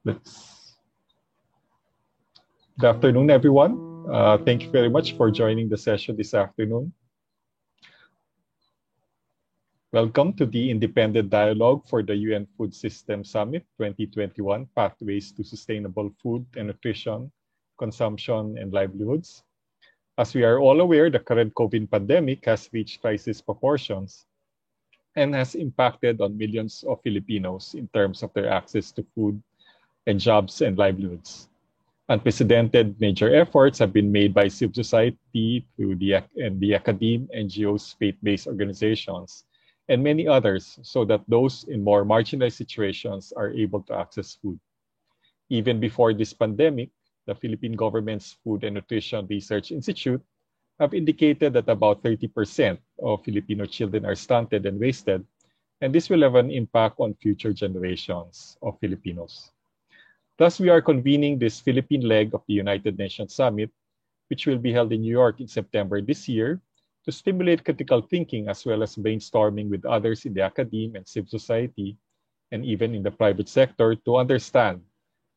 Let's. Good afternoon, everyone. Thank you very much for joining the session this afternoon. Welcome to the Independent Dialogue for the UN Food System Summit 2021, Pathways to Sustainable Food and Nutrition, Consumption and Livelihoods. As we are all aware, the current COVID pandemic has reached crisis proportions and has impacted on millions of Filipinos in terms of their access to food and jobs and livelihoods. Unprecedented major efforts have been made by civil society through the academe, NGOs, faith-based organizations, and many others so that those in more marginalized situations are able to access food. Even before this pandemic, the Philippine government's Food and Nutrition Research Institute have indicated that about 30% of Filipino children are stunted and wasted, and this will have an impact on future generations of Filipinos. Thus, we are convening this Philippine leg of the United Nations Summit, which will be held in New York in September this year, to stimulate critical thinking as well as brainstorming with others in the academe and civil society, and even in the private sector, to understand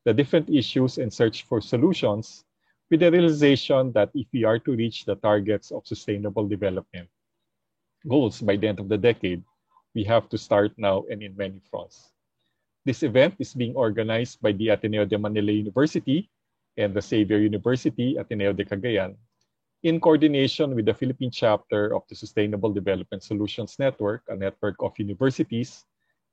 the different issues and search for solutions, with the realization that if we are to reach the targets of sustainable development goals by the end of the decade, we have to start now and in many fronts. This event is being organized by the Ateneo de Manila University and the Xavier University, Ateneo de Cagayan, in coordination with the Philippine chapter of the Sustainable Development Solutions Network, a network of universities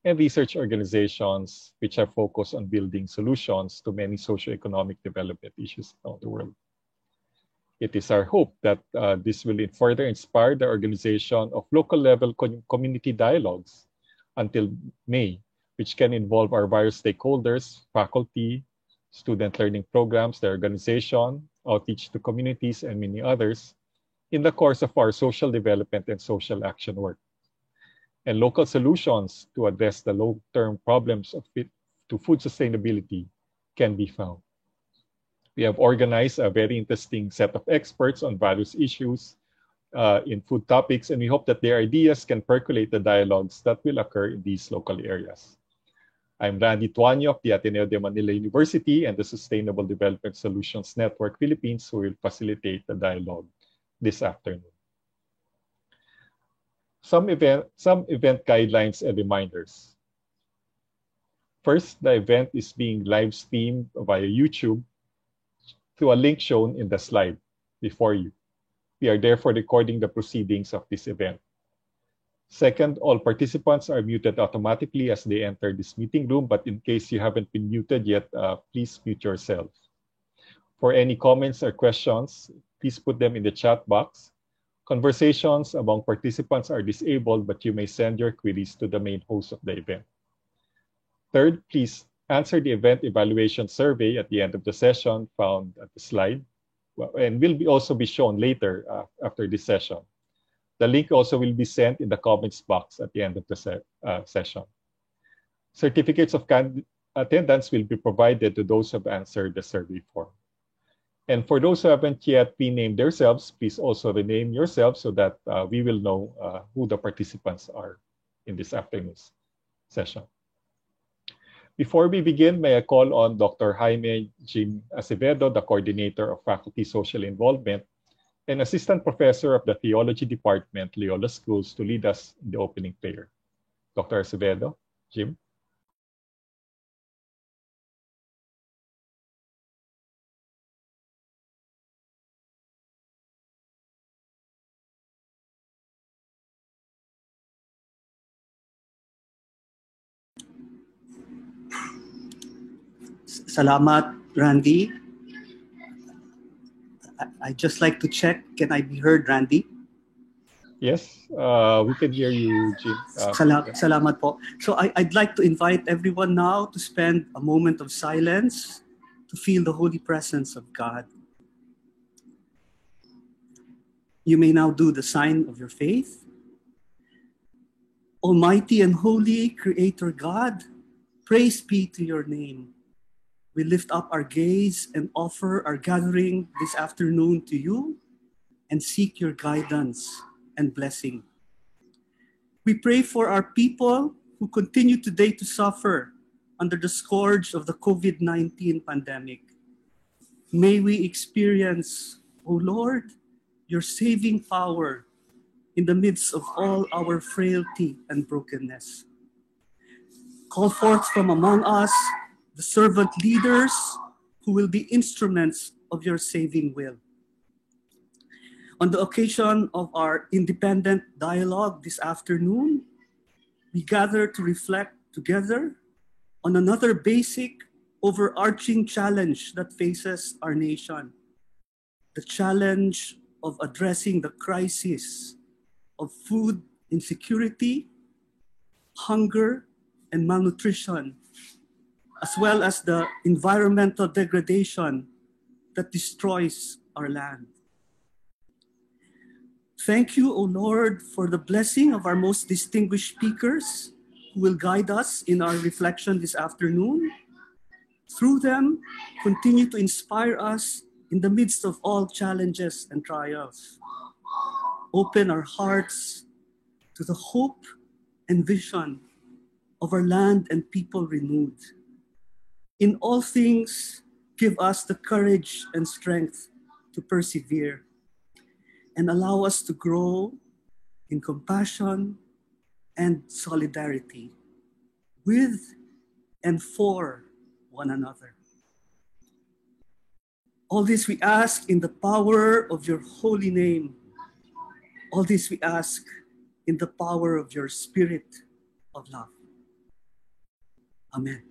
and research organizations which are focused on building solutions to many socioeconomic development issues around the world. It is our hope that this will further inspire the organization of local level community dialogues until May, which can involve our various stakeholders, faculty, student learning programs, the organization, outreach to communities, and many others in the course of our social development and social action work. And local solutions to address the long-term problems of food sustainability can be found. We have organized a very interesting set of experts on various issues in food topics, and we hope that their ideas can percolate the dialogues that will occur in these local areas. I'm Randy Tuanyo of the Ateneo de Manila University and the Sustainable Development Solutions Network Philippines, who will facilitate the dialogue this afternoon. Some event guidelines and reminders. First, the event is being live streamed via YouTube through a link shown in the slide before you. We are therefore recording the proceedings of this event. Second, all participants are muted automatically as they enter this meeting room, but in case you haven't been muted yet, please mute yourself. For any comments or questions, please put them in the chat box. Conversations among participants are disabled, but you may send your queries to the main host of the event. Third, please answer the event evaluation survey at the end of the session found at the slide, and will also be shown later after this session. The link also will be sent in the comments box at the end of the session. Certificates of attendance will be provided to those who have answered the survey form. And for those who haven't yet renamed themselves, please also rename yourselves so that we will know who the participants are in this afternoon's session. Before we begin, may I call on Dr. Jaime Jim Acevedo, the Coordinator of Faculty Social Involvement and Assistant Professor of the Theology Department, Loyola Schools, to lead us in the opening prayer. Dr. Acevedo, Jim. Salamat, Randy. I'd just like to check, can I be heard, Randy? Yes, we can hear you, Jim. Salamat po. So I'd like to invite everyone now to spend a moment of silence to feel the holy presence of God. You may now do the sign of your faith. Almighty and holy Creator God, praise be to your name. We lift up our gaze and offer our gathering this afternoon to you and seek your guidance and blessing. We pray for our people who continue today to suffer under the scourge of the COVID-19 pandemic. May we experience, O Lord, your saving power in the midst of all our frailty and brokenness. Call forth from among us the servant leaders who will be instruments of your saving will. On the occasion of our independent dialogue this afternoon, we gather to reflect together on another basic, overarching challenge that faces our nation: the challenge of addressing the crisis of food insecurity, hunger, and malnutrition, as well as the environmental degradation that destroys our land. Thank you, O Lord, for the blessing of our most distinguished speakers who will guide us in our reflection this afternoon. Through them, continue to inspire us in the midst of all challenges and trials. Open our hearts to the hope and vision of our land and people renewed. In all things, give us the courage and strength to persevere, and allow us to grow in compassion and solidarity with and for one another. All this we ask in the power of your holy name. All this we ask in the power of your Spirit of love. Amen.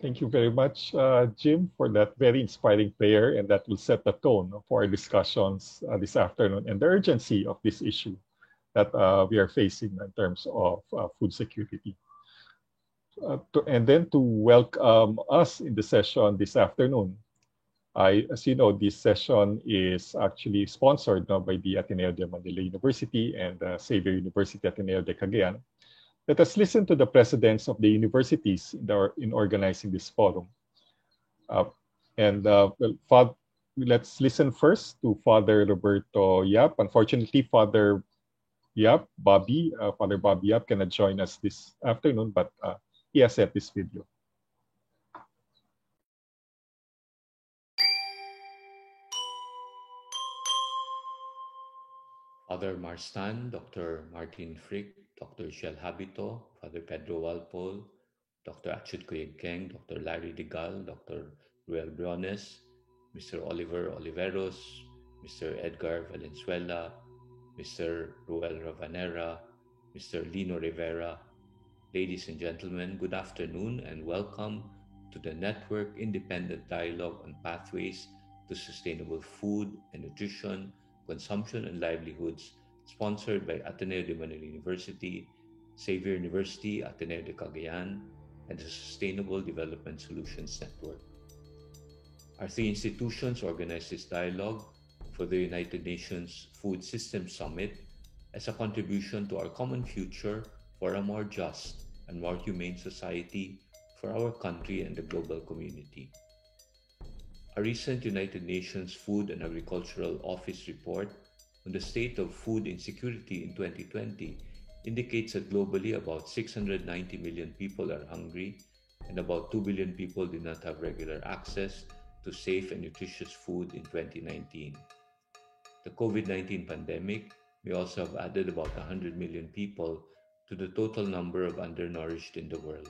Thank you very much, Jim, for that very inspiring prayer, and that will set the tone for our discussions this afternoon and the urgency of this issue that we are facing in terms of food security. And then to welcome us in the session this afternoon. As you know, this session is actually sponsored now by the Ateneo de Manila University and Xavier University Ateneo de Cagayan. Let us listen to the presidents of the universities in organizing this forum. Let's listen first to Father Roberto Yap. Unfortunately, Father Bobby Yap cannot join us this afternoon, but he has sent this video. Father Marstan, Dr. Martin Frick, Dr. Shel Habito, Father Pedro Walpole, Dr. Achut Kuyegkeng, Dr. Larry Digal, Dr. Ruel Briones, Mr. Oliver Oliveros, Mr. Edgar Valenzuela, Mr. Ruel Ravanera, Mr. Lino Rivera. Ladies and gentlemen, good afternoon and welcome to the Network Independent Dialogue on Pathways to Sustainable Food and Nutrition, Consumption and Livelihoods, sponsored by Ateneo de Manila University, Xavier University, Ateneo de Cagayan, and the Sustainable Development Solutions Network. Our three institutions organize this dialogue for the United Nations Food Systems Summit as a contribution to our common future for a more just and more humane society for our country and the global community. A recent United Nations Food and Agricultural Office report on the state of food insecurity in 2020 indicates that globally about 690 million people are hungry and about 2 billion people did not have regular access to safe and nutritious food in 2019. The COVID-19 pandemic may also have added about 100 million people to the total number of undernourished in the world.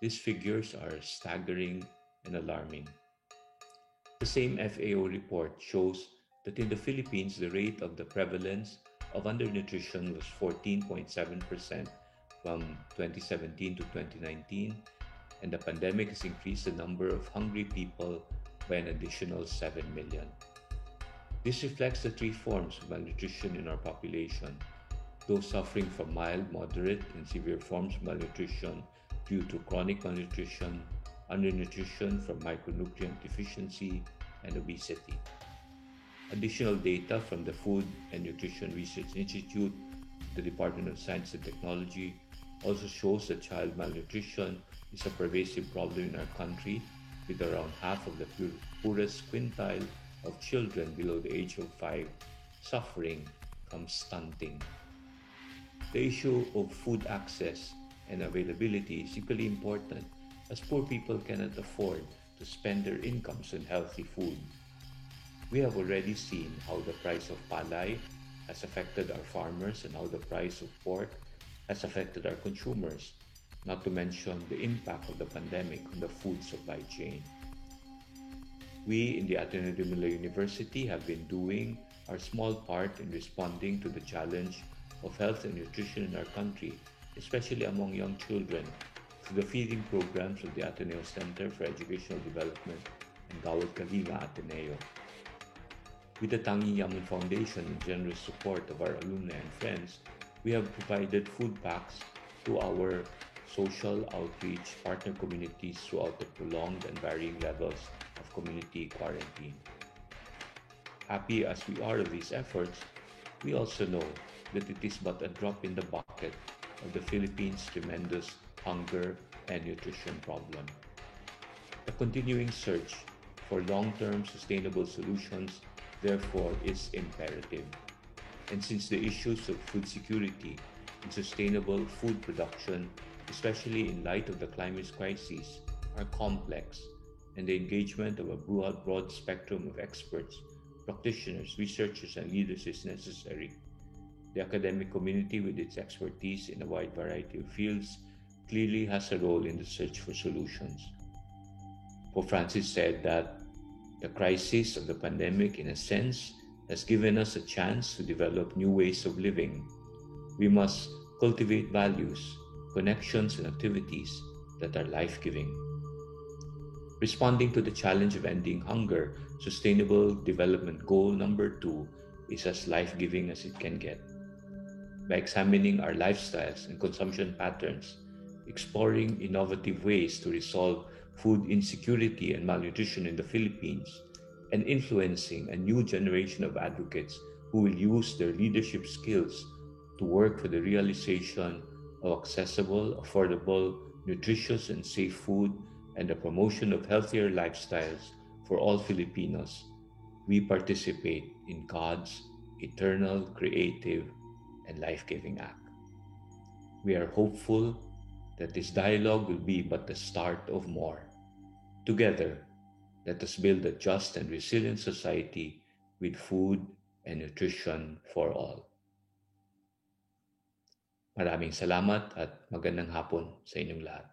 These figures are staggering and alarming. The same FAO report shows that in the Philippines, the rate of the prevalence of undernutrition was 14.7% from 2017 to 2019, and the pandemic has increased the number of hungry people by an additional 7 million. This reflects the three forms of malnutrition in our population: those suffering from mild, moderate, and severe forms of malnutrition due to chronic malnutrition, undernutrition from micronutrient deficiency, and obesity. Additional data from the Food and Nutrition Research Institute, the Department of Science and Technology, also shows that child malnutrition is a pervasive problem in our country, with around half of the poorest quintile of children below the age of 5 suffering from stunting. The issue of food access and availability is equally important, as poor people cannot afford to spend their incomes on healthy food. We have already seen how the price of palay has affected our farmers and how the price of pork has affected our consumers, not to mention the impact of the pandemic on the food supply chain. We in the Ateneo de Manila University have been doing our small part in responding to the challenge of health and nutrition in our country, especially among young children, through the feeding programs of the Ateneo Center for Educational Development and Gawad Kalinga Ateneo. With the Tangi Yaman Foundation and generous support of our alumni and friends, we have provided food packs to our social outreach partner communities throughout the prolonged and varying levels of community quarantine. Happy as we are of these efforts, we also know that it is but a drop in the bucket of the Philippines' tremendous hunger and nutrition problem. The continuing search for long-term sustainable solutions therefore is imperative. And since the issues of food security and sustainable food production, especially in light of the climate crisis, are complex, and the engagement of a broad spectrum of experts, practitioners, researchers, and leaders is necessary. The academic community, with its expertise in a wide variety of fields, clearly has a role in the search for solutions. Pope Francis said that the crisis of the pandemic, in a sense, has given us a chance to develop new ways of living. We must cultivate values, connections, and activities that are life-giving. Responding to the challenge of ending hunger, Sustainable Development Goal number 2 is as life-giving as it can get. By examining our lifestyles and consumption patterns, exploring innovative ways to resolve food insecurity and malnutrition in the Philippines, and influencing a new generation of advocates who will use their leadership skills to work for the realization of accessible, affordable, nutritious, and safe food and the promotion of healthier lifestyles for all Filipinos, we participate in God's eternal, creative, and life-giving act. We are hopeful that this dialogue will be but the start of more. Together, let us build a just and resilient society with food and nutrition for all. Maraming salamat at magandang hapon sa inyong lahat.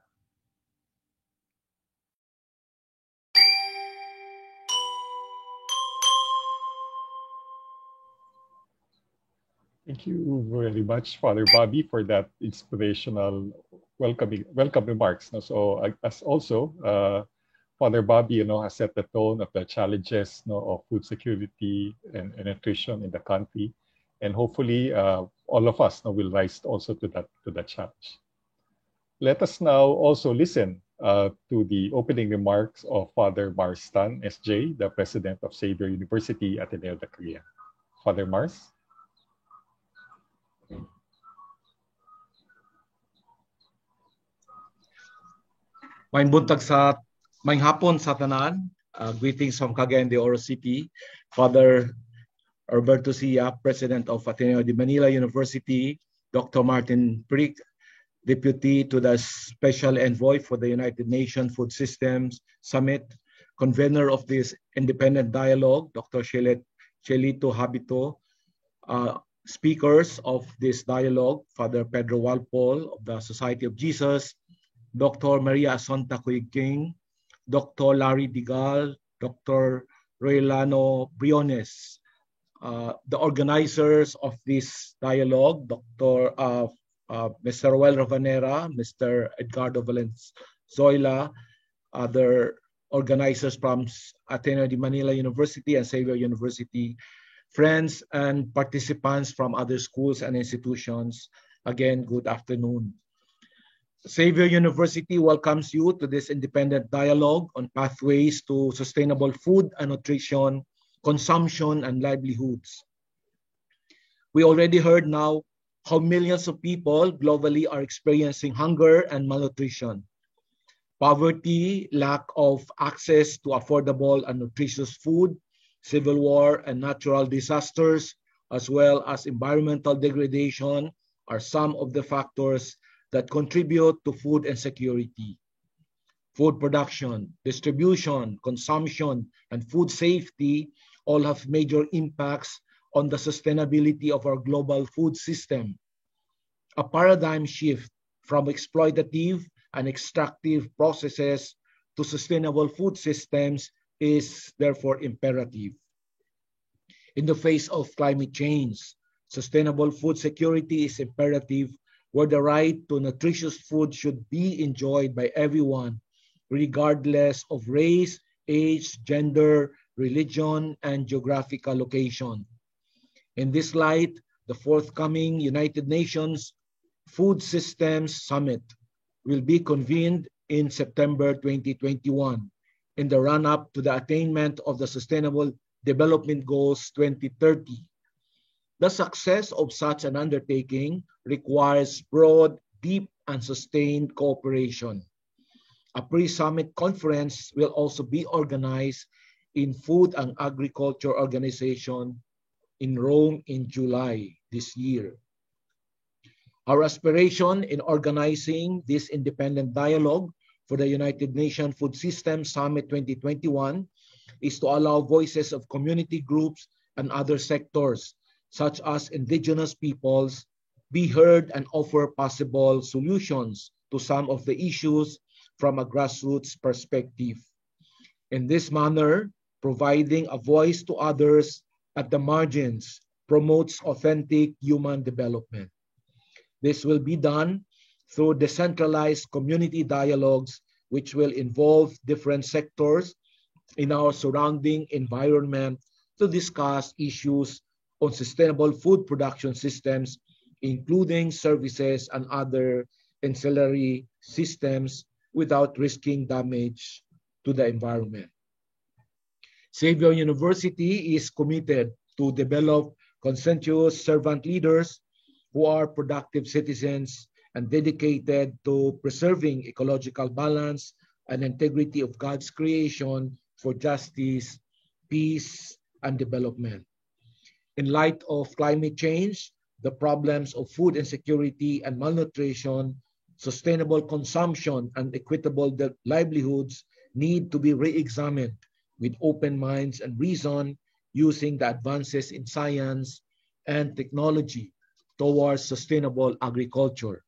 Thank you very much, Father Bobby, for that inspirational welcome remarks. So as also, Father Bobby, has set the tone of the challenges, of food security and nutrition in the country, and hopefully all of us will rise also to that challenge. Let us now also listen to the opening remarks of Father Mars Tan, SJ, the President of Xavier University Ateneo de Cria. Father Mars. Maayong hapon sa tanan. Greetings from Cagayan de Oro City. Father Alberto Sia, President of Ateneo de Manila University. Dr. Martin Frick, Deputy to the Special Envoy for the United Nations Food Systems Summit. Convener of this independent dialogue, Dr. Chelito Habito. Speakers of this dialogue, Father Pedro Walpole of the Society of Jesus, Dr. Maria Asonta Coying, Dr. Larry Digal, Dr. Roelano Briones. The organizers of this dialogue, Mr. Roel Ravanera, Mr. Edgardo Valenzuela, other organizers from Ateneo de Manila University and Xavier University, friends and participants from other schools and institutions. Again, good afternoon. Xavier University welcomes you to this independent dialogue on pathways to sustainable food and nutrition, consumption, and livelihoods. We already heard now how millions of people globally are experiencing hunger and malnutrition. Poverty, lack of access to affordable and nutritious food, civil war, and natural disasters as well as environmental degradation are some of the factors that contribute to food insecurity. Food production, distribution, consumption, and food safety all have major impacts on the sustainability of our global food system. A paradigm shift from exploitative and extractive processes to sustainable food systems is therefore imperative. In the face of climate change, sustainable food security is imperative, where the right to nutritious food should be enjoyed by everyone, regardless of race, age, gender, religion, and geographical location. In this light, the forthcoming United Nations Food Systems Summit will be convened in September 2021 in the run-up to the attainment of the Sustainable Development Goals 2030. The success of such an undertaking requires broad, deep, and sustained cooperation. A pre-summit conference will also be organized in Food and Agriculture Organization in Rome in July this year. Our aspiration in organizing this independent dialogue for the United Nations Food Systems Summit 2021 is to allow voices of community groups and other sectors, such as indigenous peoples, be heard and offer possible solutions to some of the issues from a grassroots perspective. In this manner, providing a voice to others at the margins promotes authentic human development. This will be done through decentralized community dialogues, which will involve different sectors in our surrounding environment to discuss issues on sustainable food production systems, including services and other ancillary systems, without risking damage to the environment. Xavier University is committed to develop conscientious servant leaders who are productive citizens and dedicated to preserving ecological balance and integrity of God's creation for justice, peace, and development. In light of climate change, the problems of food insecurity and malnutrition, sustainable consumption, and equitable livelihoods need to be re-examined with open minds and reason, using the advances in science and technology towards sustainable agriculture.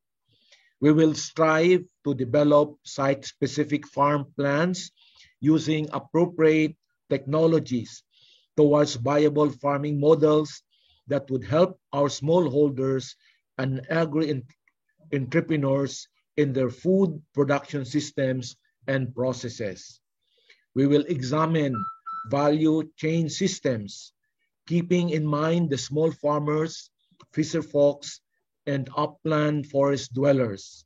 We will strive to develop site-specific farm plans using appropriate technologies towards viable farming models that would help our smallholders and agri-entrepreneurs in their food production systems and processes. We will examine value chain systems, keeping in mind the small farmers, fisherfolks, and upland forest dwellers.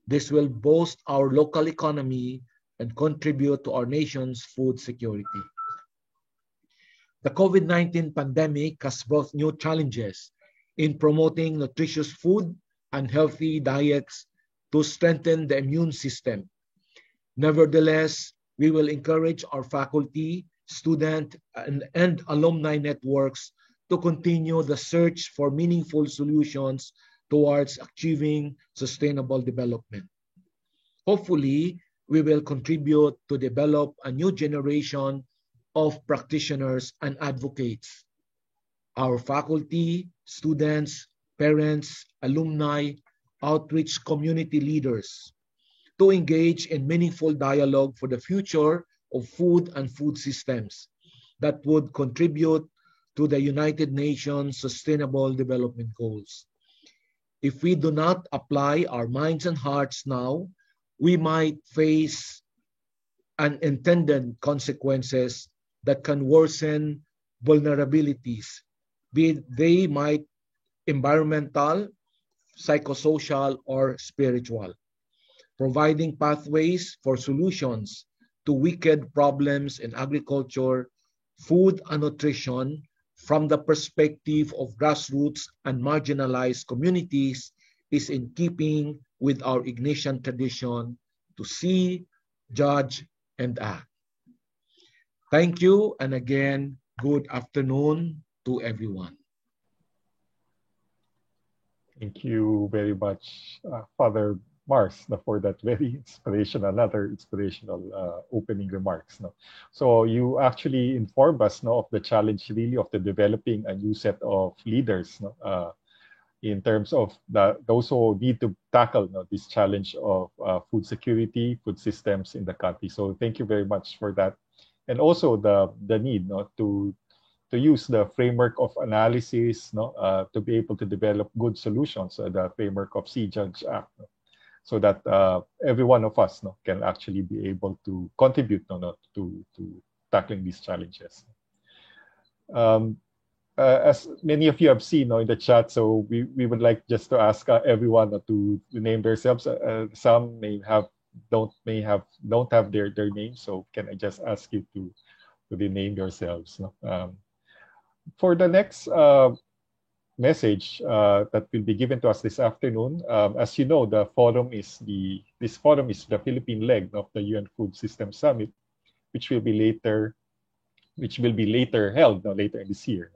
This will boost our local economy and contribute to our nation's food security. The COVID-19 pandemic has brought new challenges in promoting nutritious food and healthy diets to strengthen the immune system. Nevertheless, we will encourage our faculty, student, and alumni networks to continue the search for meaningful solutions towards achieving sustainable development. Hopefully, we will contribute to develop a new generation of practitioners and advocates. Our faculty, students, parents, alumni, outreach community leaders to engage in meaningful dialogue for the future of food and food systems that would contribute to the United Nations Sustainable Development Goals. If we do not apply our minds and hearts now, we might face unintended consequences that can worsen vulnerabilities, be they might environmental, psychosocial, or spiritual, providing pathways for solutions to wicked problems in agriculture, food, and nutrition from the perspective of grassroots and marginalized communities is in keeping with our Ignatian tradition to see, judge, and act. Thank you, and again, good afternoon to everyone. Thank you very much, Father Mars, for that very another inspirational opening remarks. No? So you actually informed us of the challenge really of the developing a new set of leaders in terms of those who need to tackle this challenge of food security, food systems in the country. So thank you very much for that. And also the need to use the framework of analysis to be able to develop good solutions, the framework of CJudge Act, so that every one of us can actually be able to contribute to tackling these challenges. As many of you have seen in the chat, so we would like just to ask everyone to name themselves. Some don't have their names, so can I just ask you to rename yourselves? For the next message that will be given to us this afternoon, as you know, this forum is the Philippine leg of the UN Food System Summit, which will be later held later in this year.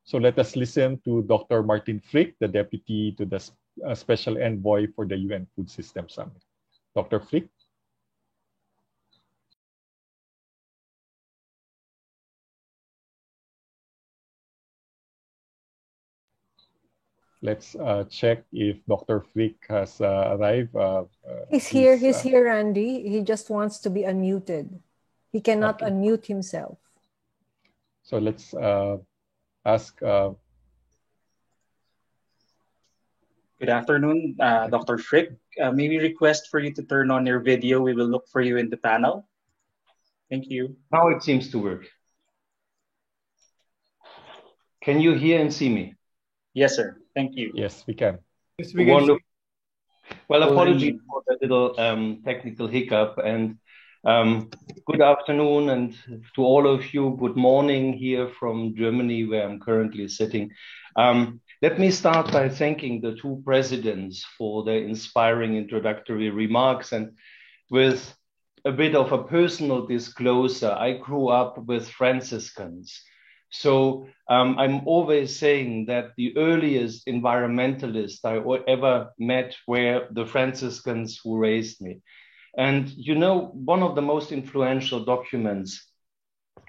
So let us listen to Dr. Martin Frick, the Deputy to the Special Envoy for the UN Food System Summit. Dr. Frick. Let's check if Dr. Frick has arrived. He's here, Randy. He just wants to be unmuted. He cannot unmute himself. So let's ask. Good afternoon, Dr. Frick. May we request for you to turn on your video? We will look for you in the panel. Thank you. Now it seems to work. Can you hear and see me? Yes, sir. Thank you. Yes, we can. Yes, we can. Wonderful. Well, apologies for the little technical hiccup, and good afternoon, and to all of you, good morning here from Germany, where I'm currently sitting. Let me start by thanking the two presidents for their inspiring introductory remarks, and with a bit of a personal disclosure, I grew up with Franciscans. So I'm always saying that the earliest environmentalists I ever met were the Franciscans who raised me. And you know, one of the most influential documents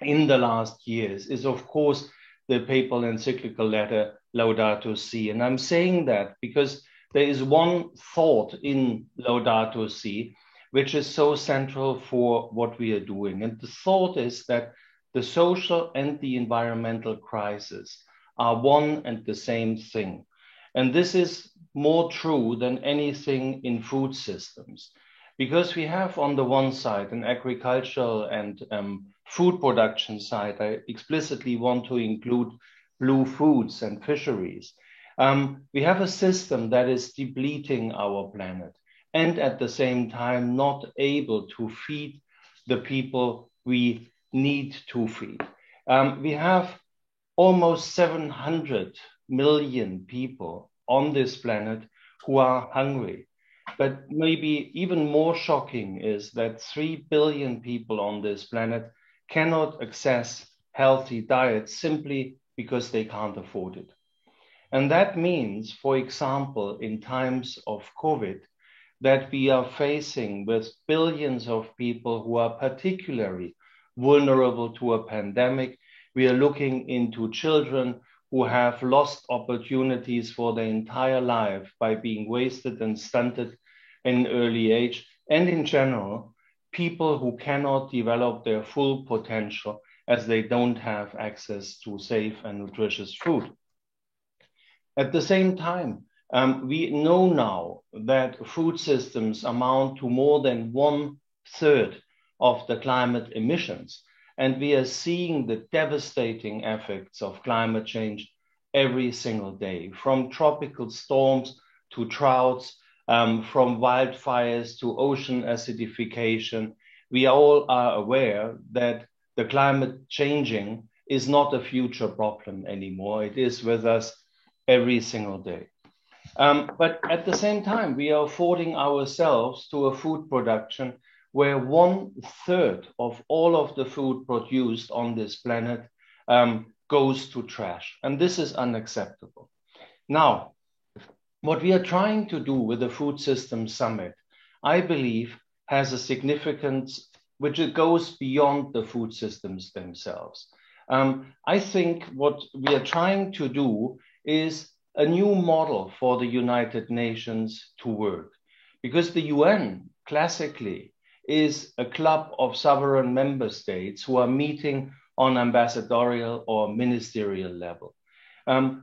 in the last years is, of course, the papal encyclical letter Laudato Si. And I'm saying that because there is one thought in Laudato Si which is so central for what we are doing. And the thought is that the social and the environmental crisis are one and the same thing. And this is more true than anything in food systems, because we have on the one side an agricultural and food production side. I explicitly want to include blue foods and fisheries. We have a system that is depleting our planet and at the same time not able to feed the people we need to feed. We have almost 700 million people on this planet who are hungry. But maybe even more shocking is that 3 billion people on this planet cannot access healthy diets simply because they can't afford it. And that means, for example, in times of COVID, that we are facing with billions of people who are particularly vulnerable to a pandemic. We are looking into children who have lost opportunities for their entire life by being wasted and stunted in early age, and in general, people who cannot develop their full potential as they don't have access to safe and nutritious food. At the same time, we know now that food systems amount to more than 1/3 of the climate emissions. And we are seeing the devastating effects of climate change every single day, from tropical storms to droughts, from wildfires to ocean acidification. We all are aware that the climate changing is not a future problem anymore. It is with us every single day. But at the same time, we are affording ourselves to a food production where 1/3 of all of the food produced on this planet goes to trash. And this is unacceptable. Now, what we are trying to do with the Food Systems Summit, I believe, has a significance which goes beyond the food systems themselves. I think what we are trying to do is a new model for the United Nations to work, because the UN classically is a club of sovereign member states who are meeting on ambassadorial or ministerial level.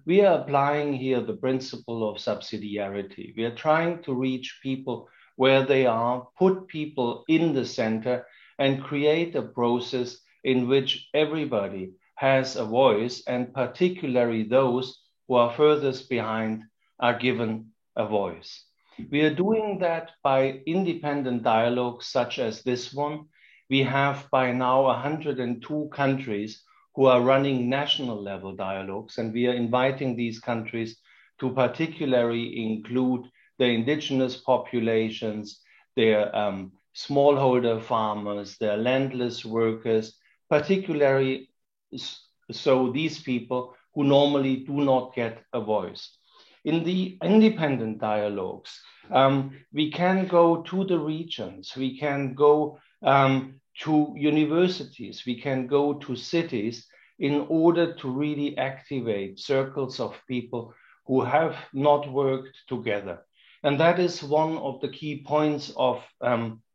We are applying here the principle of subsidiarity. We are trying to reach people where they are, put people in the center, and create a process in which everybody has a voice, and particularly those who are furthest behind are given a voice. We are doing that by independent dialogues such as this one. We have by now 102 countries who are running national level dialogues, and we are inviting these countries to particularly include their indigenous populations, their smallholder farmers, their landless workers, particularly so these people who normally do not get a voice. In the independent dialogues, we can go to the regions, we can go to universities, we can go to cities in order to really activate circles of people who have not worked together. And that is one of the key points of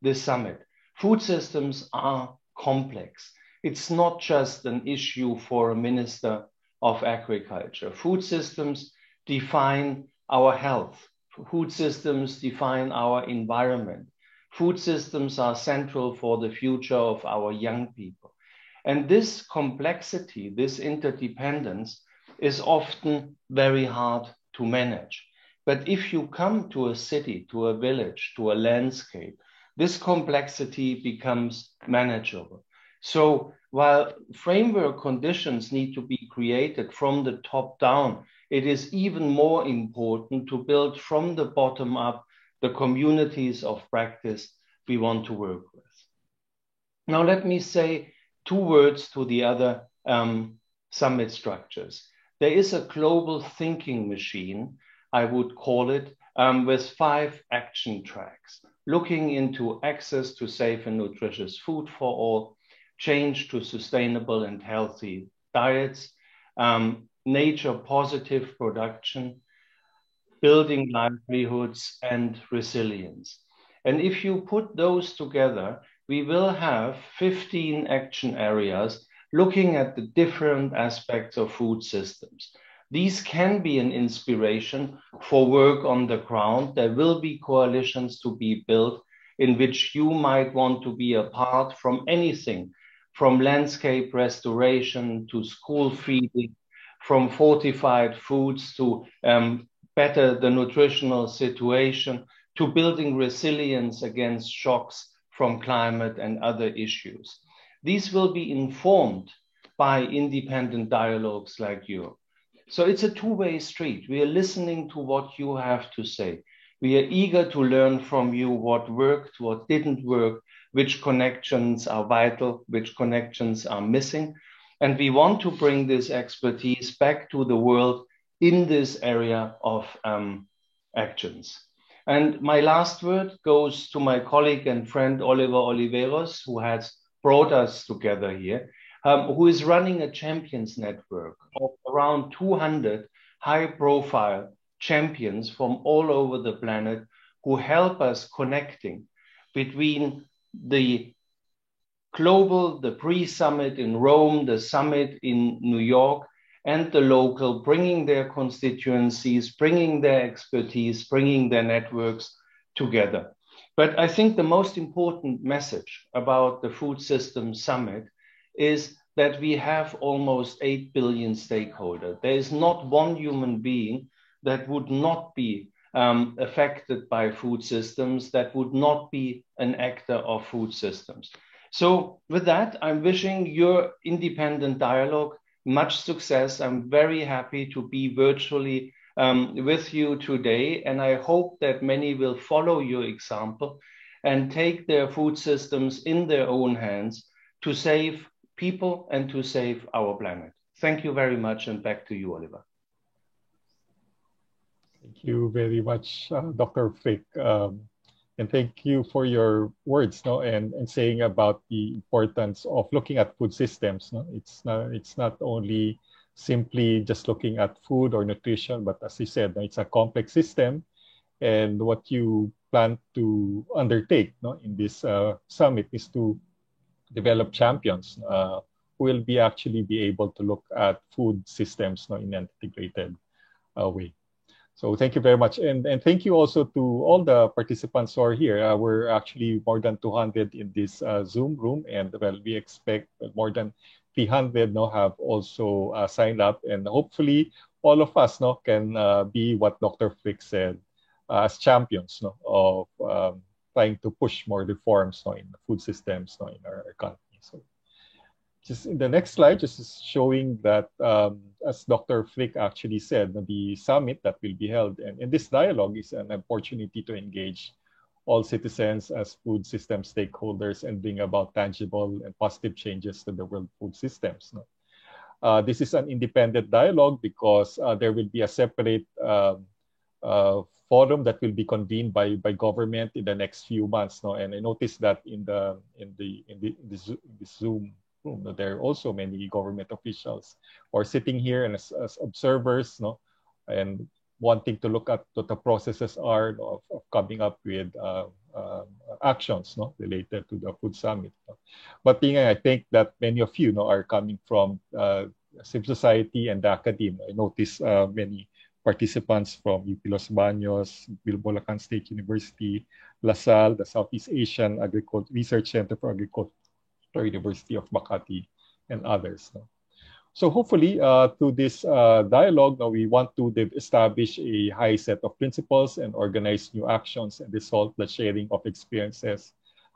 this summit. Food systems are complex. It's not just an issue for a minister of agriculture. Food systems define our health. Food systems define our environment. Food systems are central for the future of our young people. And this complexity, this interdependence is often very hard to manage. But if you come to a city, to a village, to a landscape, this complexity becomes manageable. So while framework conditions need to be created from the top down, it is even more important to build from the bottom up the communities of practice we want to work with. Now, let me say 2 words to the other summit structures. There is a global thinking machine, I would call it, with 5 action tracks, looking into access to safe and nutritious food for all, change to sustainable and healthy diets, nature positive production, building livelihoods, and resilience. And if you put those together, we will have 15 action areas looking at the different aspects of food systems. These can be an inspiration for work on the ground. There will be coalitions to be built in which you might want to be a part, from anything, from landscape restoration to school feeding, from fortified foods to better the nutritional situation, to building resilience against shocks from climate and other issues. These will be informed by independent dialogues like you. So it's a two-way street. We are listening to what you have to say. We are eager to learn from you what worked, what didn't work, which connections are vital, which connections are missing. And we want to bring this expertise back to the world in this area of actions. And my last word goes to my colleague and friend Oliver Oliveros, who has brought us together here, who is running a champions network of around 200 high-profile champions from all over the planet who help us connecting between the global, the pre-summit in Rome, the summit in New York, and the local, bringing their constituencies, bringing their expertise, bringing their networks together. But I think the most important message about the Food Systems Summit is that we have almost 8 billion stakeholders. There is not one human being that would not be affected by food systems, that would not be an actor of food systems. So with that, I'm wishing your independent dialogue much success. I'm very happy to be virtually with you today, and I hope that many will follow your example and take their food systems in their own hands to save people and to save our planet. Thank you very much, and back to you, Oliver. Thank you very much, Dr. Frick. And thank you for your words, no, and saying about the importance of looking at food systems. No, it's not only simply just looking at food or nutrition, but as you said, no, it's a complex system. And what you plan to undertake, no, in this summit is to develop champions who will actually be able to look at food systems, no, in an integrated way. So thank you very much. And thank you also to all the participants who are here. We're actually more than 200 in this Zoom room. And well, we expect more than 300 now have also signed up. And hopefully all of us no, can be what Dr. Frick said as champions no, of trying to push more reforms no, in the food systems no, in our country. So just in the next slide, just is showing that, as Dr. Frick actually said, the summit that will be held, and this dialogue is an opportunity to engage all citizens as food system stakeholders and bring about tangible and positive changes to the world food systems. No? This is an independent dialogue because there will be a separate forum that will be convened by government in the next few months. No? And I noticed that in the Zoom room, there are also many government officials who are sitting here and as observers, no, and wanting to look at what the processes are of coming up with actions, no, related to the food summit. No? But I think that many of you, no, are coming from civil society and the academia. I notice many participants from UP Los Baños, Bulacan State University, LaSalle, the Southeast Asian Research Center for Agriculture, University of Makati, and others. No? So hopefully, through this dialogue, now we want to establish a high set of principles and organize new actions and result the sharing of experiences,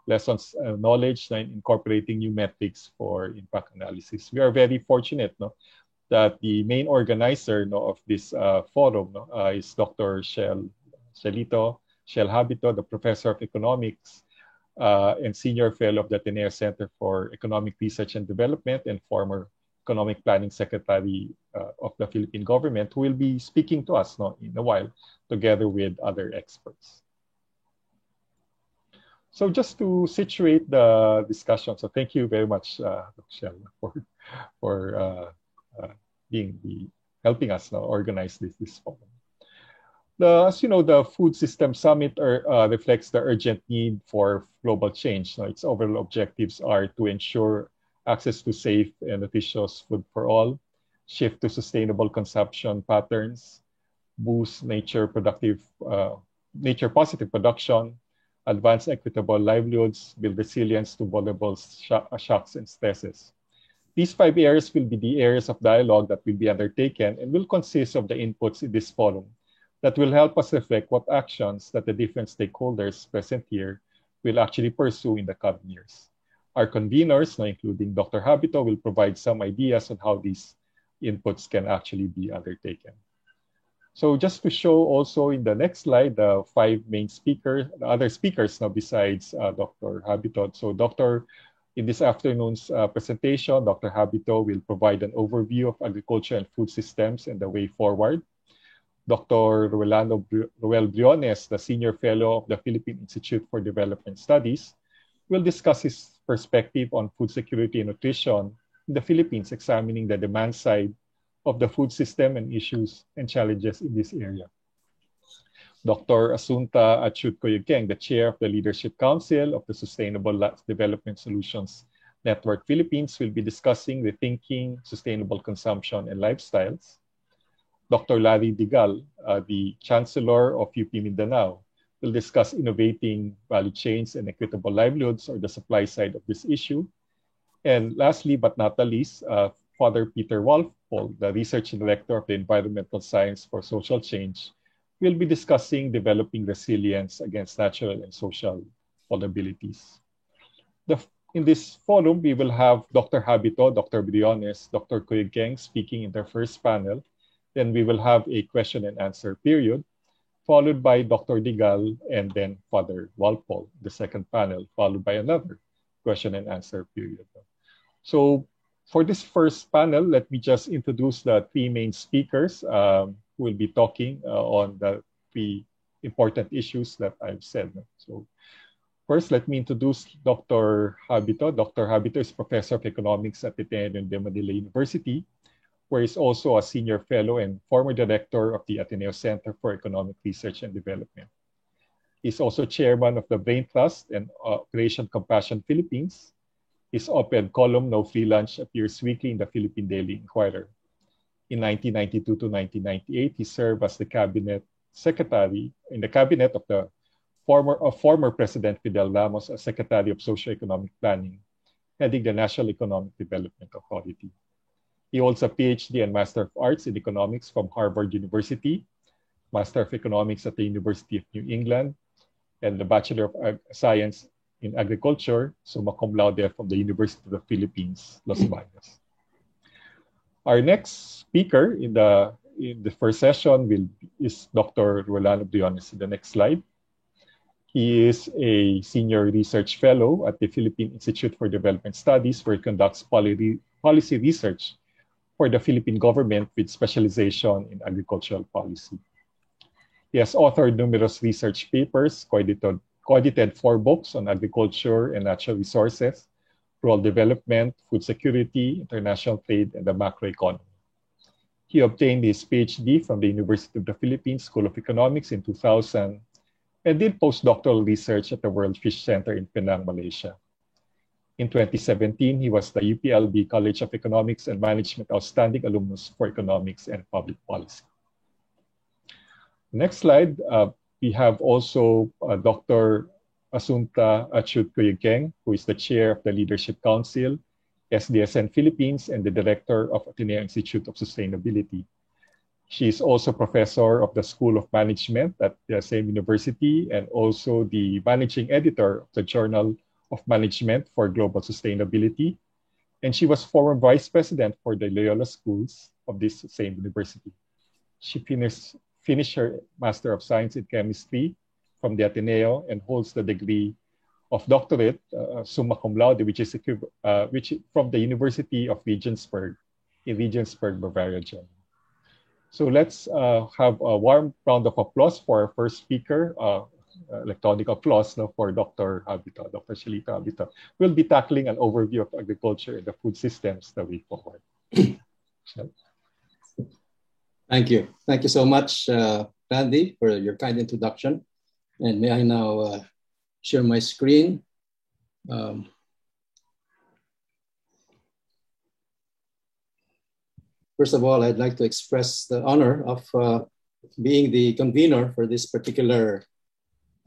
lessons, knowledge, and incorporating new metrics for impact analysis. We are very fortunate no, that the main organizer no, of this forum no, is Dr. Shel Habito, the professor of economics and senior fellow of the Ateneo Center for Economic Research and Development and former economic planning secretary of the Philippine government, who will be speaking to us no, in a while, together with other experts. So just to situate the discussion, so thank you very much, Dr. Shel, for helping us now organize this forum. As you know, the Food System Summit reflects the urgent need for global change. Its overall objectives are to ensure access to safe and nutritious food for all, shift to sustainable consumption patterns, boost nature-positive production, advance equitable livelihoods, build resilience to vulnerable shocks and stresses. These 5 areas will be the areas of dialogue that will be undertaken and will consist of the inputs in this forum that will help us reflect what actions that the different stakeholders present here will actually pursue in the coming years. Our conveners, including Dr. Habito, will provide some ideas on how these inputs can actually be undertaken. So just to show also in the next slide, the 5 main speakers, the other speakers now besides Dr. Habito. So in this afternoon's presentation, Dr. Habito will provide an overview of agriculture and food systems and the way forward. Dr. Ruel Briones, the Senior Fellow of the Philippine Institute for Development Studies, will discuss his perspective on food security and nutrition in the Philippines, examining the demand side of the food system and issues and challenges in this area. Dr. Asunta Achut-Coyuqueng, the Chair of the Leadership Council of the Sustainable Development Solutions Network Philippines, will be discussing rethinking sustainable consumption and lifestyles. Dr. Larry Digal, the Chancellor of UP Mindanao, will discuss innovating value chains and equitable livelihoods, or the supply side of this issue. And lastly, but not the least, Father Peter Walpole, the Research Director of the Environmental Science for Social Change, will be discussing developing resilience against natural and social vulnerabilities. In this forum, we will have Dr. Habito, Dr. Briones, Dr. Coyuqueng speaking in their first panel. Then we will have a question and answer period, followed by Dr. Digal and then Father Walpole, the second panel, followed by another question and answer period. So For this first panel, let me just introduce the three main speakers who will be talking on the three important issues that I've said. So first, let me introduce Dr. Habito. Dr. Habito is Professor of Economics at Ateneo de Manila University, where he's also a senior fellow and former director of the Ateneo Center for Economic Research and Development. He's also chairman of the Brain Trust and Operation Compassion Philippines. His op-ed column, No Free Lunch, appears weekly in the Philippine Daily Inquirer. In 1992 to 1998, he served as the cabinet secretary in the cabinet of the former President Fidel Ramos as Secretary of Socio-Economic Planning, heading the National Economic Development Authority. He holds a PhD and Master of Arts in Economics from Harvard University, Master of Economics at the University of New England, and the Bachelor of Science in Agriculture, summa cum laude from the University of the Philippines, Los Baños. Our next speaker in the first session is Dr. Rolando Briones. In the next slide. He is a senior research fellow at the Philippine Institute for Development Studies, where he conducts policy research for the Philippine government with specialization in agricultural policy. He has authored numerous research papers, co-edited 4 books on agriculture and natural resources, rural development, food security, international trade, and the macroeconomy. He obtained his PhD from the University of the Philippines School of Economics in 2000 and did postdoctoral research at the World Fish Center in Penang, Malaysia. In 2017, he was the UPLB College of Economics and Management Outstanding Alumnus for Economics and Public Policy. Next slide, we have also Dr. Assunta Achut-Cuyegkeng, who is the chair of the Leadership Council, SDSN Philippines, and the director of Ateneo Institute of Sustainability. She is also professor of the School of Management at the same university and also the managing editor of the Journal of Management for Global Sustainability. And she was former vice president for the Loyola Schools of this same university. She finished her Master of Science in Chemistry from the Ateneo and holds the degree of doctorate, summa cum laude, which from the University of Regensburg in Regensburg, Bavaria, Germany. So let's have a warm round of applause for our first speaker, electronic applause for Dr. Habito, Dr. Shelito Habito. We'll be tackling an overview of agriculture and the food systems the way forward. Thank you. Thank you so much, Randy, for your kind introduction. And may I now share my screen. First of all, I'd like to express the honor of being the convener for this particular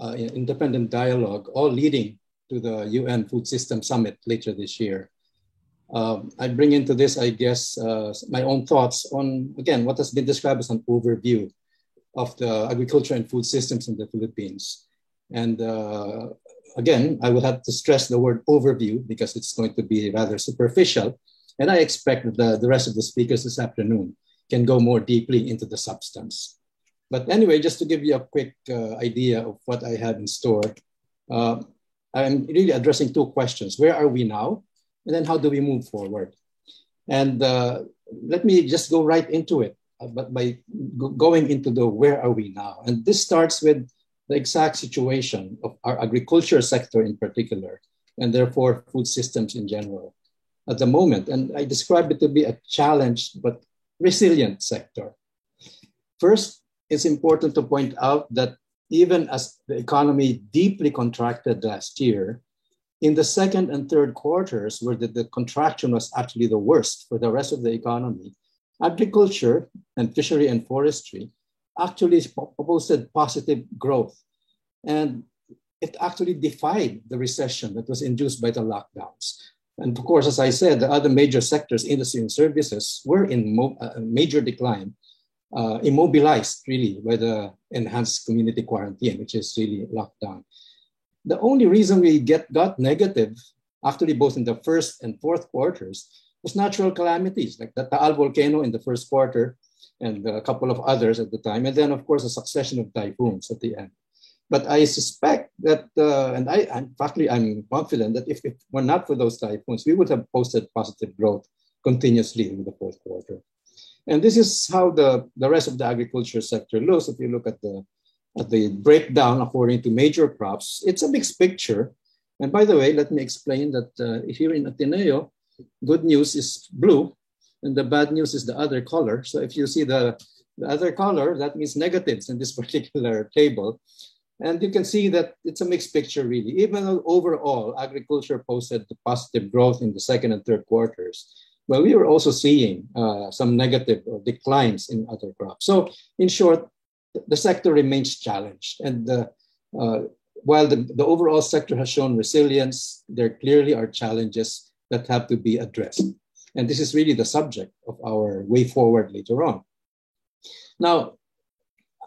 independent dialogue, all leading to the UN Food System Summit later this year. I bring into this, I guess, my own thoughts on, again, what has been described as an overview of the agriculture and food systems in the Philippines. And again, I will have to stress the word overview because it's going to be rather superficial. And I expect that the rest of the speakers this afternoon can go more deeply into the substance. But anyway, just to give you a quick idea of what I have in store, I'm really addressing 2 questions. Where are we now? And then how do we move forward? And let me just go right into it, but by going into the where are we now? And this starts with the exact situation of our agriculture sector in particular, and therefore food systems in general at the moment. And I describe it to be a challenged but resilient sector. First, it's important to point out that even as the economy deeply contracted last year, in the second and third quarters, where the contraction was actually the worst for the rest of the economy, agriculture and fishery and forestry actually posted positive growth. And it actually defied the recession that was induced by the lockdowns. And of course, as I said, the other major sectors, industry and services, were in major decline, immobilized really by the enhanced community quarantine, which is really lockdown. The only reason we got negative, actually both in the first and fourth quarters, was natural calamities, like the Taal volcano in the first quarter and a couple of others at the time. And then, of course, a succession of typhoons at the end. But I suspect that, I'm confident that if it were not for those typhoons, we would have posted positive growth continuously in the fourth quarter. And this is how the rest of the agriculture sector looks. If you look at the breakdown according to major crops, it's a mixed picture. And by the way, let me explain that here in Ateneo, good news is blue, and the bad news is the other color. So if you see the other color, that means negatives in this particular table. And you can see that it's a mixed picture, really. Even though overall, agriculture posted the positive growth in the second and third quarters, well, we were also seeing some negative declines in other crops. So in short, the sector remains challenged. And while the overall sector has shown resilience, there clearly are challenges that have to be addressed. And this is really the subject of our way forward later on. Now,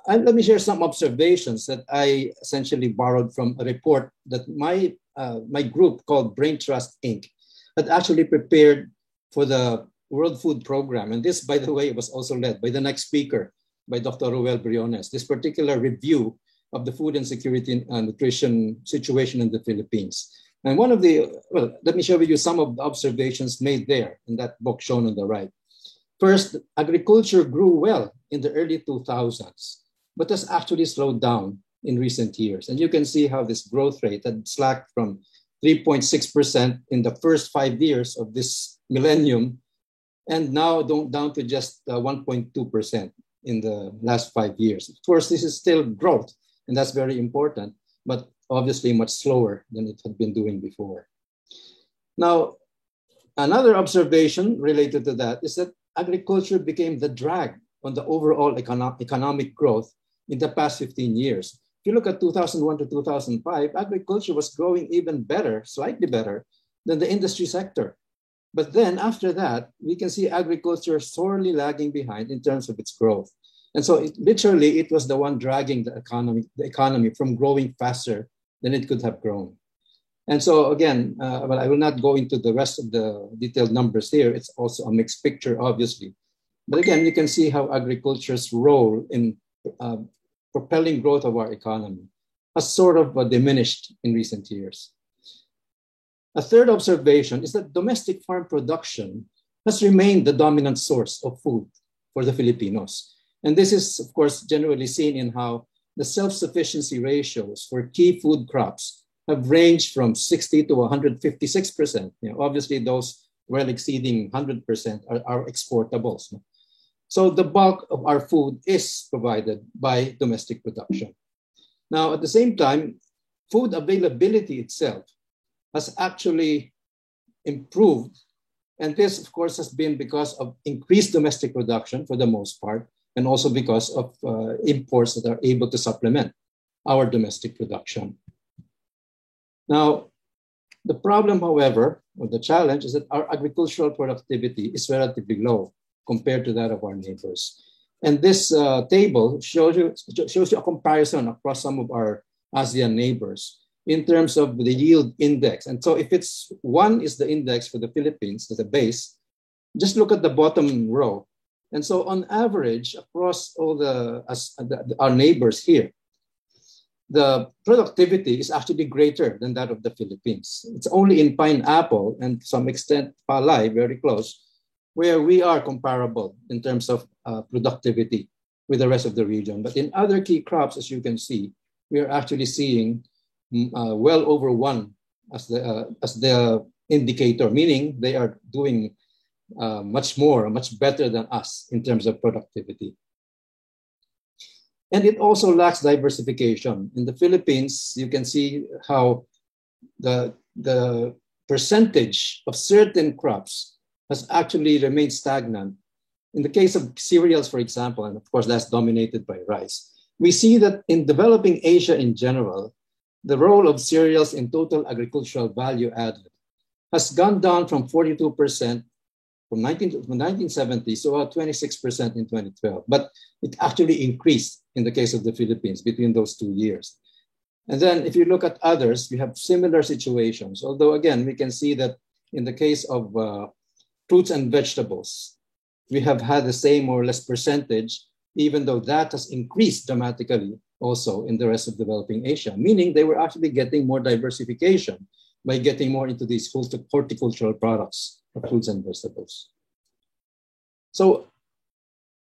let me share some observations that I essentially borrowed from a report that my group called Brain Trust Inc. had actually prepared for the World Food Program. And this, by the way, was also led by the next speaker, by Dr. Ruel Briones, this particular review of the food and security and nutrition situation in the Philippines. And one of the, well, let me show you some of the observations made there in that book shown on the right. First, agriculture grew well in the early 2000s, but has actually slowed down in recent years. And you can see how this growth rate had slacked from 3.6% in the first 5 years of this millennium, and now down to just 1.2% in the last 5 years. Of course, this is still growth, and that's very important, but obviously much slower than it had been doing before. Now, another observation related to that is that agriculture became the drag on the overall economic growth in the past 15 years. If you look at 2001 to 2005, agriculture was growing even better, slightly better than the industry sector. But then after that, we can see agriculture sorely lagging behind in terms of its growth. And so literally it was the one dragging the economy from growing faster than it could have grown. And so again, well, I will not go into the rest of the detailed numbers here. It's also a mixed picture, obviously. But again, you can see how agriculture's role in propelling growth of our economy has sort of diminished in recent years. A third observation is that domestic farm production has remained the dominant source of food for the Filipinos. And this is, of course, generally seen in how the self-sufficiency ratios for key food crops have ranged from 60 to 156%. You know, obviously, those well exceeding 100% are exportables. So the bulk of our food is provided by domestic production. Now, at the same time, food availability itself has actually improved. And this, of course, has been because of increased domestic production for the most part, and also because of imports that are able to supplement our domestic production. Now, the problem, however, or the challenge is that our agricultural productivity is relatively low compared to that of our neighbors. And this table shows you a comparison across some of our ASEAN neighbors in terms of the yield index. And so if it's 1 is the index for the Philippines as a base, just look at the bottom row. And so on average, across all our neighbors here, the productivity is actually greater than that of the Philippines. It's only in pineapple and to some extent palay, very close, where we are comparable in terms of productivity with the rest of the region. But in other key crops, as you can see, we are actually seeing well over 1 as the indicator, meaning they are doing much better than us in terms of productivity. And it also lacks diversification. In the Philippines, you can see how the percentage of certain crops has actually remained stagnant. In the case of cereals, for example, and of course that's dominated by rice, we see that in developing Asia in general, the role of cereals in total agricultural value added has gone down from 42% from 1970s to about 26% in 2012. But it actually increased in the case of the Philippines between those 2 years. And then if you look at others, we have similar situations. Although again, we can see that in the case of fruits and vegetables, we have had the same or less percentage, even though that has increased dramatically also in the rest of developing Asia, meaning they were actually getting more diversification by getting more into these horticultural products of fruits and vegetables. So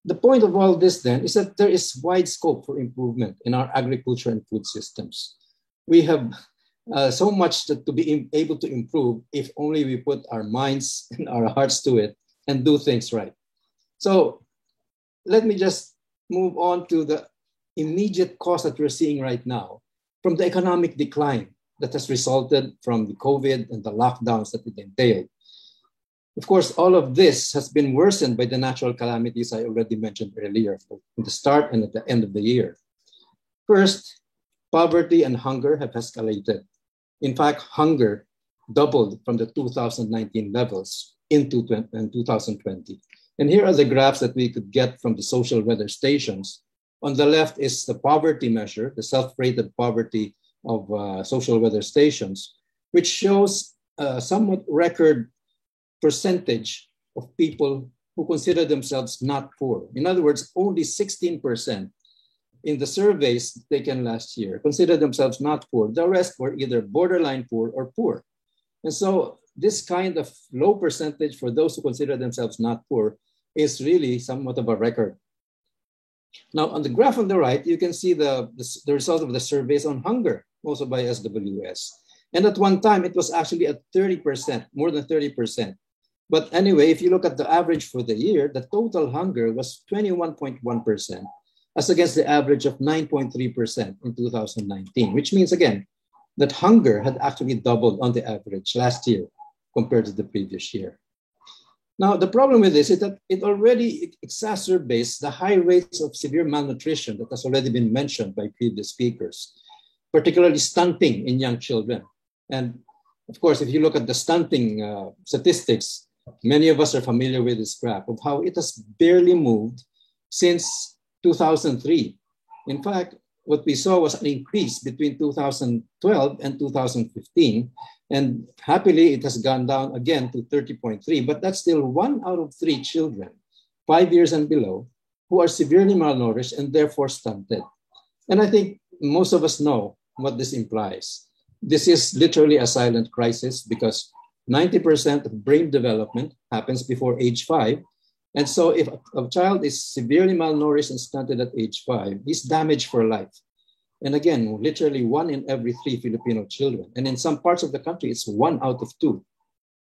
the point of all this then is that there is wide scope for improvement in our agriculture and food systems. We have so much to be able to improve if only we put our minds and our hearts to it and do things right. So let me just move on to the immediate cause that we're seeing right now from the economic decline that has resulted from the COVID and the lockdowns that it entailed. Of course, all of this has been worsened by the natural calamities I already mentioned earlier, at the start and at the end of the year. First, poverty and hunger have escalated. In fact, hunger doubled from the 2019 levels into 2020. And here are the graphs that we could get from the social weather stations. On the left is the poverty measure, the self-rated poverty of social weather stations, which shows a somewhat record percentage of people who consider themselves not poor. In other words, only 16% in the surveys taken last year considered themselves not poor. The rest were either borderline poor or poor. And so this kind of low percentage for those who consider themselves not poor is really somewhat of a record. Now, on the graph on the right, you can see the result of the surveys on hunger, also by SWS. And at one time, it was actually at 30%, more than 30%. But anyway, if you look at the average for the year, the total hunger was 21.1%, as against the average of 9.3% in 2019, which means, again, that hunger had actually doubled on the average last year compared to the previous year. Now, the problem with this is that it already exacerbates the high rates of severe malnutrition that has already been mentioned by previous speakers, particularly stunting in young children. And of course, if you look at the stunting statistics, many of us are familiar with this graph of how it has barely moved since 2003. In fact, what we saw was an increase between 2012 and 2015. And happily, it has gone down again to 30.3, but that's still 1 out of 3 children, 5 years and below, who are severely malnourished and therefore stunted. And I think most of us know what this implies. This is literally a silent crisis because 90% of brain development happens before age 5. And so if a child is severely malnourished and stunted at age 5, he's damaged for life. And again, literally 1 in every 3 Filipino children. And in some parts of the country, it's 1 out of 2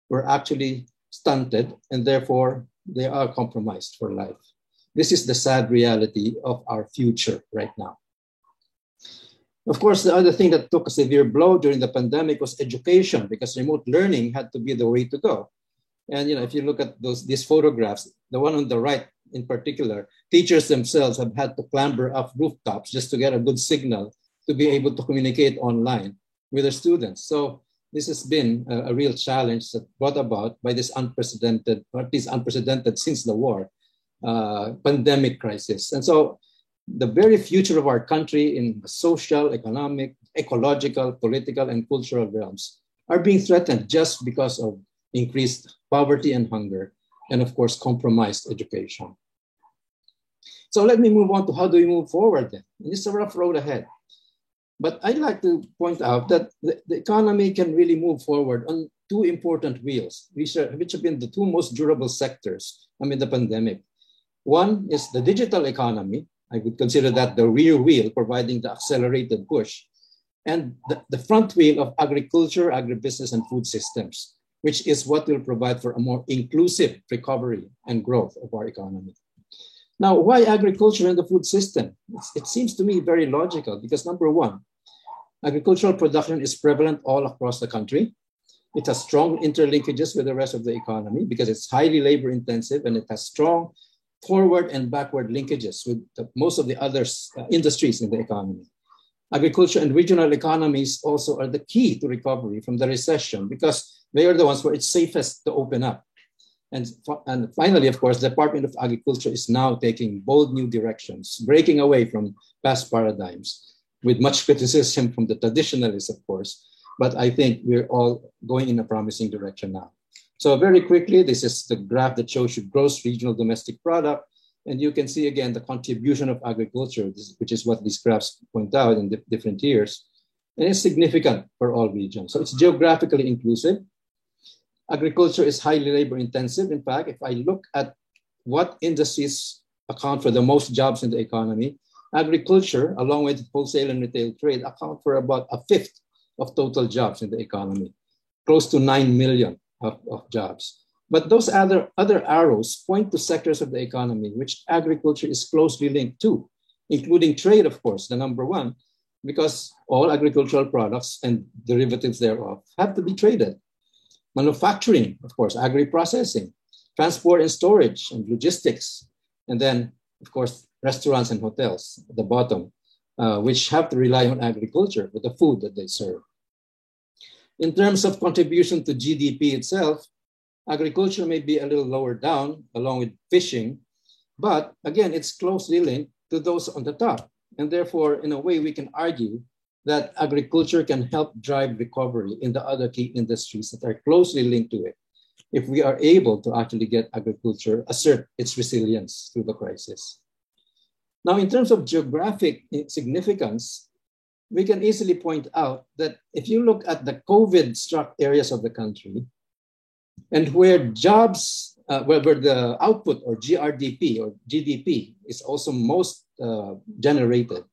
were actually stunted, and therefore they are compromised for life. This is the sad reality of our future right now. Of course, the other thing that took a severe blow during the pandemic was education, because remote learning had to be the way to go. And if you look at these photographs, the one on the right in particular, teachers themselves have had to clamber up rooftops just to get a good signal to be able to communicate online with their students. So this has been a real challenge that brought about by this unprecedented, or at least unprecedented since the war, pandemic crisis. And so the very future of our country in the social, economic, ecological, political, and cultural realms are being threatened just because of increased poverty and hunger, and of course, compromised education. So let me move on to how do we move forward then? And it's a rough road ahead. But I'd like to point out that the economy can really move forward on 2 important wheels, which have been the 2 most durable sectors amid the pandemic. One is the digital economy. I would consider that the rear wheel, providing the accelerated push, and the front wheel of agriculture, agribusiness, and food systems, which is what will provide for a more inclusive recovery and growth of our economy. Now, why agriculture and the food system? It seems to me very logical because number 1, agricultural production is prevalent all across the country. It has strong interlinkages with the rest of the economy because it's highly labor intensive, and it has strong forward and backward linkages with most of the other industries in the economy. Agriculture and regional economies also are the key to recovery from the recession because they are the ones where it's safest to open up. And finally, of course, the Department of Agriculture is now taking bold new directions, breaking away from past paradigms with much criticism from the traditionalists, of course. But I think we're all going in a promising direction now. So very quickly, this is the graph that shows you gross regional domestic product. And you can see again the contribution of agriculture, which is what these graphs point out in different years. And it's significant for all regions. So it's geographically inclusive. Agriculture is highly labor intensive. In fact, if I look at what industries account for the most jobs in the economy, agriculture, along with wholesale and retail trade, account for about a fifth of total jobs in the economy, close to 9 million of jobs. But those other arrows point to sectors of the economy which agriculture is closely linked to, including trade, of course, the number one, because all agricultural products and derivatives thereof have to be traded. Manufacturing, of course, agri-processing, transport and storage and logistics, and then, of course, restaurants and hotels at the bottom, which have to rely on agriculture for the food that they serve. In terms of contribution to GDP itself, agriculture may be a little lower down along with fishing, but again, it's closely linked to those on the top. And therefore, in a way, we can argue that agriculture can help drive recovery in the other key industries that are closely linked to it, if we are able to actually get agriculture assert its resilience through the crisis. Now, in terms of geographic significance, we can easily point out that if you look at the COVID-struck areas of the country, and where jobs, where the output or GRDP or GDP is also most generated,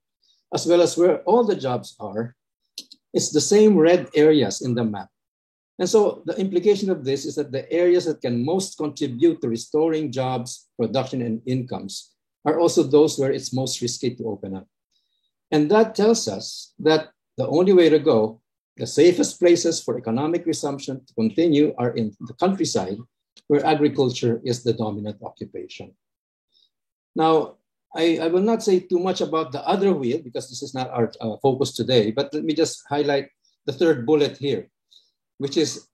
as well as where all the jobs are, it's the same red areas in the map. And so the implication of this is that the areas that can most contribute to restoring jobs, production, and incomes are also those where it's most risky to open up. And that tells us that the only way to go, the safest places for economic resumption to continue are in the countryside, where agriculture is the dominant occupation. Now, I will not say too much about the other wheel because this is not our focus today, but let me just highlight the third bullet here, which is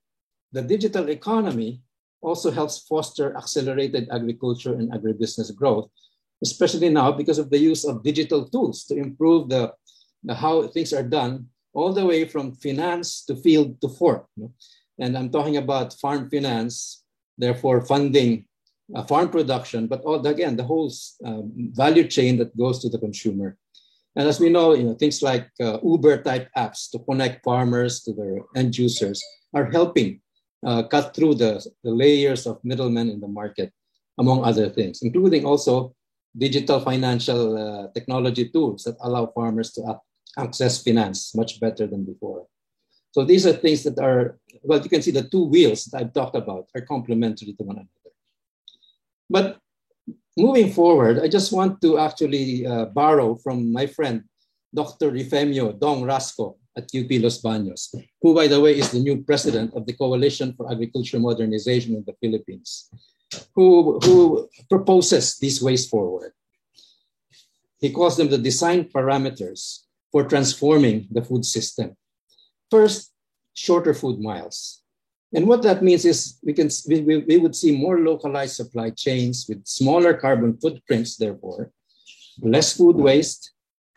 the digital economy also helps foster accelerated agriculture and agribusiness growth, especially now because of the use of digital tools to improve the how things are done all the way from finance to field to fork. And I'm talking about farm finance, therefore funding farm production, but again, the whole value chain that goes to the consumer. And as we know, things like Uber-type apps to connect farmers to their end users are helping cut through the layers of middlemen in the market, among other things, including also digital financial technology tools that allow farmers to access finance much better than before. So these are things that are, well, you can see the two wheels that I've talked about are complementary to one another. But moving forward, I just want to actually borrow from my friend, Dr. Eufemio Dong Rasco at UP Los Baños, who, by the way, is the new president of the Coalition for Agriculture Modernization in the Philippines, who proposes these ways forward. He calls them the design parameters for transforming the food system. First, shorter food miles. And what that means is we would see more localized supply chains with smaller carbon footprints, therefore, less food waste,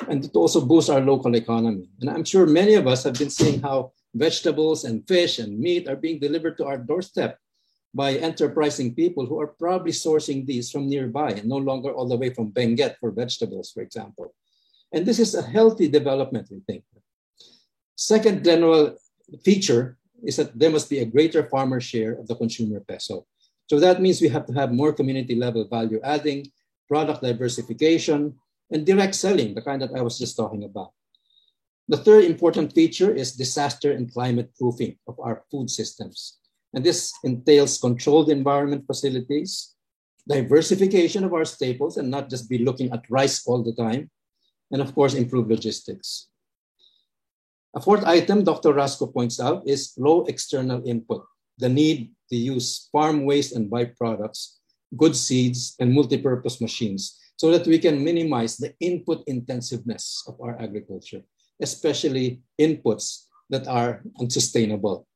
and it also boosts our local economy. And I'm sure many of us have been seeing how vegetables and fish and meat are being delivered to our doorstep by enterprising people who are probably sourcing these from nearby and no longer all the way from Benguet for vegetables, for example. And this is a healthy development, we think. Second general feature is that there must be a greater farmer share of the consumer peso. So that means we have to have more community level value adding, product diversification, and direct selling, the kind that I was just talking about. The third important feature is disaster and climate proofing of our food systems. And this entails controlled environment facilities, diversification of our staples and not just be looking at rice all the time, and of course, improve logistics. A fourth item Dr. Rasco points out is low external input, the need to use farm waste and byproducts, good seeds, and multipurpose machines so that we can minimize the input intensiveness of our agriculture, especially inputs that are unsustainable.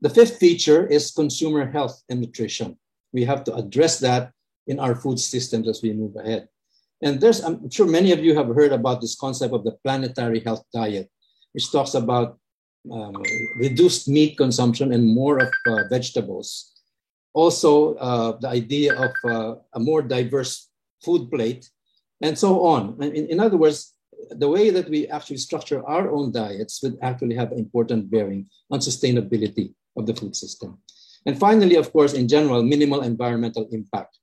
The fifth feature is consumer health and nutrition. We have to address that in our food systems as we move ahead. And I'm sure many of you have heard about this concept of the planetary health diet, which talks about reduced meat consumption and more of vegetables. Also, the idea of a more diverse food plate, and so on. In other words, the way that we actually structure our own diets would actually have important bearing on sustainability of the food system. And finally, of course, in general, minimal environmental impact.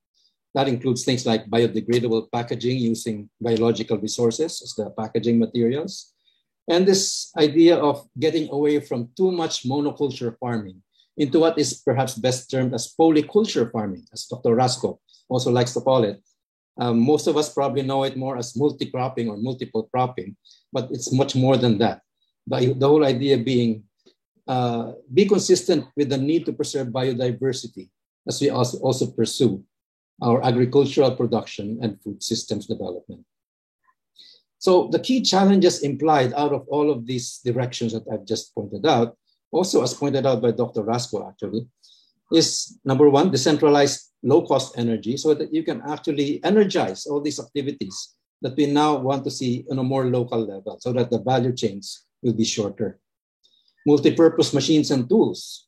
That includes things like biodegradable packaging using biological resources as the packaging materials. And this idea of getting away from too much monoculture farming into what is perhaps best termed as polyculture farming, as Dr. Rasco also likes to call it. Most of us probably know it more as multi-cropping or multiple cropping, but it's much more than that. The whole idea being be consistent with the need to preserve biodiversity as we also pursue our agricultural production and food systems development. So the key challenges implied out of all of these directions that I've just pointed out, also as pointed out by Dr. Rasco actually, is number one, decentralized low-cost energy so that you can actually energize all these activities that we now want to see on a more local level so that the value chains will be shorter. Multi-purpose machines and tools,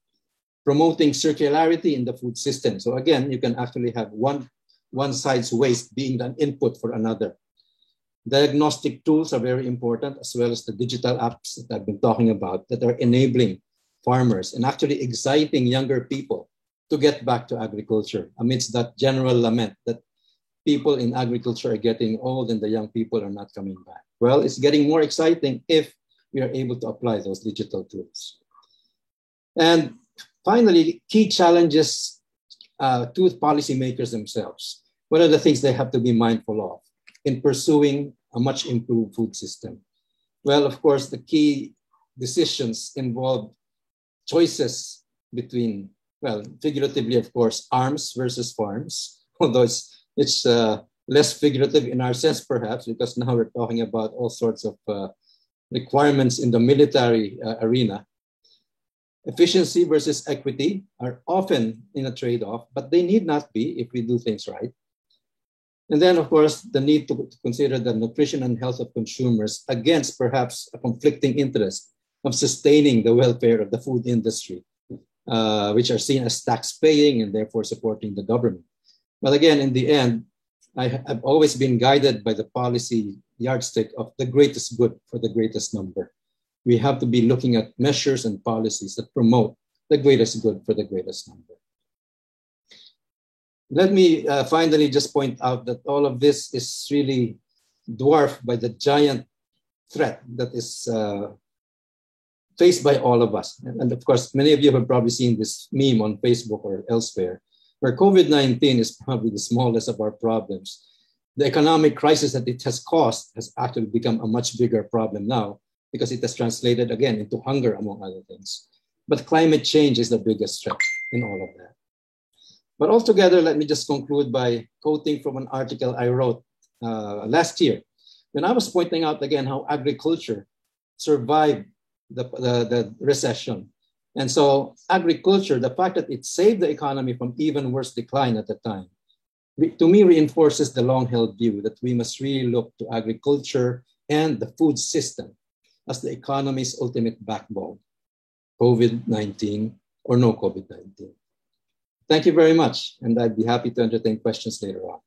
promoting circularity in the food system. So again, you can actually have one side's waste being an input for another. Diagnostic tools are very important, as well as the digital apps that I've been talking about that are enabling farmers and actually exciting younger people to get back to agriculture amidst that general lament that people in agriculture are getting old and the young people are not coming back. Well, it's getting more exciting if we are able to apply those digital tools. And finally, key challenges to policymakers themselves. What are the things they have to be mindful of in pursuing a much improved food system? Well, of course, the key decisions involve choices between, well, figuratively, of course, arms versus farms, although it's less figurative in our sense, perhaps, because now we're talking about all sorts of requirements in the military arena. Efficiency versus equity are often in a trade-off, but they need not be if we do things right. And then, of course, the need to consider the nutrition and health of consumers against perhaps a conflicting interest of sustaining the welfare of the food industry, which are seen as tax-paying and therefore supporting the government. But again, in the end, I've always been guided by the policy yardstick of the greatest good for the greatest number. We have to be looking at measures and policies that promote the greatest good for the greatest number. Let me finally just point out that all of this is really dwarfed by the giant threat that is faced by all of us. And of course, many of you have probably seen this meme on Facebook or elsewhere, where COVID-19 is probably the smallest of our problems. The economic crisis that it has caused has actually become a much bigger problem now because it has translated again into hunger, among other things. But climate change is the biggest threat in all of that. But altogether, let me just conclude by quoting from an article I wrote last year, when I was pointing out again how agriculture survived the recession. And so agriculture, the fact that it saved the economy from even worse decline at the time, to me reinforces the long-held view that we must really look to agriculture and the food system as the economy's ultimate backbone, COVID-19 or no COVID-19. Thank you very much, and I'd be happy to entertain questions later on.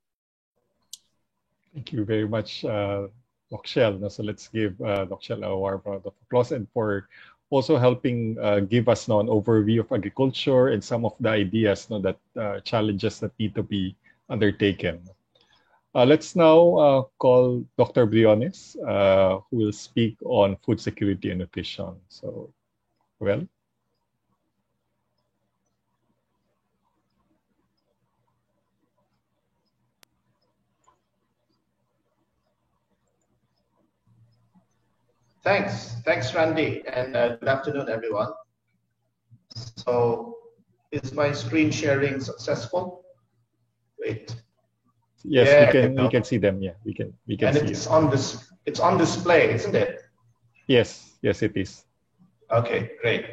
Thank you very much, Doc Shell. So let's give Doc Shell a warm round of applause and for also helping give us now an overview of agriculture and some of the ideas that challenges that need to be undertaken. Let's now call Dr. Briones, who will speak on food security and nutrition. So, well. Thanks, Randy, and good afternoon, everyone. So, is my screen sharing successful? Wait. Yes, we can see them. Yeah, we can and see it's it. It's on display, isn't it? Yes, it is. Okay, great.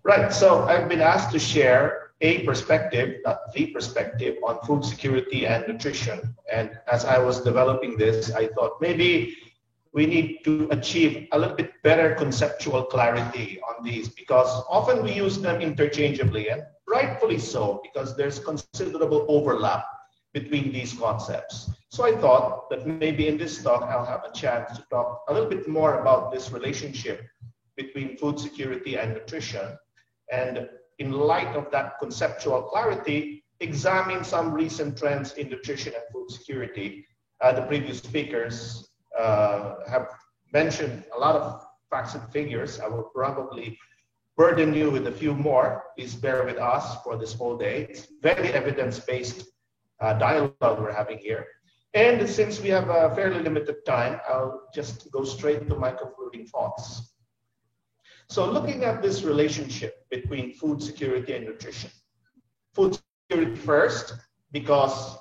Right. So I've been asked to share a perspective, not the perspective, on food security and nutrition. And as I was developing this, I thought maybe we need to achieve a little bit better conceptual clarity on these because often we use them interchangeably, and rightfully so, because there's considerable overlap between these concepts. So I thought that maybe in this talk, I'll have a chance to talk a little bit more about this relationship between food security and nutrition. And in light of that conceptual clarity, examine some recent trends in nutrition and food security. The previous speakers have mentioned a lot of facts and figures. I will probably burden you with a few more. Please bear with us for this whole day. It's very evidence-based dialogue we're having here. And since we have a fairly limited time, I'll just go straight to my concluding thoughts. So looking at this relationship between food security and nutrition. Food security first, because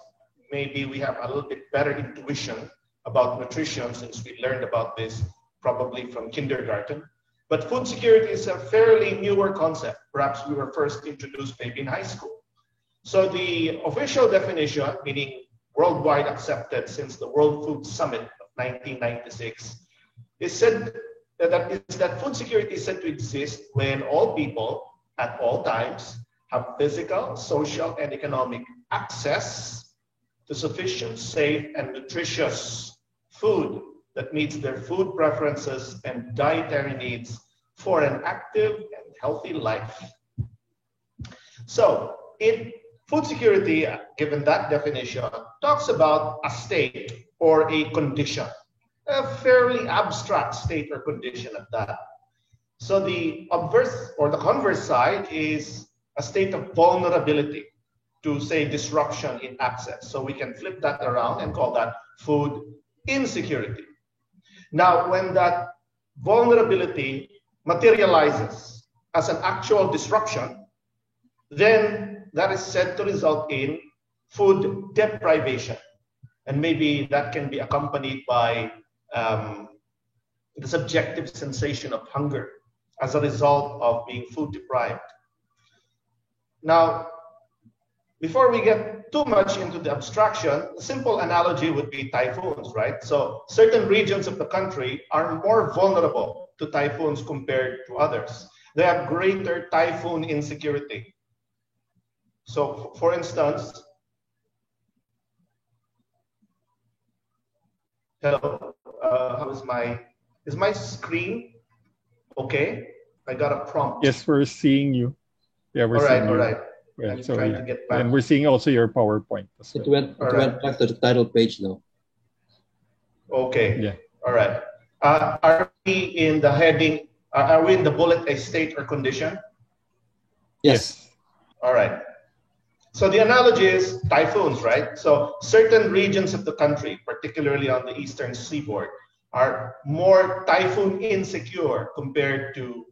maybe we have a little bit better intuition about nutrition since we learned about this probably from kindergarten. But food security is a fairly newer concept. Perhaps we were first introduced maybe in high school. So the official definition, meaning worldwide accepted since the World Food Summit of 1996, is said that food security is said to exist when all people at all times have physical, social, and economic access to sufficient, safe, and nutritious food that meets their food preferences and dietary needs for an active and healthy life. So, food security, given that definition, talks about a state or a condition, a fairly abstract state or condition at that. So the obverse or the converse side is a state of vulnerability to, say, disruption in access. So we can flip that around and call that food insecurity. Now, when that vulnerability materializes as an actual disruption, then that is said to result in food deprivation. And maybe that can be accompanied by the subjective sensation of hunger as a result of being food deprived. Now, before we get too much into the abstraction, a simple analogy would be typhoons, right? So certain regions of the country are more vulnerable to typhoons compared to others. They have greater typhoon insecurity. So for instance, hello, is my screen okay? I got a prompt. Yes, we're seeing you. Yeah, we're seeing you. All right. Yeah, I'm trying to get back. And we're seeing also your PowerPoint as well. It went back to the title page now. Okay. Yeah. All right. Are we in the heading? Are we in the bullet a state or condition? Yes. All right. So the analogy is typhoons, right? So certain regions of the country, particularly on the eastern seaboard, are more typhoon insecure compared to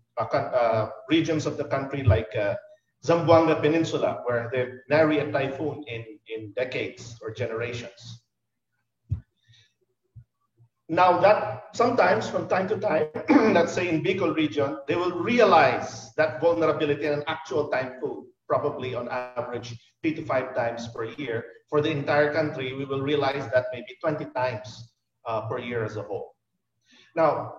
regions of the country like Zamboanga Peninsula, where they nary a typhoon in decades or generations. Now that sometimes from time to time, let's say in Bicol region, they will realize that vulnerability in an actual typhoon, probably on average 3 to 5 times per year. For the entire country, we will realize that maybe 20 times per year as a whole. Now,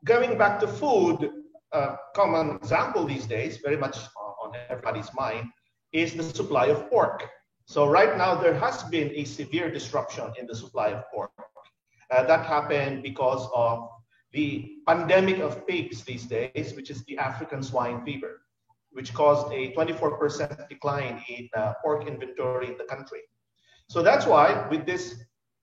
going back to food, a common example these days, very much on everybody's mind, is the supply of pork. So right now, there has been a severe disruption in the supply of pork. That happened because of the pandemic of pigs these days, which is the African swine fever, which caused a 24% decline in pork inventory in the country. So that's why with this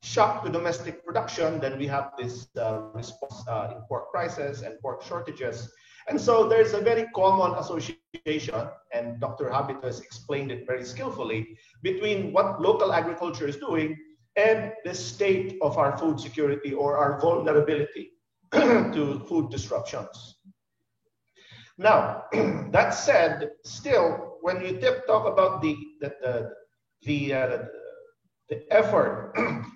shock to domestic production, then we have this response in pork prices and pork shortages. And so there's a very common association, and Dr. Habito has explained it very skillfully, between what local agriculture is doing and the state of our food security or our vulnerability to food disruptions. Now, that said, still, when you talk about the effort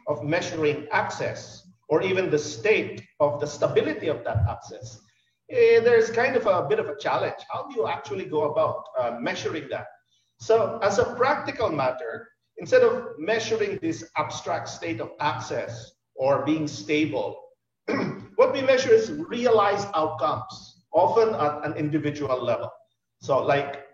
of measuring access, or even the state of the stability of that access, there's kind of a bit of a challenge. How do you actually go about measuring that? So as a practical matter, instead of measuring this abstract state of access or being stable, what we measure is realized outcomes, often at an individual level. So like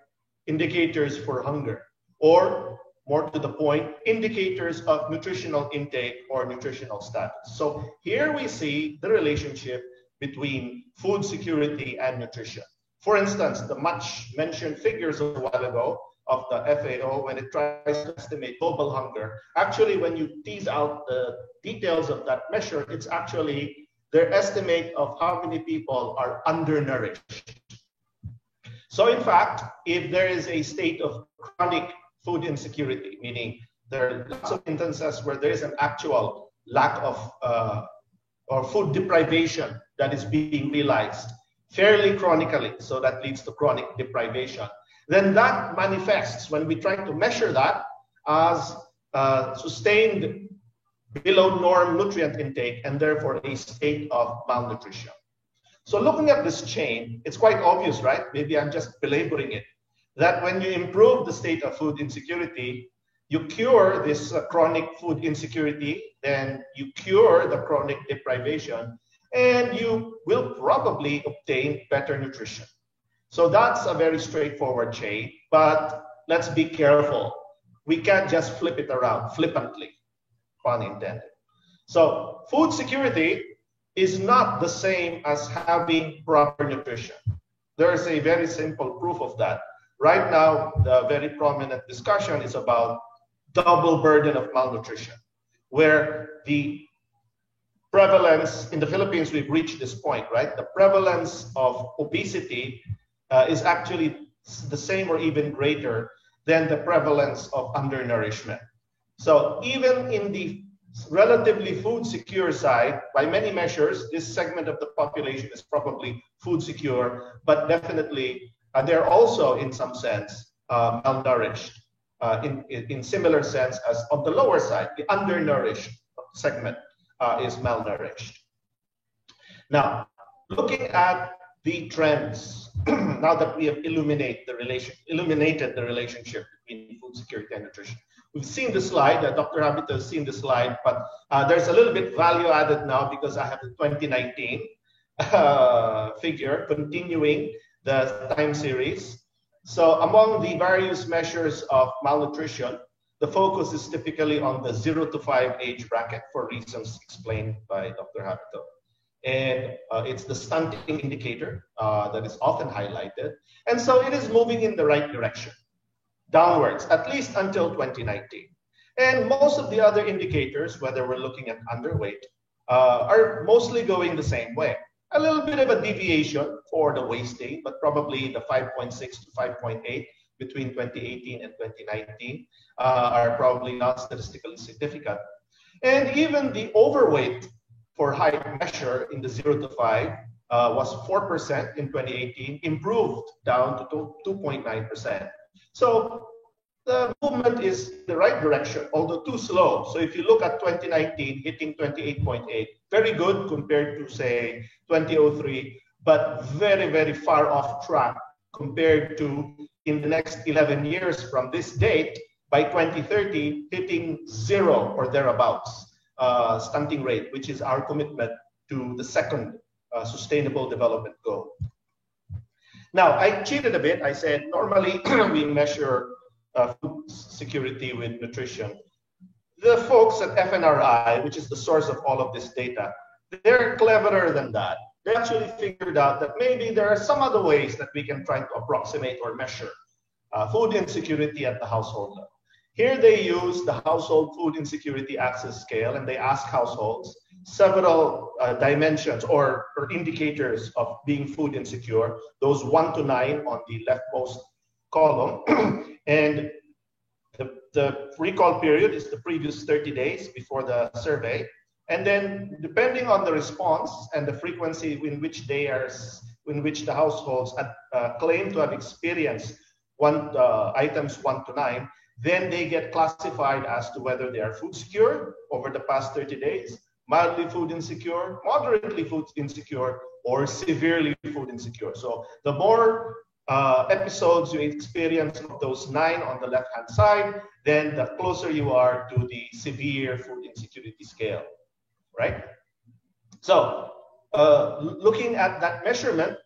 indicators for hunger, or more to the point, indicators of nutritional intake or nutritional status. So here we see the relationship between food security and nutrition. For instance, the much mentioned figures a while ago, of the FAO when it tries to estimate global hunger. Actually, when you tease out the details of that measure, it's actually their estimate of how many people are undernourished. So in fact, if there is a state of chronic food insecurity, meaning there are lots of instances where there is an actual lack of or food deprivation that is being realized fairly chronically, so that leads to chronic deprivation, then that manifests when we try to measure that as sustained below norm nutrient intake and therefore a state of malnutrition. So looking at this chain, it's quite obvious, right? Maybe I'm just belaboring it, that when you improve the state of food insecurity, you cure this chronic food insecurity, then you cure the chronic deprivation, and you will probably obtain better nutrition. So that's a very straightforward chain, but let's be careful. We can't just flip it around flippantly, pun intended. So food security is not the same as having proper nutrition. There's a very simple proof of that. Right now, the very prominent discussion is about double burden of malnutrition, where the prevalence in the Philippines, we've reached this point, right? The prevalence of obesity is actually the same or even greater than the prevalence of undernourishment. So even in the relatively food secure side, by many measures, this segment of the population is probably food secure, but definitely they're also in some sense malnourished in similar sense as on the lower side, the undernourished segment is malnourished. Now, looking at the trends, now that we have illuminated the relationship between food security and nutrition. We've seen the slide, Dr. Habito has seen the slide, but there's a little bit value added now because I have the 2019 figure continuing the time series. So among the various measures of malnutrition, the focus is typically on the 0 to 5 age bracket for reasons explained by Dr. Habito. And it's the stunting indicator that is often highlighted. And so it is moving in the right direction, downwards, at least until 2019. And most of the other indicators, whether we're looking at underweight, are mostly going the same way. A little bit of a deviation for the wasting, but probably the 5.6 to 5.8 between 2018 and 2019 are probably not statistically significant. And even the overweight for height measure in the 0 to 5 was 4% in 2018, improved down to 2.9%. So the movement is the right direction, although too slow. So if you look at 2019 hitting 28.8, very good compared to say 2003, but very, very far off track compared to in the next 11 years from this date, by 2030, hitting 0 or thereabouts stunting rate, which is our commitment to the second sustainable development goal. Now, I cheated a bit. I said normally we measure food security with nutrition. The folks at FNRI, which is the source of all of this data, they're cleverer than that. They actually figured out that maybe there are some other ways that we can try to approximate or measure food insecurity at the household level. Here they use the household food insecurity access scale, and they ask households several dimensions or indicators of being food insecure, those 1 to 9 on the leftmost column. And the recall period is the previous 30 days before the survey. And then depending on the response and the frequency in which the households claim to have experienced items 1 to 9, then they get classified as to whether they are food secure over the past 30 days, mildly food insecure, moderately food insecure, or severely food insecure. So the more episodes you experience of those 9 on the left-hand side, then the closer you are to the severe food insecurity scale, right? So looking at that measurement,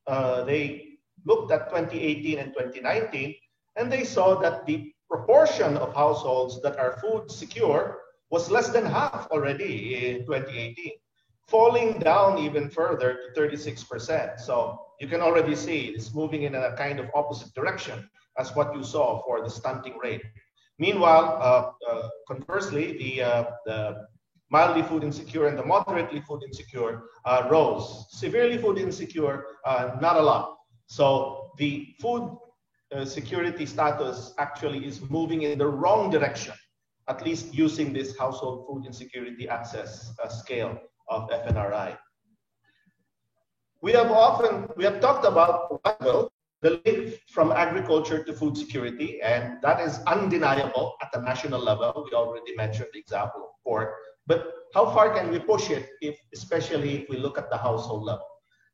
they looked at 2018 and 2019, and they saw that the proportion of households that are food secure was less than half already in 2018, falling down even further to 36%. So you can already see it's moving in a kind of opposite direction. as what you saw for the stunting rate. Meanwhile, conversely, the mildly food insecure and the moderately food insecure rose. Severely food insecure, not a lot. So the food security status actually is moving in the wrong direction, at least using this household food insecurity access scale of FNRI. We have talked about the link from agriculture to food security, and that is undeniable at the national level. We already mentioned the example of pork, but how far can we push it, especially if we look at the household level?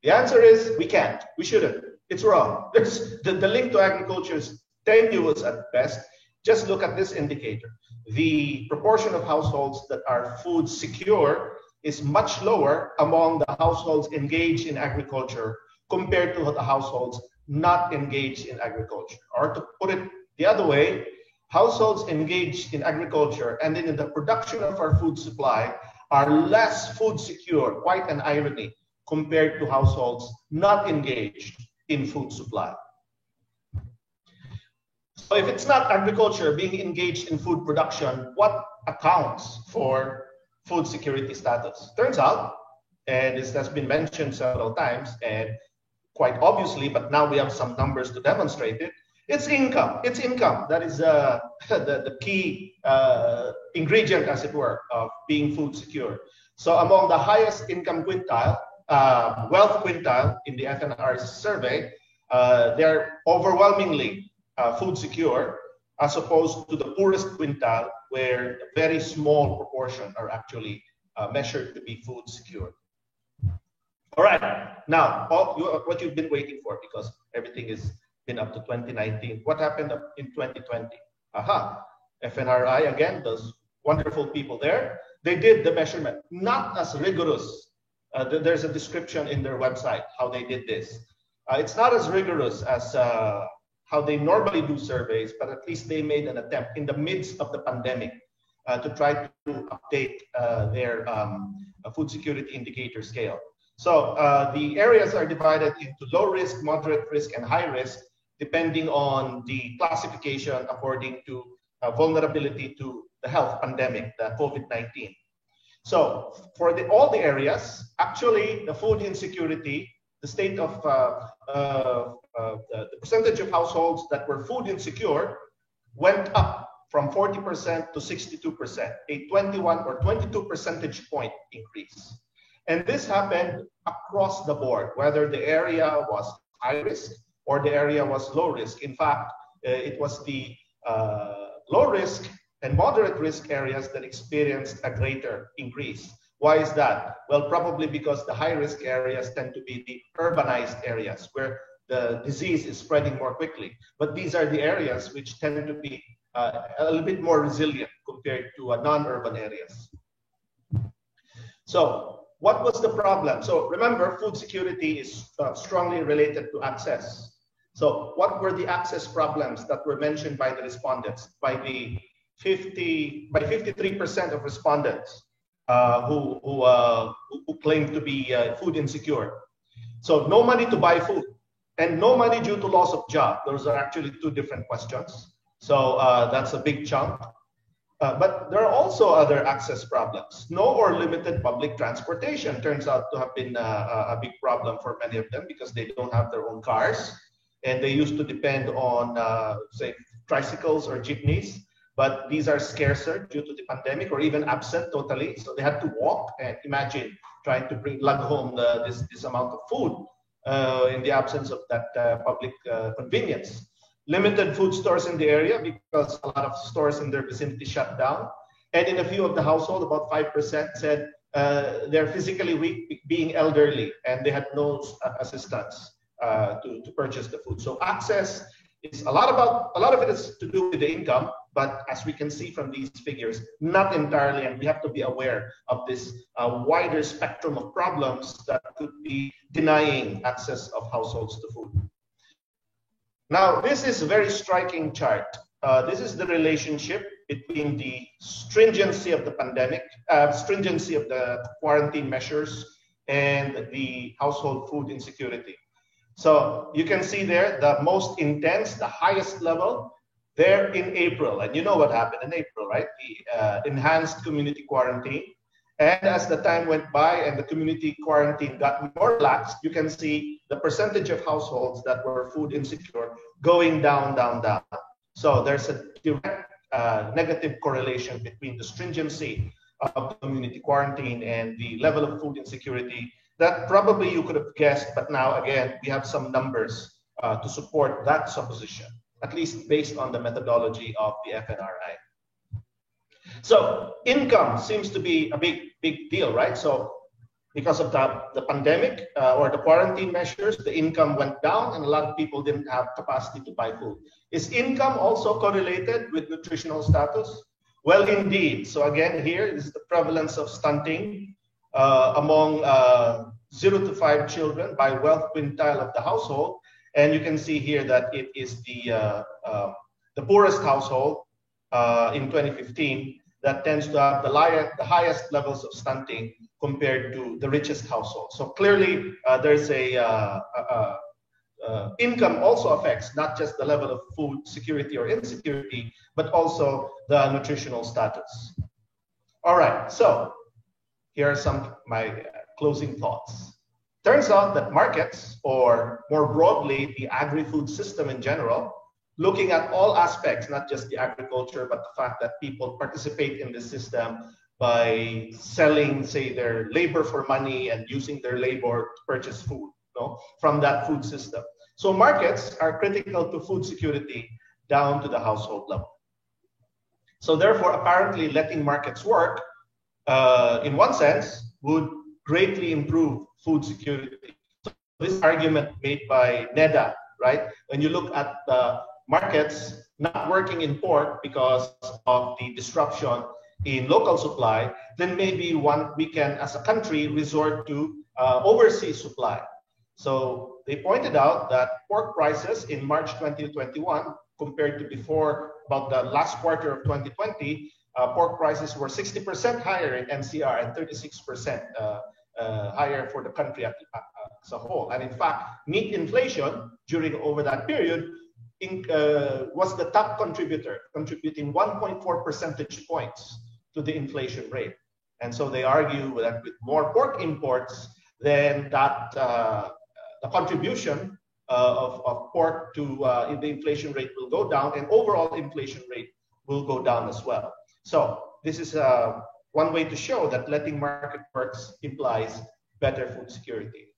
The answer is we can't, we shouldn't. It's wrong. The link to agriculture is tenuous at best. Just look at this indicator. The proportion of households that are food secure is much lower among the households engaged in agriculture compared to the households not engaged in agriculture. Or to put it the other way, households engaged in agriculture and in the production of our food supply are less food secure, quite an irony, compared to households not engaged in food supply. So if it's not agriculture being engaged in food production, what accounts for food security status? Turns out, and this has been mentioned several times, and quite obviously, but now we have some numbers to demonstrate it, it's income. It's income that is the key ingredient, as it were, of being food secure. So among the highest income quintile, wealth quintile in the FNR survey, they're overwhelmingly food secure, as opposed to the poorest quintile, where a very small proportion are actually measured to be food secure. All right, now what you've been waiting for, because everything has been up to 2019. What happened in 2020? FNRI, again, those wonderful people there, they did the measurement, not as rigorous. There's a description in their website how they did this. It's not as rigorous as how they normally do surveys, but at least they made an attempt in the midst of the pandemic to try to update their food security indicator scale. So the areas are divided into low risk, moderate risk, and high risk, depending on the classification according to vulnerability to the health pandemic, the COVID-19. So for all the areas, actually the food insecurity, the state of the percentage of households that were food insecure went up from 40% to 62%, a 21 or 22 percentage point increase. And this happened across the board, whether the area was high risk or the area was low risk. In fact, it was the low risk and moderate risk areas that experienced a greater increase. Why is that? Well, probably because the high risk areas tend to be the urbanized areas where the disease is spreading more quickly. But these are the areas which tend to be a little bit more resilient compared to non-urban areas. So what was the problem? So remember, food security is strongly related to access. So what were the access problems that were mentioned by the respondents, by 53% of respondents who claimed to be food insecure? So no money to buy food and no money due to loss of job. Those are actually two different questions. So that's a big chunk. But there are also other access problems. No or limited public transportation turns out to have been a big problem for many of them because they don't have their own cars. And they used to depend on, say, tricycles or jeepneys. But these are scarcer due to the pandemic or even absent totally. So they had to walk, and imagine trying to lug home this amount of food in the absence of that public convenience. Limited food stores in the area because a lot of stores in their vicinity shut down. And in a few of the household, about 5% said they're physically weak, being elderly, and they had no assistance to purchase the food. So access is a lot of it is to do with the income, but as we can see from these figures, not entirely, and we have to be aware of this wider spectrum of problems that could be denying access of households to food. Now, this is a very striking chart. This is the relationship between the stringency of the pandemic, stringency of the quarantine measures, and the household food insecurity. So you can see there the most intense, the highest level there in April. And you know what happened in April, right? The enhanced community quarantine. And as the time went by and the community quarantine got more relaxed, you can see the percentage of households that were food insecure going down, down, down. So there's a direct negative correlation between the stringency of community quarantine and the level of food insecurity that probably you could have guessed, but now again, we have some numbers to support that supposition, at least based on the methodology of the FNRI. So income seems to be a big deal, right? So because of the pandemic or the quarantine measures, the income went down and a lot of people didn't have capacity to buy food. Is income also correlated with nutritional status? Well, indeed. So again, here is the prevalence of stunting among 0 to 5 children by wealth quintile of the household. And you can see here that it is the poorest household in 2015 that tends to have the highest levels of stunting compared to the richest household. So clearly, there's income also affects not just the level of food security or insecurity, but also the nutritional status. All right, so here are some my closing thoughts. Turns out that markets, or more broadly, the agri-food system in general, looking at all aspects, not just the agriculture, but the fact that people participate in the system by selling, say, their labor for money and using their labor to purchase food, from that food system. So markets are critical to food security down to the household level. So therefore, apparently letting markets work, in one sense, would greatly improve food security. So this argument made by NEDA, right? When you look at the markets not working in pork because of the disruption in local supply, then maybe we can, as a country, resort to overseas supply. So they pointed out that pork prices in March 2021, compared to before, about the last quarter of 2020, pork prices were 60% higher in NCR and 36% higher for the country as a whole. And in fact, meat inflation over that period was the top contributor, contributing 1.4 percentage points to the inflation rate. And so they argue that with more pork imports, then that the contribution of pork to the inflation rate will go down, and overall inflation rate will go down as well. So this is one way to show that letting market works implies better food security.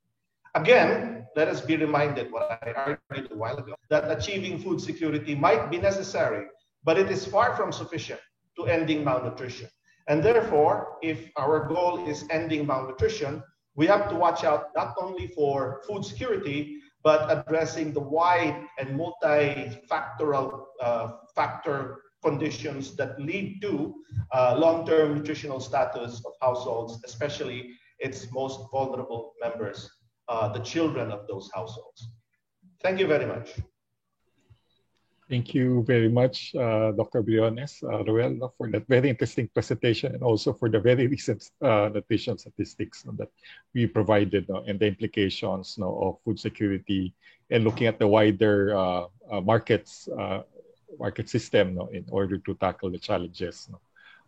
Again, let us be reminded what I argued a while ago, that achieving food security might be necessary, but it is far from sufficient to ending malnutrition. And therefore, if our goal is ending malnutrition, we have to watch out not only for food security, but addressing the wide and multifactorial factor conditions that lead to long-term nutritional status of households, especially its most vulnerable members, the children of those households. Thank you very much. Thank you very much, Dr. Briones, Ruel, for that very interesting presentation, and also for the very recent nutrition statistics that we provided, and the implications of food security, and looking at the wider market system in order to tackle the challenges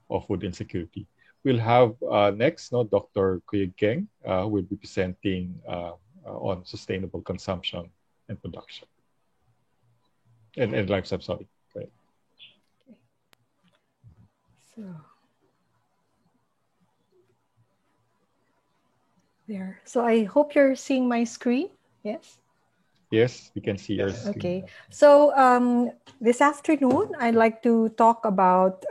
of food insecurity. We'll have next, Dr. Kuya Geng will be presenting on sustainable consumption and production. And lifestyle, sorry. Right. So there. So I hope you're seeing my screen. Yes. Yes, we can see your screen. Okay. So this afternoon, I'd like to talk about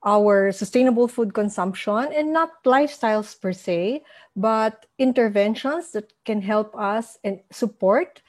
our sustainable food consumption, and not lifestyles per se, but interventions that can help us and support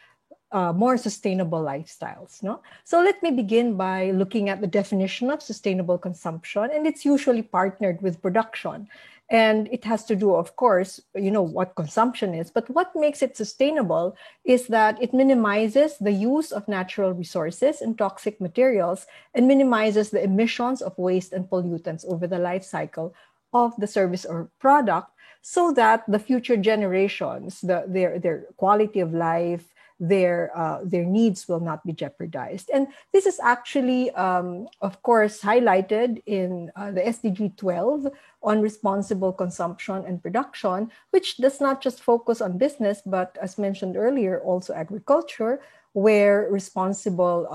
more sustainable lifestyles. So let me begin by looking at the definition of sustainable consumption, and it's usually partnered with production. And it has to do, of course, what consumption is, but what makes it sustainable is that it minimizes the use of natural resources and toxic materials, and minimizes the emissions of waste and pollutants over the life cycle of the service or product, so that the future generations, their quality of life, their needs will not be jeopardized. And this is actually, of course, highlighted in the SDG 12 on responsible consumption and production, which does not just focus on business, but as mentioned earlier, also agriculture, where responsible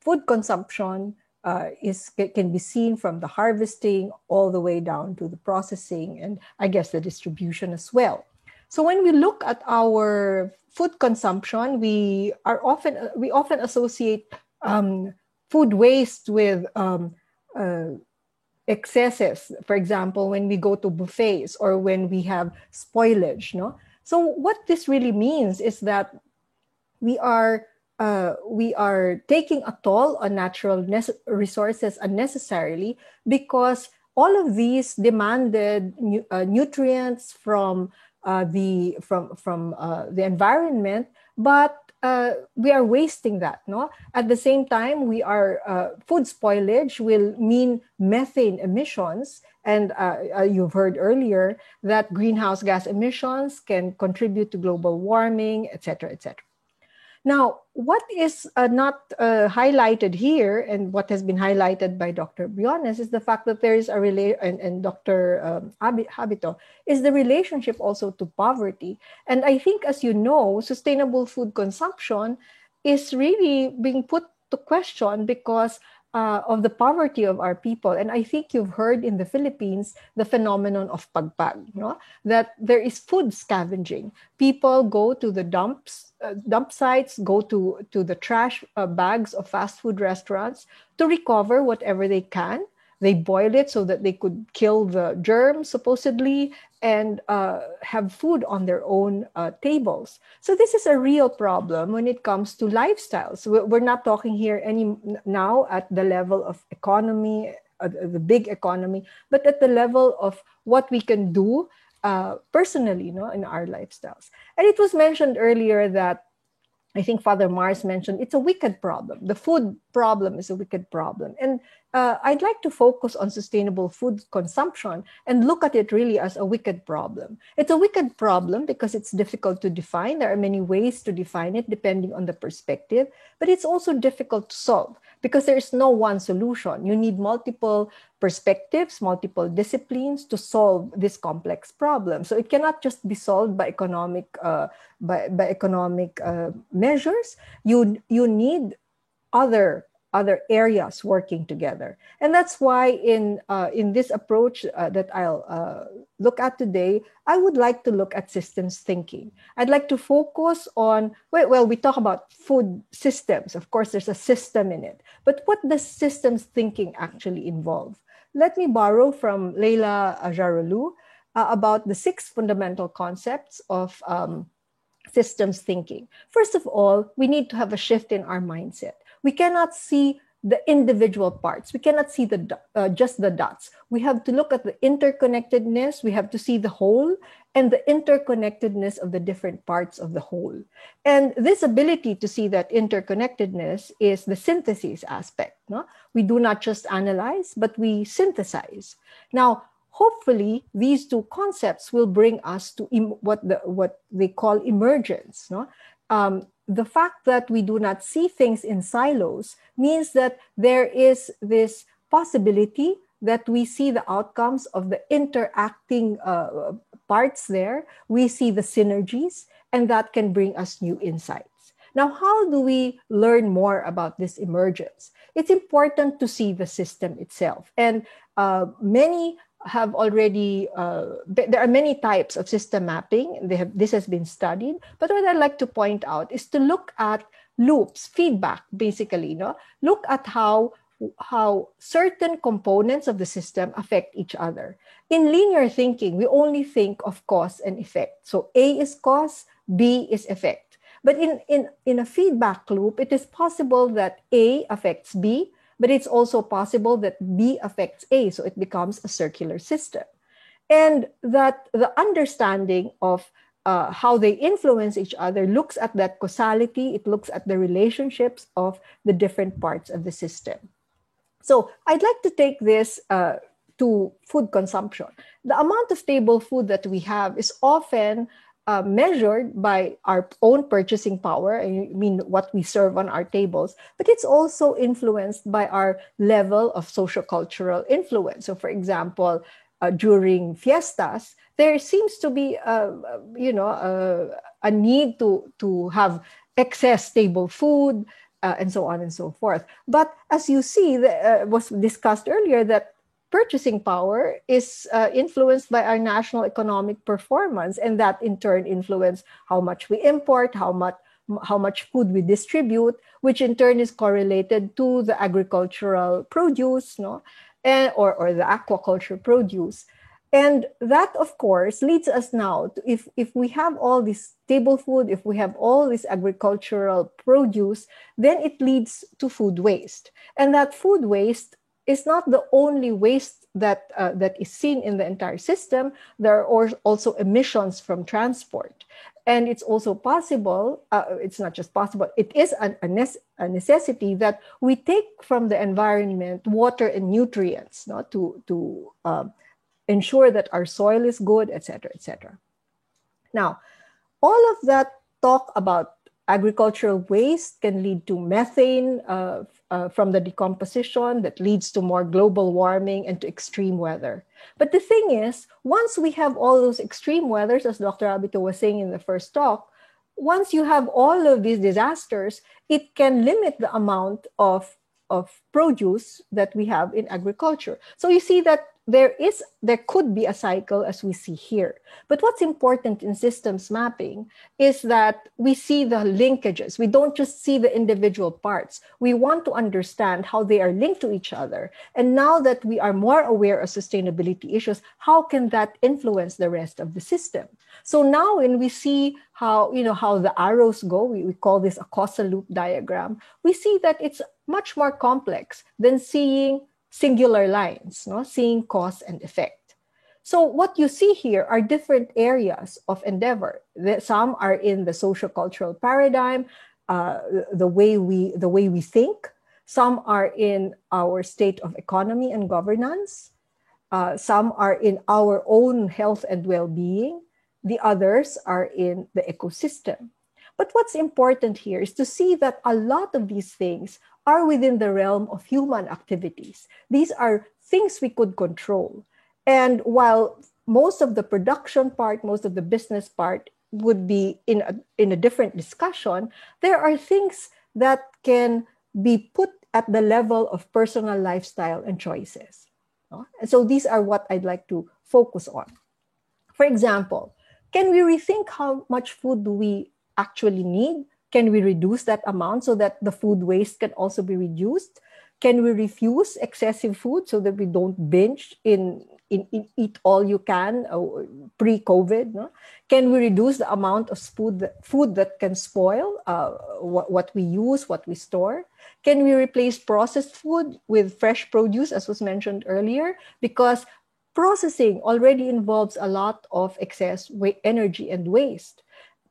food consumption can be seen from the harvesting all the way down to the processing and I guess the distribution as well. So when we look at our food consumption, we often associate food waste with excesses. For example, when we go to buffets or when we have spoilage, no? So what this really means is that we are taking a toll on natural resources unnecessarily because all of these demanded nutrients from the environment, but we are wasting that. No, at the same time, food spoilage will mean methane emissions, and you've heard earlier that greenhouse gas emissions can contribute to global warming, etc., etc. Now, what is not highlighted here, and what has been highlighted by Dr. Briones, is the fact that there is and Dr. Habito, is the relationship also to poverty. And I think, as you know, sustainable food consumption is really being put to question because of the poverty of our people. And I think you've heard in the Philippines the phenomenon of pagpag, no? That there is food scavenging. People go to the dump sites, go to the trash bags of fast food restaurants to recover whatever they can. They boil it so that they could kill the germs, supposedly, and have food on their own tables. So this is a real problem when it comes to lifestyles. We're not talking here now at the level of economy, the big economy, but at the level of what we can do personally, in our lifestyles. And it was mentioned earlier that I think Father Mars mentioned it's a wicked problem. The food problem is a wicked problem. And I'd like to focus on sustainable food consumption and look at it really as a wicked problem. It's a wicked problem because it's difficult to define. There are many ways to define it depending on the perspective, but it's also difficult to solve because there is no one solution. You need multiple perspectives, multiple disciplines to solve this complex problem. So it cannot just be solved by economic measures. You need other areas working together, and that's why in this approach that I'll look at today, I would like to look at systems thinking. I'd like to focus on we talk about food systems. Of course, there's a system in it, but what does systems thinking actually involve? Let me borrow from Leila Ajarolu about the 6 fundamental concepts of systems thinking. First of all, we need to have a shift in our mindset. We cannot see the individual parts. We cannot see just the dots. We have to look at the interconnectedness. We have to see the whole and the interconnectedness of the different parts of the whole. And this ability to see that interconnectedness is the synthesis aspect. No? We do not just analyze, but we synthesize. Now, hopefully, these 2 concepts will bring us to what they call emergence. No? The fact that we do not see things in silos means that there is this possibility that we see the outcomes of the interacting parts there. We see the synergies, and that can bring us new insights. Now, how do we learn more about this emergence? It's important to see the system itself. And many have already, there are many types of system mapping. This has been studied. But what I'd like to point out is to look at loops, feedback, basically. Look at how certain components of the system affect each other. In linear thinking, we only think of cause and effect. So A is cause, B is effect. But in a feedback loop, it is possible that A affects B, but it's also possible that B affects A, so it becomes a circular system. And that the understanding of how they influence each other looks at that causality, it looks at the relationships of the different parts of the system. So I'd like to take this to to food consumption. The amount of stable food that we have is often measured by our own purchasing power, I mean what we serve on our tables, but it's also influenced by our level of socio-cultural influence. So for example, during fiestas, there seems to be a need to have excess stable food and so on and so forth. But as you see, was discussed earlier that purchasing power is influenced by our national economic performance, and that in turn influence how much we import, how much food we distribute, which in turn is correlated to the agricultural produce, or the aquaculture produce. And that, of course, leads us now to, if we have all this stable food, if we have all this agricultural produce, then it leads to food waste. And that food waste is not the only waste that is seen in the entire system. There are also emissions from transport. And it's also possible, it's not just possible, it is a necessity that we take from the environment water and nutrients to ensure that our soil is good, etc., etc. Now, all of that talk about agricultural waste can lead to methane from the decomposition that leads to more global warming and to extreme weather. But the thing is, once we have all those extreme weathers, as Dr. Abito was saying in the first talk, once you have all of these disasters, it can limit the amount of produce that we have in agriculture. So you see that there could be a cycle as we see here. But what's important in systems mapping is that we see the linkages. We don't just see the individual parts. We want to understand how they are linked to each other. And now that we are more aware of sustainability issues, how can that influence the rest of the system? So now when we see how the arrows go, we call this a causal loop diagram, we see that it's much more complex than seeing singular lines, seeing cause and effect. So what you see here are different areas of endeavor. Some are in the socio-cultural paradigm, the way we think. Some are in our state of economy and governance. Some are in our own health and well-being. The others are in the ecosystem. But what's important here is to see that a lot of these things are within the realm of human activities. These are things we could control. And while most of the production part, most of the business part would be in a different discussion, there are things that can be put at the level of personal lifestyle and choices. And so these are what I'd like to focus on. For example, can we rethink how much food do we actually need? Can we reduce that amount so that the food waste can also be reduced? Can we refuse excessive food so that we don't binge in eat all you can pre-COVID? No? Can we reduce the amount of food that can spoil what we use, what we store? Can we replace processed food with fresh produce, as was mentioned earlier? Because processing already involves a lot of excess energy and waste.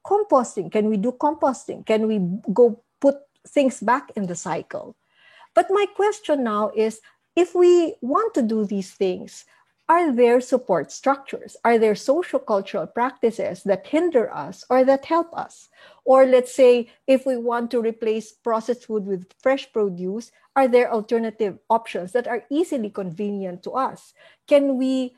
Composting, can we do composting? Can we go put things back in the cycle? But my question now is, if we want to do these things, are there support structures? Are there social-cultural practices that hinder us or that help us? Or let's say, if we want to replace processed food with fresh produce, are there alternative options that are easily convenient to us? Can we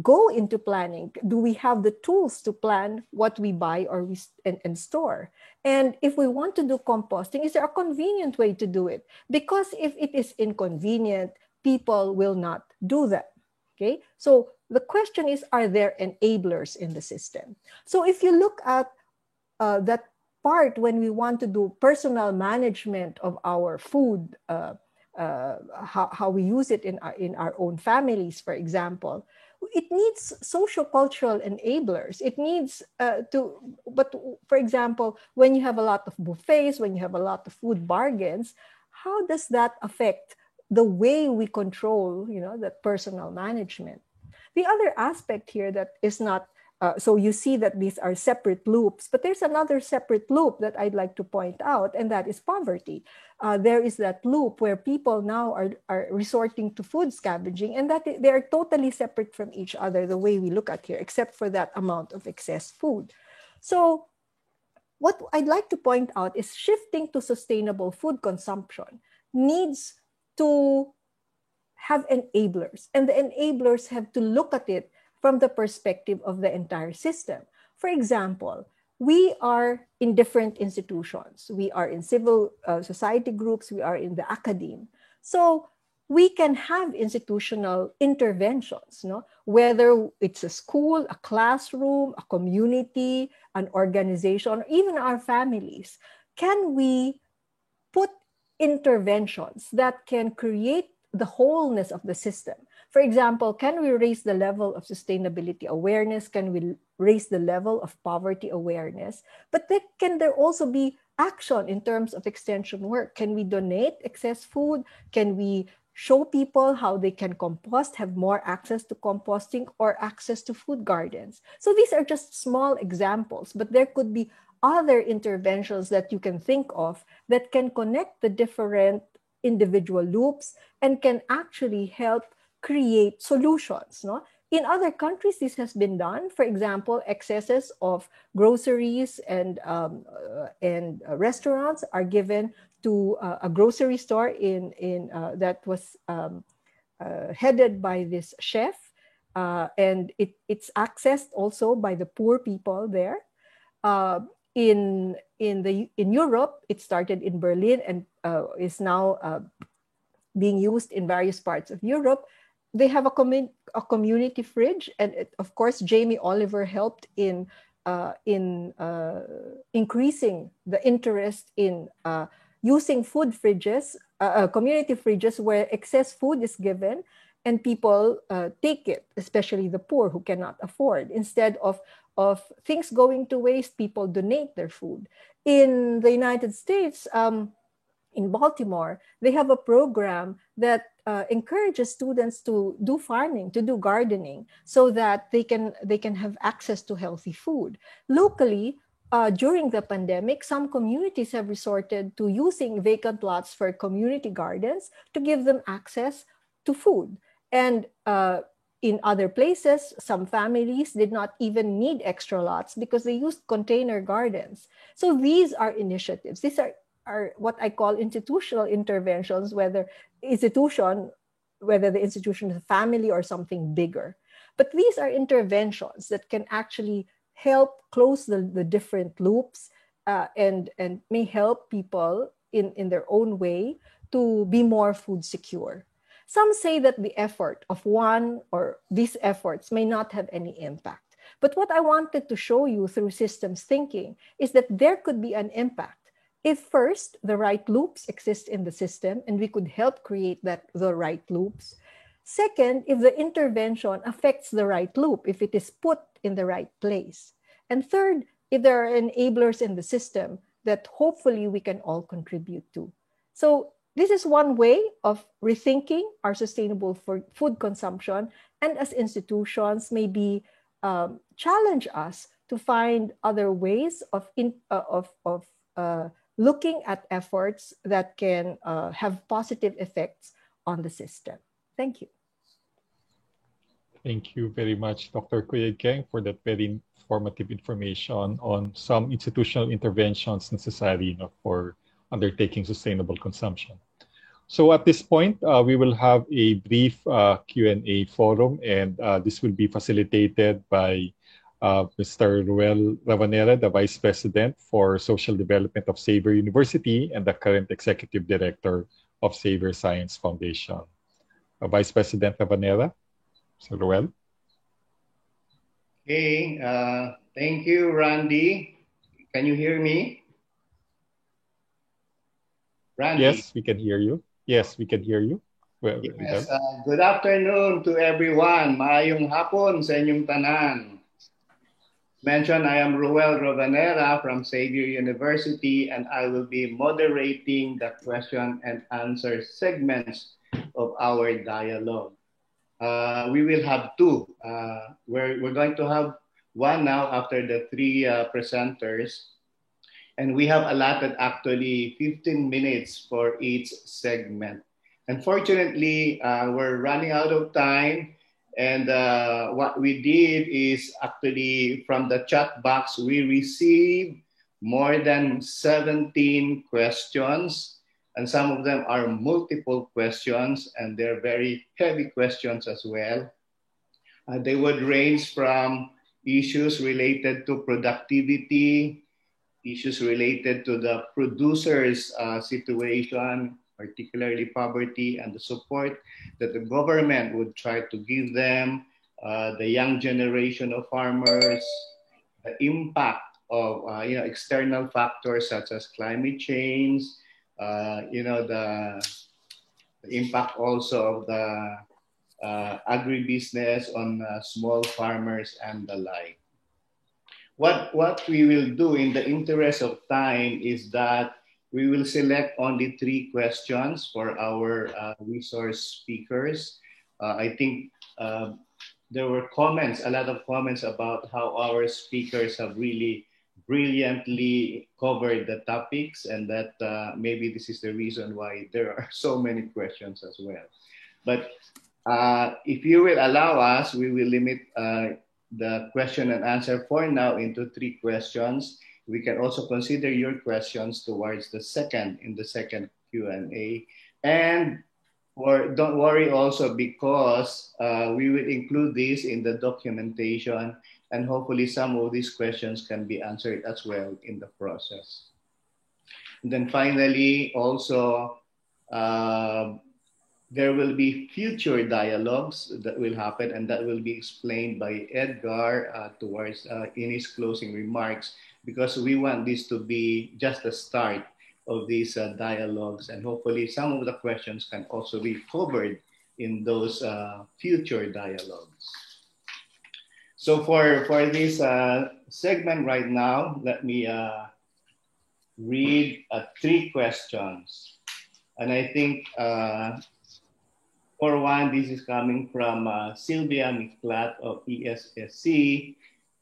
go into planning? Do we have the tools to plan what we buy or and store? And if we want to do composting, is there a convenient way to do it? Because if it is inconvenient, people will not do that. Okay, so the question is, are there enablers in the system? So if you look at that part when we want to do personal management of our food, how we use it in our own families, for example, it needs socio-cultural enablers. It needs but for example, when you have a lot of buffets, when you have a lot of food bargains, how does that affect the way we control, that personal management? The other aspect here that is not So you see that these are separate loops, but there's another separate loop that I'd like to point out, and that is poverty. There is that loop where people now are resorting to food scavenging, and that they are totally separate from each other, the way we look at here, except for that amount of excess food. So what I'd like to point out is shifting to sustainable food consumption needs to have enablers, and the enablers have to look at it from the perspective of the entire system. For example, we are in different institutions. We are in civil society groups, we are in the academe. So we can have institutional interventions, no? Whether it's a school, a classroom, a community, an organization, or even our families. Can we put interventions that can create the wholeness of the system? For example, can we raise the level of sustainability awareness? Can we raise the level of poverty awareness? But then can there also be action in terms of extension work? Can we donate excess food? Can we show people how they can compost, have more access to composting or access to food gardens? So these are just small examples, but there could be other interventions that you can think of that can connect the different individual loops and can actually help create solutions, no? In other countries, this has been done. For example, excesses of groceries and restaurants are given to a grocery store that was headed by this chef, and it's accessed also by the poor people there. In Europe, it started in Berlin and is now being used in various parts of Europe. They have a community fridge, and of course, Jamie Oliver helped in increasing the interest in using food fridges, community fridges, where excess food is given and people take it, especially the poor who cannot afford. Instead of things going to waste, people donate their food. In the United States, in Baltimore, they have a program that encourages students to do farming, to do gardening, so that they can have access to healthy food. Locally, during the pandemic, some communities have resorted to using vacant lots for community gardens to give them access to food. And in other places, some families did not even need extra lots because they used container gardens. So these are initiatives. These are what I call institutional interventions, whether the institution is a family or something bigger. But these are interventions that can actually help close the different loops and may help people in their own way to be more food secure. Some say that the effort of one or these efforts may not have any impact. But what I wanted to show you through systems thinking is that there could be an impact if first the right loops exist in the system and we could help create the right loops. Second, if the intervention affects the right loop, if it is put in the right place. And third, if there are enablers in the system that hopefully we can all contribute to. So this is one way of rethinking our sustainable food consumption, and as institutions maybe challenge us to find other ways of looking at efforts that can have positive effects on the system. Thank you. Thank you very much, Dr. Kuyegkeng, for that very informative information on some institutional interventions necessary for undertaking sustainable consumption. So at this point, we will have a brief Q&A forum, and this will be facilitated by Mr. Ruel Ravanera, the Vice President for Social Development of Xavier University and the current Executive Director of Xavier Science Foundation. Vice President Ravanera, Mr. Ruel. Okay, thank you, Randy. Can you hear me? Randy? Yes, we can hear you. Yes, we can hear you. Well, yes, good afternoon to everyone. Maayong hapon sa inyong tanan. Mentioned, I am Ruel Ravanera from Xavier University, and I will be moderating the question and answer segments of our dialogue. We will have two. We're going to have one now after the three presenters. And we have allotted actually 15 minutes for each segment. Unfortunately, we're running out of time. And what we did is actually from the chat box, we received more than 17 questions. And some of them are multiple questions, and they're very heavy questions as well. They would range from issues related to productivity, issues related to the producers' situation, particularly poverty, and the support that the government would try to give them, the young generation of farmers, the impact of external factors such as climate change, the impact also of the agribusiness on small farmers and the like. What we will do in the interest of time is that we will select only 3 questions for our resource speakers. I think there were a lot of comments about how our speakers have really brilliantly covered the topics, and that maybe this is the reason why there are so many questions as well. But if you will allow us, we will limit the question and answer for now into 3 questions. We can also consider your questions towards the second Q&A. And don't worry also, because we will include this in the documentation, and hopefully some of these questions can be answered as well in the process. And then finally, also, there will be future dialogues that will happen, and that will be explained by Edgar towards in his closing remarks, because we want this to be just the start of these dialogues, and hopefully some of the questions can also be covered in those future dialogues. So for this segment right now, let me read 3 questions. And I think for one, this is coming from Sylvia Miklat of ESSC,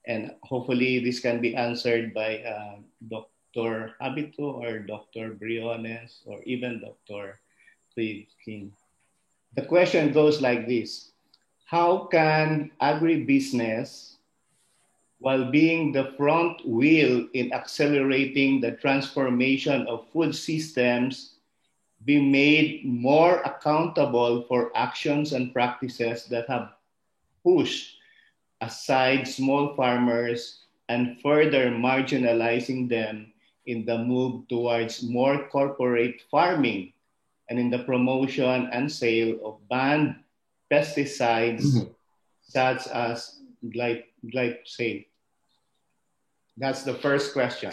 and hopefully this can be answered by Dr. Habito or Dr. Briones or even Dr. King. The question goes like this: how can agribusiness, while being the front wheel in accelerating the transformation of food systems, be made more accountable for actions and practices that have pushed aside small farmers and further marginalizing them in the move towards more corporate farming and in the promotion and sale of banned pesticides such as glyphosate? That's the first question.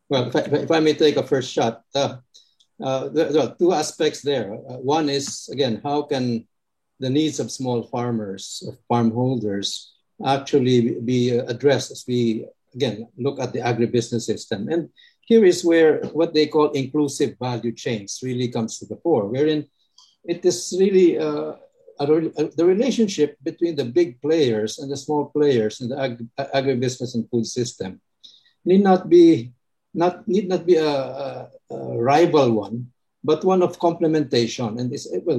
Well, if I may take a first shot, there are 2 aspects there. One is, again, how can the needs of small farmers, of farm holders, actually be addressed as we, again, look at the agribusiness system. And here is where what they call inclusive value chains really comes to the fore, wherein it is really the relationship between the big players and the small players in the agribusiness and food system need not be a rival one, but one of complementation. And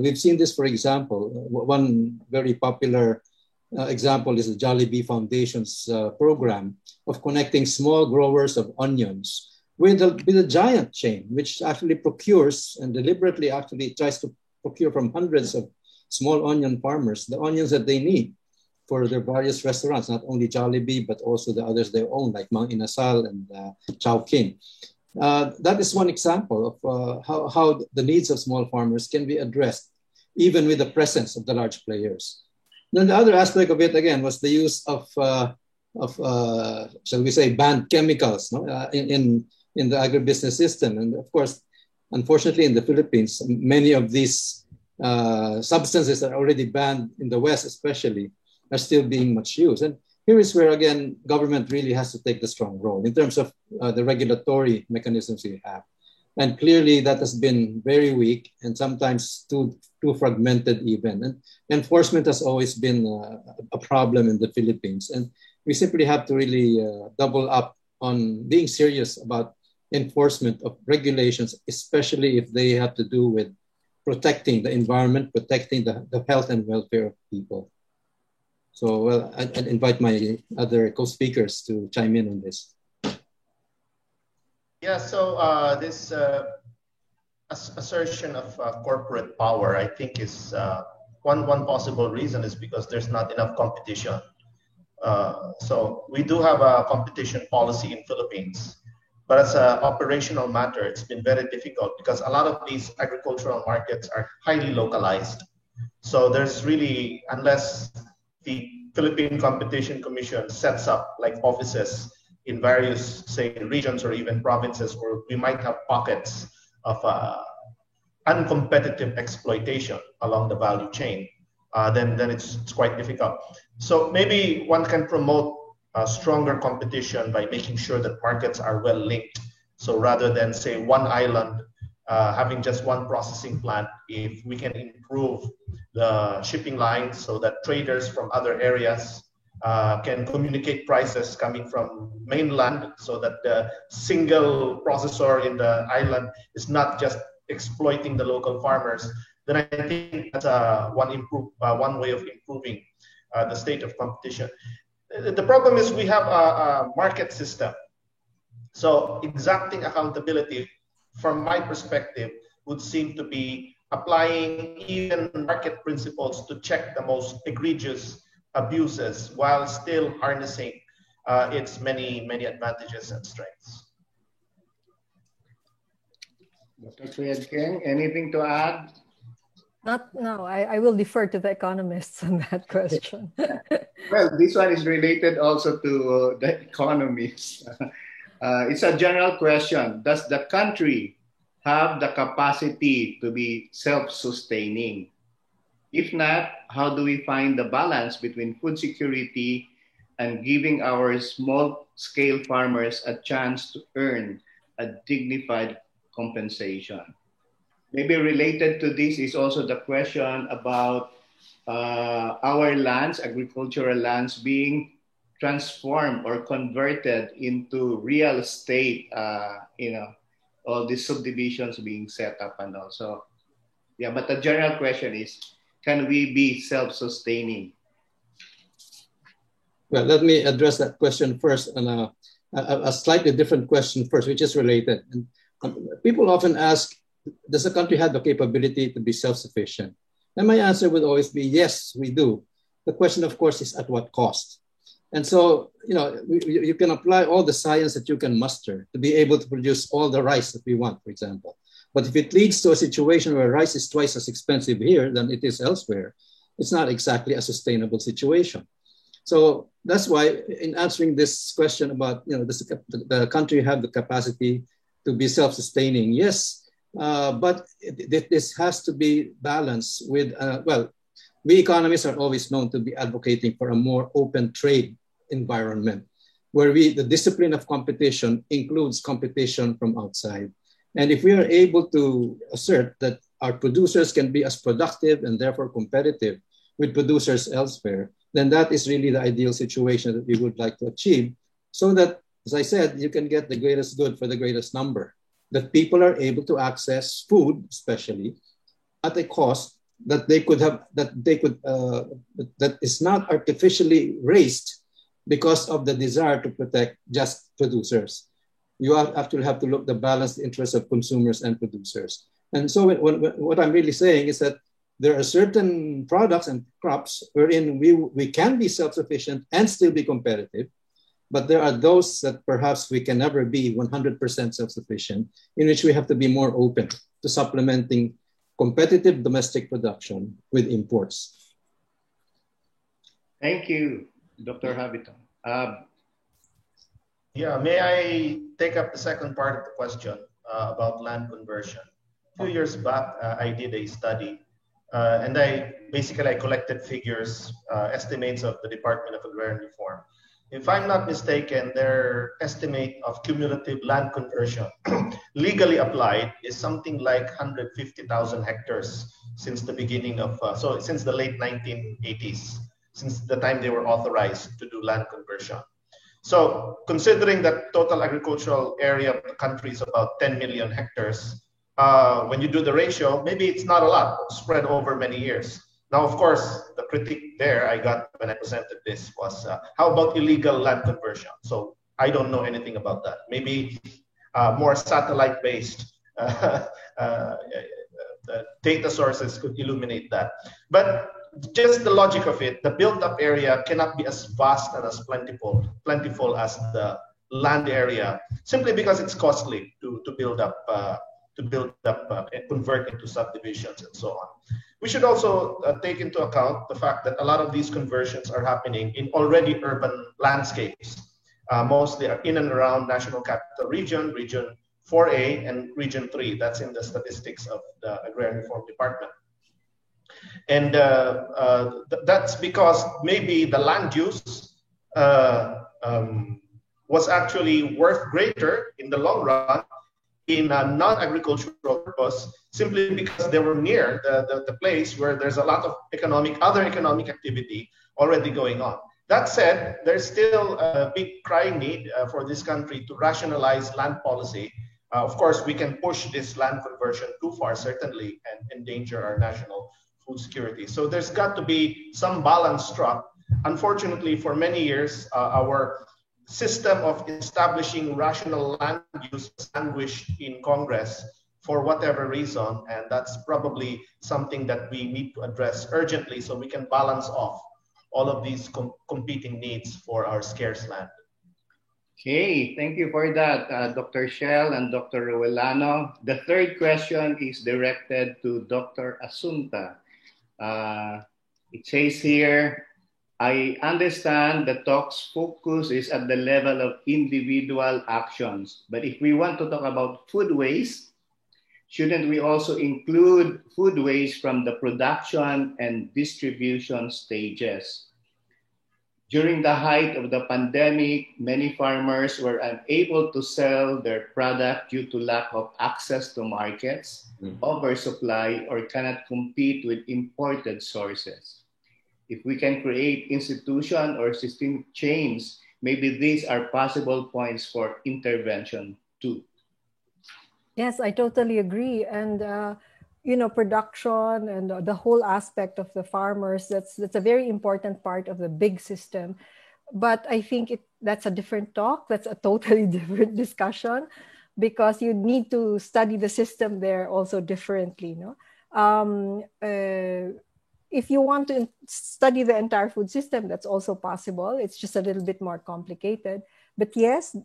we've seen this, for example, one very popular example is the Jollibee Foundation's program of connecting small growers of onions with a giant chain, which actually procures and deliberately actually tries to procure from hundreds of small onion farmers the onions that they need for their various restaurants, not only Jollibee, but also the others they own, like Mang Inasal and Chowking. That is one example of how the needs of small farmers can be addressed, even with the presence of the large players. Then the other aspect of it, again, was the use of shall we say, banned chemicals in the agribusiness system. And of course, unfortunately, in the Philippines, many of these substances that are already banned in the West, especially, are still being much used. And here is where, again, government really has to take the strong role in terms of the regulatory mechanisms we have. And clearly that has been very weak and sometimes too fragmented even. And enforcement has always been a problem in the Philippines. And we simply have to really double up on being serious about enforcement of regulations, especially if they have to do with protecting the environment, protecting the health and welfare of people. So, well, I'd invite my other co-speakers to chime in on this. Yeah, so this assertion of corporate power, I think, is one possible reason is because there's not enough competition. So we do have a competition policy in Philippines, but as an operational matter, it's been very difficult because a lot of these agricultural markets are highly localized. So there's really, unless the Philippine Competition Commission sets up like offices in various, say, regions or even provinces where we might have pockets of uncompetitive exploitation along the value chain, then it's quite difficult. So maybe one can promote stronger competition by making sure that markets are well linked. So rather than, say, one island having just one processing plant, if we can improve the shipping lines so that traders from other areas can communicate prices coming from mainland so that the single processor in the island is not just exploiting the local farmers, then I think that's one way of improving the state of competition. The problem is we have a market system. So exacting accountability, from my perspective, would seem to be applying even market principles to check the most egregious abuses while still harnessing its many advantages and strengths. Dr. Keng, anything to add? No, I will defer to the economists on that question. Well, this one is related also to the economists. It's a general question. Does the country have the capacity to be self-sustaining? If not, how do we find the balance between food security and giving our small-scale farmers a chance to earn a dignified compensation? Maybe related to this is also the question about our lands, agricultural lands, being transformed or converted into real estate, all these subdivisions being set up and also. Yeah, but the general question is, can we be self-sustaining? Well, let me address that question first, and a slightly different question first, which is related. And people often ask, does the country have the capability to be self-sufficient? And my answer would always be, yes, we do. The question, of course, is at what cost? And so, you can apply all the science that you can muster to be able to produce all the rice that we want, for example. But if it leads to a situation where rice is twice as expensive here than it is elsewhere, it's not exactly a sustainable situation. So that's why in answering this question about, does the country have the capacity to be self-sustaining? Yes, but this has to be balanced with, we economists are always known to be advocating for a more open trade environment, where the discipline of competition includes competition from outside. And if we are able to assert that our producers can be as productive and therefore competitive with producers elsewhere, then that is really the ideal situation that we would like to achieve, so that, as I said, you can get the greatest good for the greatest number, that people are able to access food, especially at a cost that that is not artificially raised because of the desire to protect just producers. You actually have to look the balanced interests of consumers and producers. And so what I'm really saying is that there are certain products and crops wherein we can be self-sufficient and still be competitive, but there are those that perhaps we can never be 100% self-sufficient, in which we have to be more open to supplementing competitive domestic production with imports. Thank you, Dr. Habito. Yeah, may I take up the second part of the question about land conversion? A few years back, I did a study, and I collected figures, estimates of the Department of Agrarian Reform. if I'm not mistaken, their estimate of cumulative land conversion legally applied is something like 150,000 hectares since the beginning of, since the late 1980s, since the time they were authorized to do land conversion. So considering that total agricultural area of the country is about 10 million hectares, when you do the ratio, maybe it's not a lot spread over many years. Now, of course, the critique there I got when I presented this was, how about illegal land conversion? So I don't know anything about that. Maybe more satellite-based data sources could illuminate that. But just the logic of it, the built-up area cannot be as vast and as plentiful as the land area, simply because it's costly to build up and convert into subdivisions and so on. We should also take into account the fact that a lot of these conversions are happening in already urban landscapes, mostly in and around National Capital Region, Region 4A, and Region 3. That's in the statistics of the Agrarian Reform Department. And that's because maybe the land use was actually worth greater in the long run in a non-agricultural purpose, simply because they were near the place where there's a lot of other economic activity already going on. That said, there's still a big crying need for this country to rationalize land policy. Of course, we can push this land conversion too far, certainly, and endanger our national food security. So there's got to be some balance struck. Unfortunately, for many years, our system of establishing rational land use sandwiched in Congress for whatever reason, and that's probably something that we need to address urgently so we can balance off all of these competing needs for our scarce land. Okay, thank you for that, Dr. Shell and Dr. Ruelano. The third question is directed to Dr. Asunta. It says here, I understand the talk's focus is at the level of individual actions, but if we want to talk about food waste, shouldn't we also include food waste from the production and distribution stages? During the height of the pandemic, many farmers were unable to sell their product due to lack of access to markets, oversupply, or cannot compete with imported sources. If we can create institution or systemic change, maybe these are possible points for intervention too. Yes, I totally agree. And, production and the whole aspect of the farmers, that's a very important part of the big system. But I think that's a different talk. That's a totally different discussion, because you need to study the system there also differently. If you want to study the entire food system, that's also possible. It's just a little bit more complicated. But yes,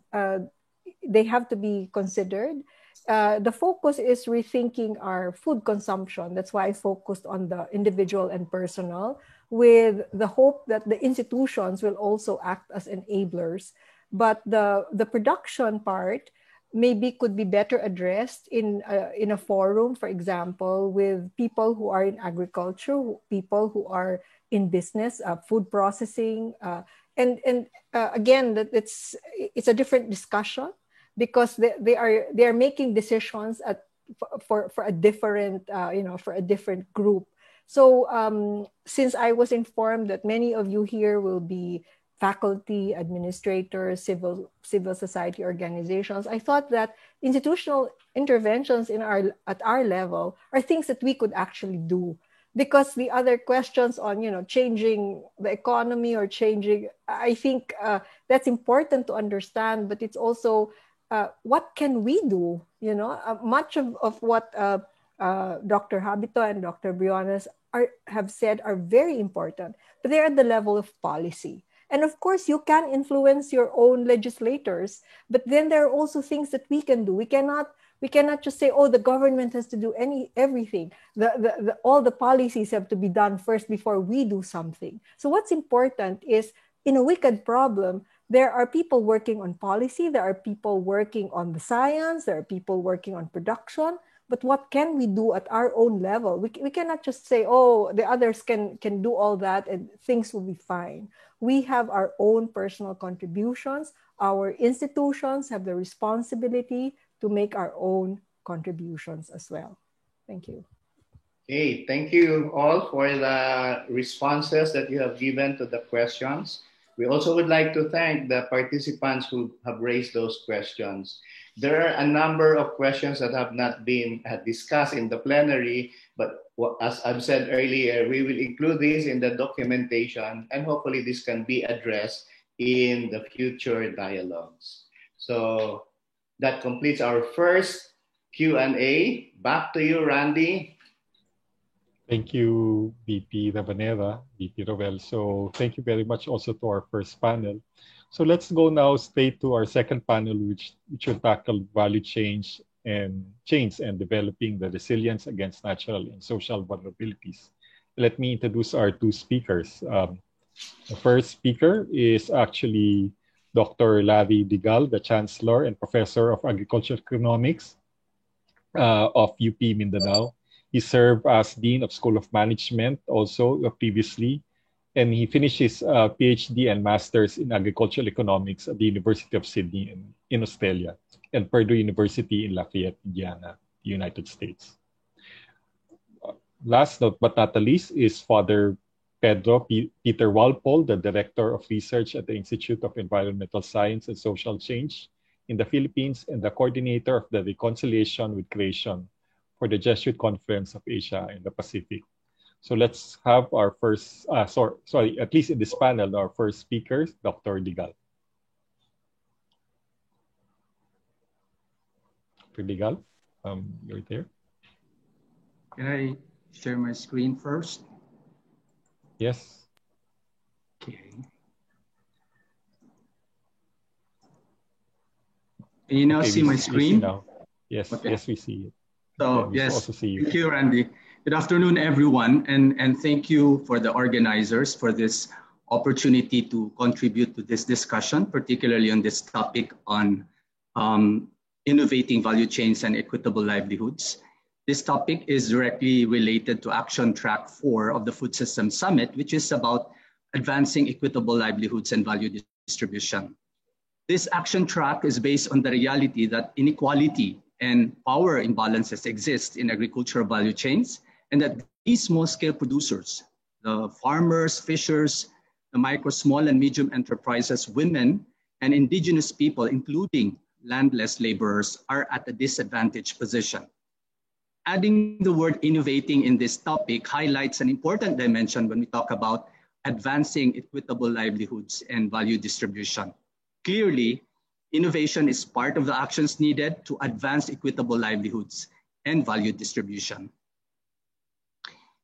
they have to be considered. The focus is rethinking our food consumption. That's why I focused on the individual and personal, with the hope that the institutions will also act as enablers. But the production part maybe could be better addressed in a forum, for example, with people who are in agriculture, people who are in business, food processing, and again, that it's a different discussion, because they are making decisions for a different for a different group. So since I was informed that many of you here will be faculty, administrators, civil society organizations, I thought that institutional interventions at our level are things that we could actually do. Because the other questions on, changing the economy or changing, I think that's important to understand, but it's also what can we do? Much of what Dr. Habito and Dr. Briones have said are very important, but they're at the level of policy. And of course, you can influence your own legislators, but then there are also things that we can do. We cannot just say, oh, the government has to do everything. All the policies have to be done first before we do something. So what's important is, in a wicked problem, there are people working on policy, there are people working on the science, there are people working on production. But what can we do at our own level? We cannot just say, oh, the others can do all that and things will be fine. we have our own personal contributions. Our institutions have the responsibility to make our own contributions as well. Thank you. Okay, thank you all for the responses that you have given to the questions. We also would like to thank the participants who have raised those questions. There are a number of questions that have not been discussed in the plenary, but as I've said earlier, we will include these in the documentation, and hopefully this can be addressed in the future dialogues. So that completes our first Q&A. Back to you, Randy. Thank you, VP Rabanera, VP Roel. So thank you very much also to our first panel. So let's go now straight to our second panel, which will tackle value chains and developing the resilience against natural and social vulnerabilities. Let me introduce our two speakers. The first speaker is actually Dr. Larry Digal, the Chancellor and Professor of Agricultural Economics of UP Mindanao. He served as Dean of School of Management also previously, and he finished his PhD and Master's in Agricultural Economics at the University of Sydney in Australia and Purdue University in Lafayette, Indiana, United States. Last but not the least is Father Pedro Peter Walpole, the Director of Research at the Institute of Environmental Science and Social Change in the Philippines and the coordinator of the Reconciliation with Creation for the Jesuit Conference of Asia and the Pacific. So let's have our first, at least in this panel, our first speaker, Dr. Digal. Dr. Digal, you're there. Can I share my screen first? Yes. Okay. Can you now see my screen? Now. Yes, okay. Yes, we see it. So yes, also see you. Thank you, Randy. Good afternoon, everyone, and thank you for the organizers for this opportunity to contribute to this discussion, particularly on this topic on innovating value chains and equitable livelihoods. This topic is directly related to Action Track 4 of the Food System Summit, which is about advancing equitable livelihoods and value distribution. This action track is based on the reality that inequality and power imbalances exist in agricultural value chains, and that these small-scale producers, the farmers, fishers, the micro, small, and medium enterprises, women, and indigenous people, including landless laborers, are at a disadvantaged position. Adding the word innovating in this topic highlights an important dimension when we talk about advancing equitable livelihoods and value distribution. Clearly, innovation is part of the actions needed to advance equitable livelihoods and value distribution.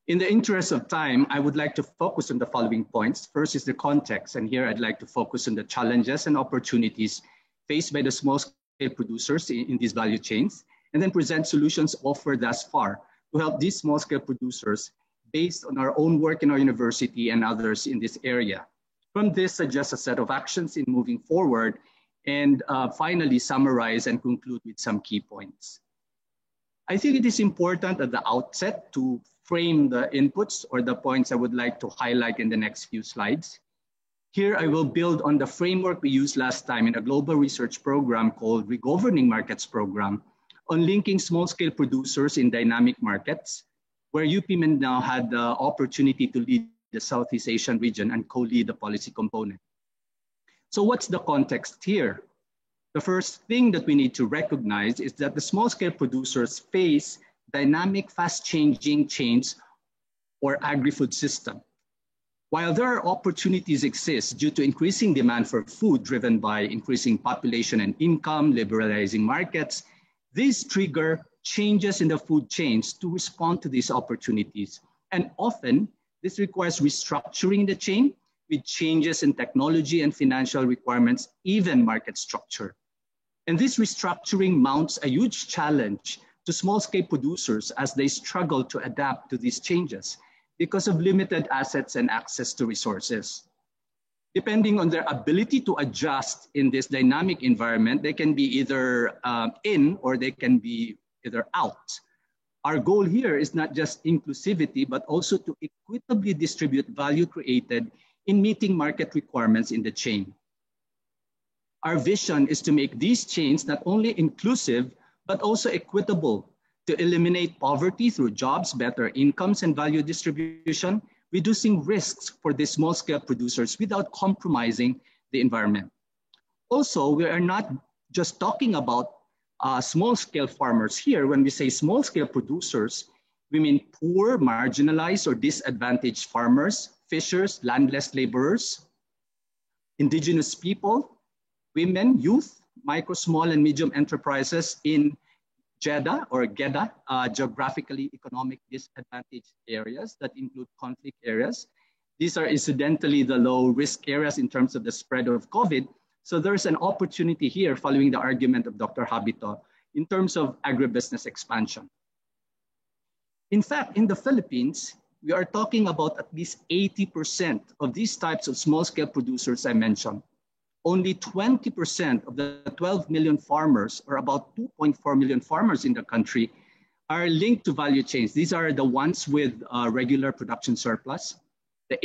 In the interest of time, I would like to focus on the following points. First is the context, and here I'd like to focus on the challenges and opportunities faced by the small-scale producers in these value chains, and then present solutions offered thus far to help these small-scale producers based on our own work in our university and others in this area. From this, suggest a set of actions in moving forward, and finally summarize and conclude with some key points. I think it is important at the outset to frame the inputs or the points I would like to highlight in the next few slides. Here I will build on the framework we used last time in a global research program called Regoverning Markets Program on linking small-scale producers in dynamic markets, where UP Mindanao had the opportunity to lead the Southeast Asian region and co-lead the policy component. So what's the context here? The first thing that we need to recognize is that the small-scale producers face dynamic, fast-changing chains or agri-food system. While there are opportunities exist due to increasing demand for food driven by increasing population and income, liberalizing markets, these trigger changes in the food chains to respond to these opportunities. And often, this requires restructuring the chain with changes in technology and financial requirements, even market structure. And this restructuring mounts a huge challenge to small-scale producers as they struggle to adapt to these changes because of limited assets and access to resources. Depending on their ability to adjust in this dynamic environment, they can be either in or they can be either out. Our goal here is not just inclusivity, but also to equitably distribute value created in meeting market requirements in the chain. Our vision is to make these chains not only inclusive, but also equitable, to eliminate poverty through jobs, better incomes, and value distribution, reducing risks for the small-scale producers without compromising the environment. Also, we are not just talking about small-scale farmers here. When we say small-scale producers, we mean poor, marginalized, or disadvantaged farmers, fishers, landless laborers, indigenous people, women, youth, micro, small, and medium enterprises in GEDA or GEDA, geographically economic disadvantaged areas that include conflict areas. These are incidentally the low risk areas in terms of the spread of COVID. So there's an opportunity here following the argument of Dr. Habito in terms of agribusiness expansion. In fact, in the Philippines, we are talking about at least 80% of these types of small-scale producers I mentioned. Only 20% of the 12 million farmers, or about 2.4 million farmers in the country, are linked to value chains. These are the ones with regular production surplus. The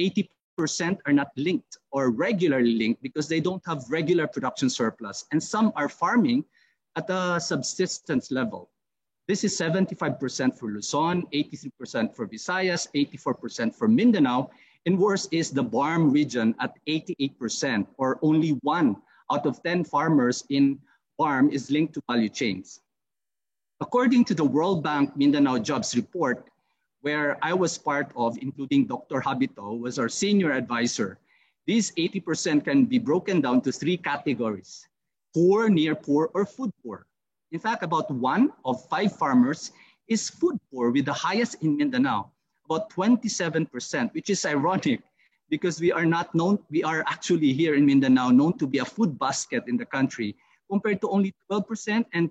80% are not linked or regularly linked because they don't have regular production surplus. And some are farming at a subsistence level. This is 75% for Luzon, 83% for Visayas, 84% for Mindanao, and worse is the BARM region at 88%, or only 1 out of 10 farmers in BARM is linked to value chains. According to the World Bank Mindanao Jobs Report, where I was part of, including Dr. Habito, was our senior advisor, these 80% can be broken down to 3 categories: poor, near poor, or food poor. In fact, about 1 of 5 farmers is food poor, with the highest in Mindanao, about 27%, which is ironic because we are actually here in Mindanao known to be a food basket in the country, compared to only 12% and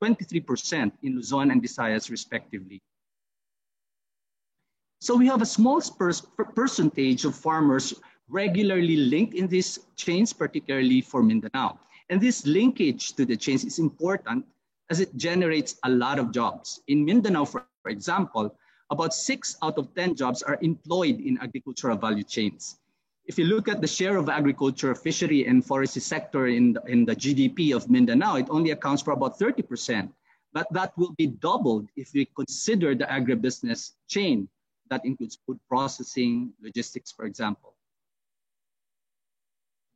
23% in Luzon and Visayas respectively. So we have a small percentage of farmers regularly linked in these chains, particularly for Mindanao. And this linkage to the chains is important as it generates a lot of jobs. In Mindanao, for example, about 6 out of 10 jobs are employed in agricultural value chains. If you look at the share of agriculture, fishery, and forestry sector in the GDP of Mindanao, it only accounts for about 30%. But that will be doubled if we consider the agribusiness chain that includes food processing, logistics, for example.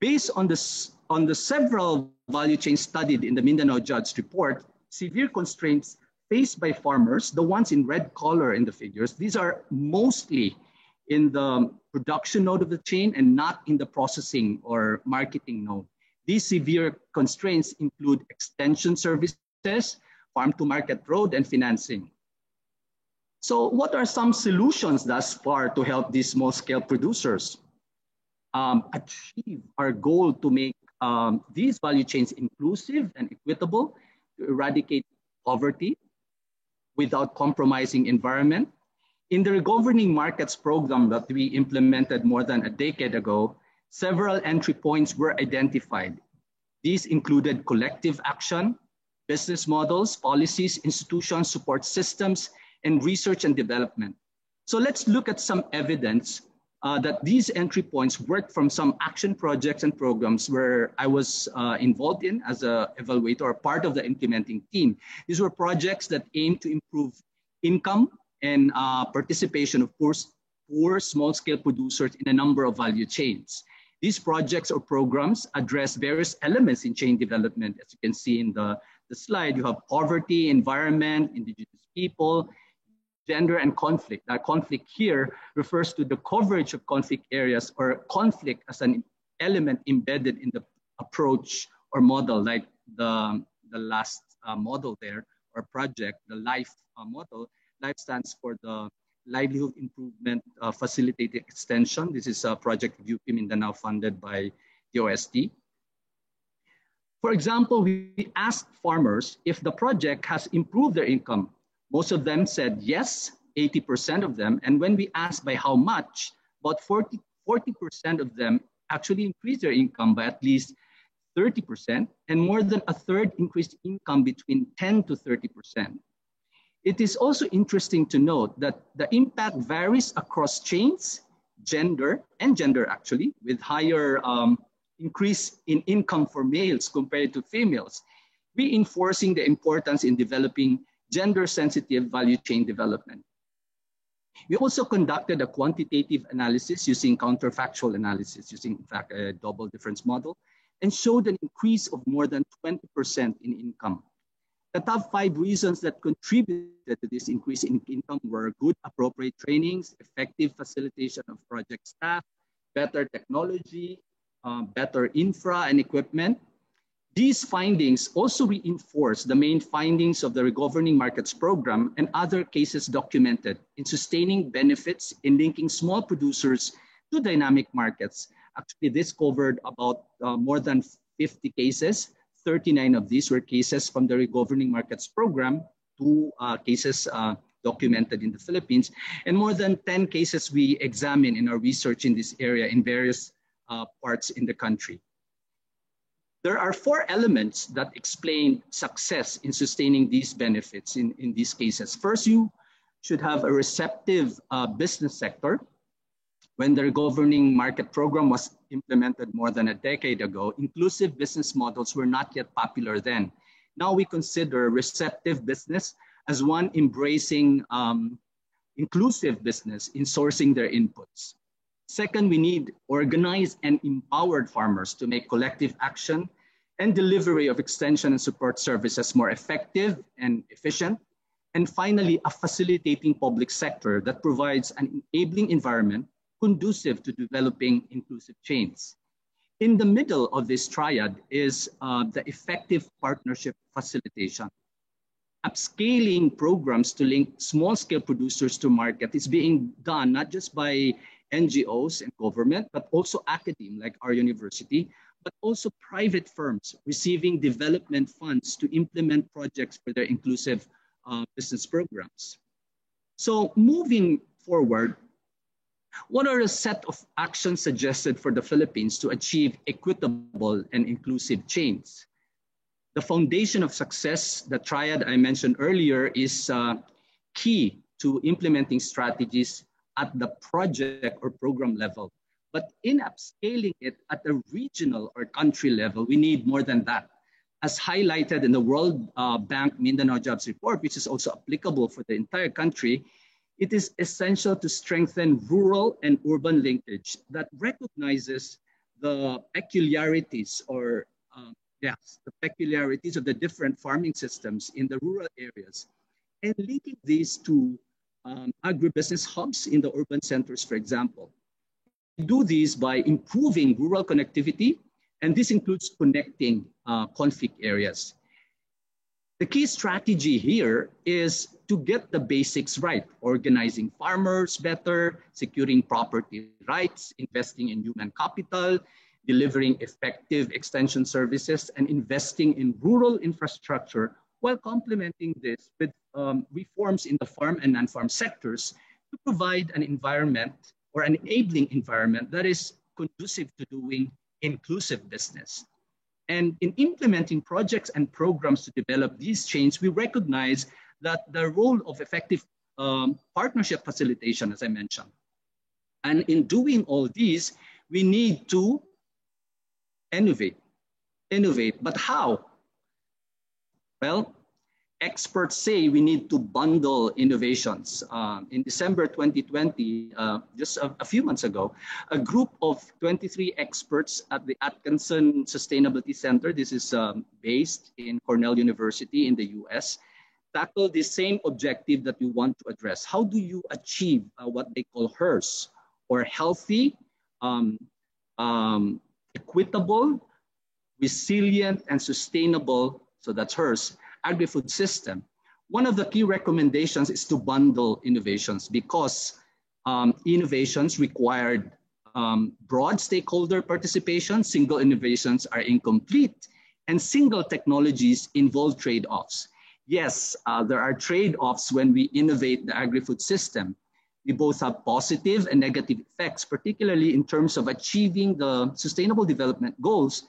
Based on the several value chains studied in the Mindanao Jobs Report, severe constraints faced by farmers, the ones in red color in the figures, these are mostly in the production node of the chain and not in the processing or marketing node. These severe constraints include extension services, farm-to-market road, and financing. So what are some solutions thus far to help these small-scale producers achieve our goal to make these value chains inclusive and equitable, to eradicate poverty without compromising environment? In the Governing Markets program that we implemented more than a decade ago, several entry points were identified. These included collective action, business models, policies, institutions, support systems, and research and development. So let's look at some evidence that these entry points work from some action projects and programs where I was involved in as an evaluator or part of the implementing team. These were projects that aim to improve income and participation of poor small-scale producers in a number of value chains. These projects or programs address various elements in chain development. As you can see in the slide, you have poverty, environment, indigenous people, gender, and conflict. That conflict here refers to the coverage of conflict areas or conflict as an element embedded in the approach or model, like the last model there or project, the LIFE model. LIFE stands for the Livelihood Improvement Facilitated Extension. This is a project of UP Mindanao funded by the OST. For example, we asked farmers if the project has improved their income. Most of them said yes, 80% of them. And when we asked by how much, about 40% of them actually increased their income by at least 30%, and more than a third increased income between 10 to 30%. It is also interesting to note that the impact varies across chains, gender actually, with higher increase in income for males compared to females, reinforcing the importance in developing gender-sensitive value chain development. We also conducted a quantitative analysis using counterfactual analysis, using in fact a double difference model, and showed an increase of more than 20% in income. The top 5 reasons that contributed to this increase in income were good appropriate trainings, effective facilitation of project staff, better technology, better infra and equipment. These findings also reinforce the main findings of the Regoverning Markets Program and other cases documented in sustaining benefits in linking small producers to dynamic markets. Actually, this covered about more than 50 cases. 39 of these were cases from the Regoverning Markets Program, 2 cases documented in the Philippines, and more than 10 cases we examined in our research in this area in various parts in the country. There are 4 elements that explain success in sustaining these benefits in these cases. First, you should have a receptive business sector. When the Governing Market Program was implemented more than a decade ago, inclusive business models were not yet popular then. Now we consider receptive business as one embracing inclusive business in sourcing their inputs. Second, we need organized and empowered farmers to make collective action and delivery of extension and support services more effective and efficient. And finally, a facilitating public sector that provides an enabling environment conducive to developing inclusive chains. In the middle of this triad is the effective partnership facilitation. Upscaling programs to link small-scale producers to market is being done not just by NGOs and government, but also academia like our university, but also private firms receiving development funds to implement projects for their inclusive business programs. So moving forward, what are a set of actions suggested for the Philippines to achieve equitable and inclusive chains? The foundation of success, the triad I mentioned earlier, is key to implementing strategies at the project or program level. But in upscaling it at the regional or country level, we need more than that. As highlighted in the World Bank Mindanao Jobs Report, which is also applicable for the entire country, it is essential to strengthen rural and urban linkage that recognizes the peculiarities or the peculiarities of the different farming systems in the rural areas and linking these to agribusiness hubs in the urban centers, for example. We do these by improving rural connectivity, and this includes connecting conflict areas. The key strategy here is to get the basics right, organizing farmers better, securing property rights, investing in human capital, delivering effective extension services, and investing in rural infrastructure while complementing this with reforms in the farm and non-farm sectors to provide an environment or an enabling environment that is conducive to doing inclusive business. And in implementing projects and programs to develop these chains, we recognize that the role of effective partnership facilitation, as I mentioned. And in doing all these, we need to innovate. But how? Well, experts say we need to bundle innovations. In December 2020, just a few months ago, a group of 23 experts at the Atkinson Sustainability Center, this is based in Cornell University in the US, tackled the same objective that we want to address. How do you achieve what they call HERS, or healthy, equitable, resilient, and sustainable, so that's HERS, agri-food system? One of the key recommendations is to bundle innovations because innovations required broad stakeholder participation. Single innovations are incomplete, and single technologies involve trade-offs. Yes, there are trade-offs when we innovate the agri-food system. We both have positive and negative effects, particularly in terms of achieving the Sustainable Development Goals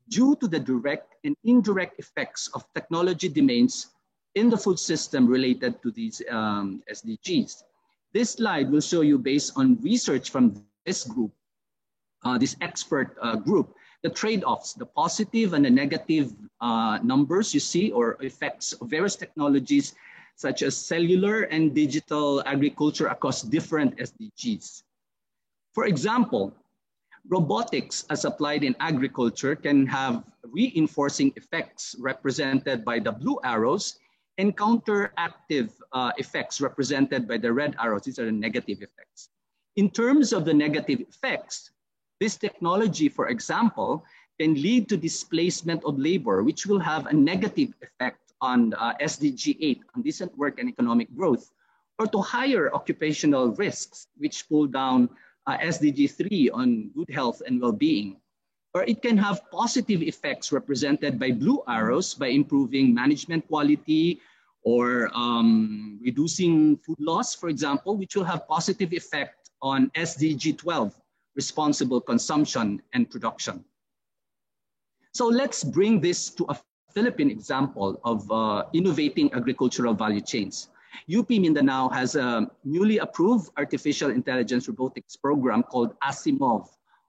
due to the direct and indirect effects of technology domains in the food system related to these SDGs. This slide will show you, based on research from this group, this expert group, the trade-offs, the positive and the negative numbers you see or effects of various technologies such as cellular and digital agriculture across different SDGs. For example, robotics as applied in agriculture can have reinforcing effects represented by the blue arrows and counteractive effects represented by the red arrows. These are the negative effects. In terms of the negative effects, this technology, for example, can lead to displacement of labor, which will have a negative effect on SDG 8, on decent work and economic growth, or to higher occupational risks, which pull down SDG 3 on good health and well-being. Or it can have positive effects represented by blue arrows by improving management quality or reducing food loss, for example, which will have positive effect on SDG 12, responsible consumption and production. So let's bring this to a Philippine example of innovating agricultural value chains. UP Mindanao has a newly approved artificial intelligence robotics program called ASIMOV,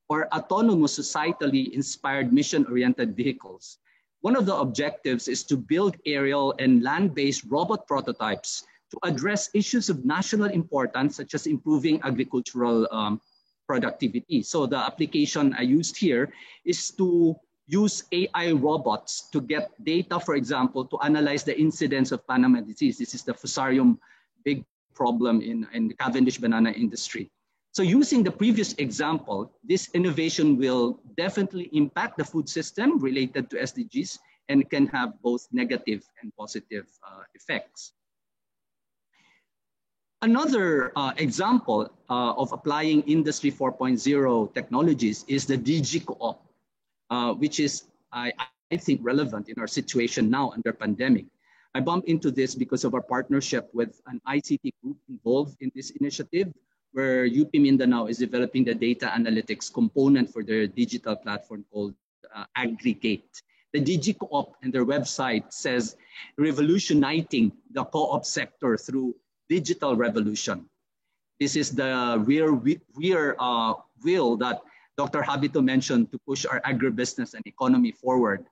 or Autonomous Societally Inspired Mission-Oriented Vehicles. One of the objectives is to build aerial and land-based robot prototypes to address issues of national importance, such as improving agricultural productivity. So the application I used here is to use AI robots to get data, for example, to analyze the incidence of Panama disease. This is the Fusarium big problem in the Cavendish banana industry. So using the previous example, this innovation will definitely impact the food system related to SDGs and can have both negative and positive effects. Another example of applying Industry 4.0 technologies is the DigiCoop, which is, I think, relevant in our situation now under pandemic. I bumped into this because of our partnership with an ICT group involved in this initiative, where UP Mindanao is developing the data analytics component for their digital platform called Aggregate. The DigiCoop and their website says, revolutionizing the co-op sector through digital revolution. This is the real will that Dr. Habito mentioned to push our agribusiness and economy forward.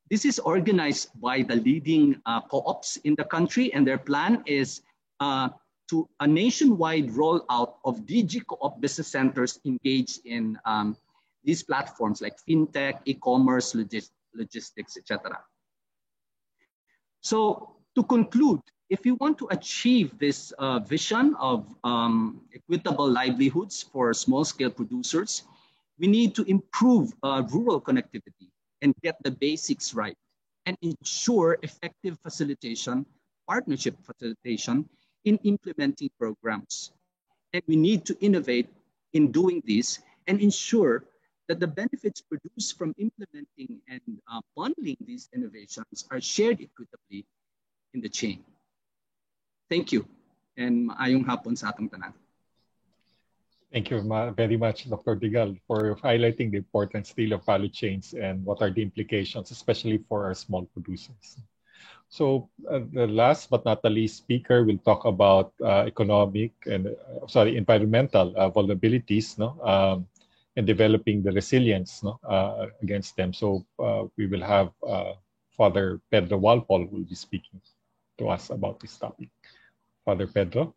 This is organized by the leading co-ops in the country, and their plan is to a nationwide rollout of DigiCoop business centers engaged in these platforms like fintech, e-commerce, logistics, etc. So to conclude, if you want to achieve this vision of equitable livelihoods for small-scale producers, we need to improve rural connectivity and get the basics right and ensure effective facilitation, partnership facilitation in implementing programs. And we need to innovate in doing this and ensure that the benefits produced from implementing and bundling these innovations are shared equitably in the chain. Thank you, and maayong hapon sa atong tanan. Thank you very much, Dr. Digal, for highlighting the importance still of value chains and what are the implications, especially for our small producers. So the last but not the least speaker will talk about environmental vulnerabilities, and developing the resilience against them. So we will have Father Pedro Walpole who will be speaking to us about this topic. Father Pedro.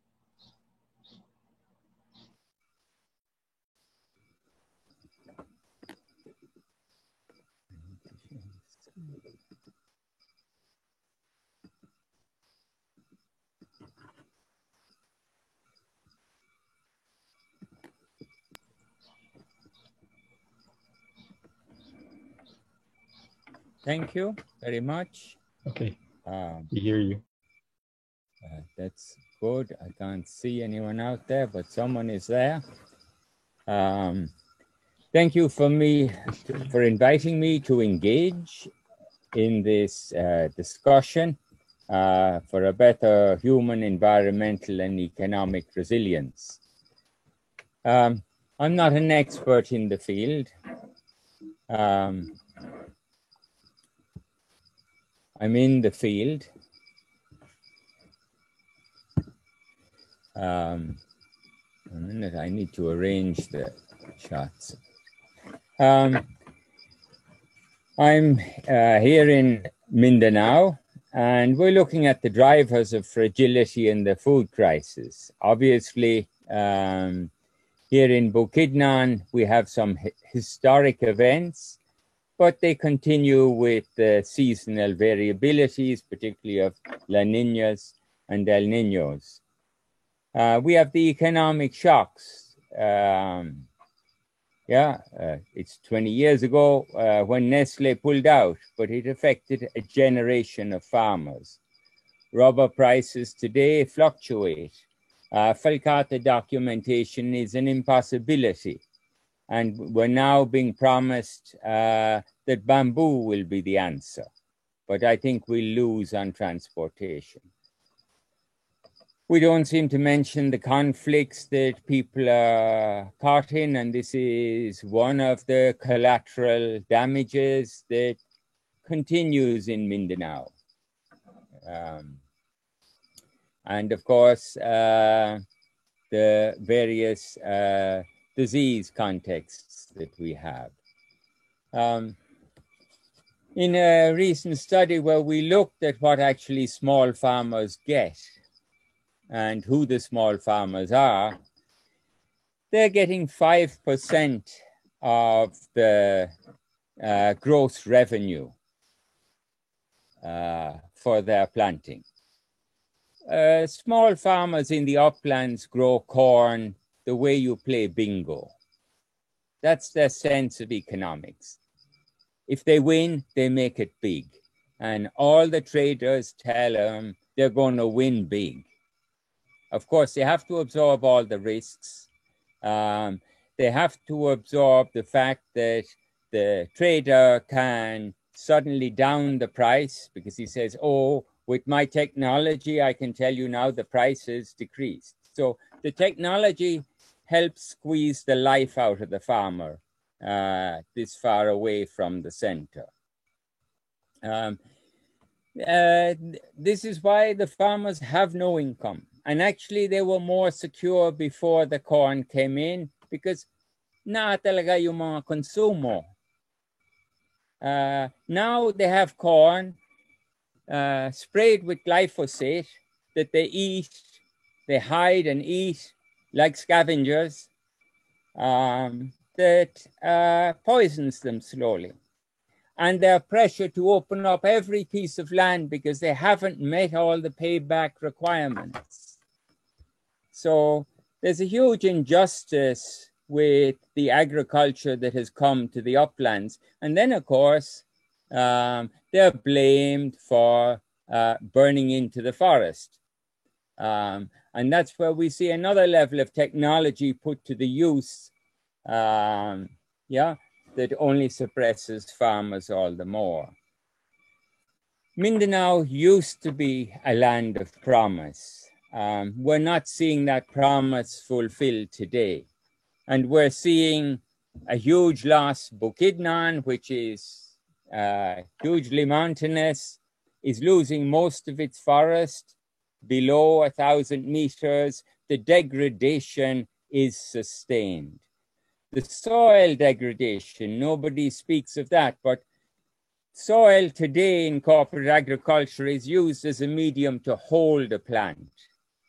Thank you very much. Okay, we hear you. That's good. I can't see anyone out there, but someone is there. Thank you for inviting me to engage in this discussion for a better human, environmental, and economic resilience. I'm not an expert in the field. I'm in the field. A minute, I need to arrange the shots. I'm here in Mindanao, and we're looking at the drivers of fragility in the food crisis. Obviously, here in Bukidnon, we have some historic events, but they continue with the seasonal variabilities, particularly of La Niñas and El Niños. We have the economic shocks. It's 20 years ago when Nestle pulled out, but it affected a generation of farmers. Rubber prices today fluctuate. Falcata documentation is an impossibility. And we're now being promised that bamboo will be the answer. But I think we'll lose on transportation. We don't seem to mention the conflicts that people are caught in, and this is one of the collateral damages that continues in Mindanao. And of course, the various disease contexts that we have. In a recent study where we looked at what actually small farmers get, and who the small farmers are, they're getting 5% of the gross revenue for their planting. Small farmers in the uplands grow corn the way you play bingo. That's their sense of economics. If they win, they make it big. And all the traders tell them they're going to win big. Of course, they have to absorb all the risks. They have to absorb the fact that the trader can suddenly down the price because he says, oh, with my technology, I can tell you now the price is decreased. So the technology helps squeeze the life out of the farmer this far away from the center. This is why the farmers have no income. And actually, they were more secure before the corn came in because na talaga yung mga konsumo. Now they have corn sprayed with glyphosate that they eat, they hide and eat like scavengers that poisons them slowly. And their pressure to open up every piece of land because they haven't met all the payback requirements. So there's a huge injustice with the agriculture that has come to the uplands. And then, of course, they're blamed for burning into the forest. And that's where we see another level of technology put to the use, that only suppresses farmers all the more. Mindanao used to be a land of promise. We're not seeing that promise fulfilled today. And we're seeing a huge loss. Bukidnon, which is hugely mountainous, is losing most of its forest below 1,000 meters. The degradation is sustained. The soil degradation, nobody speaks of that, but soil today in corporate agriculture is used as a medium to hold a plant.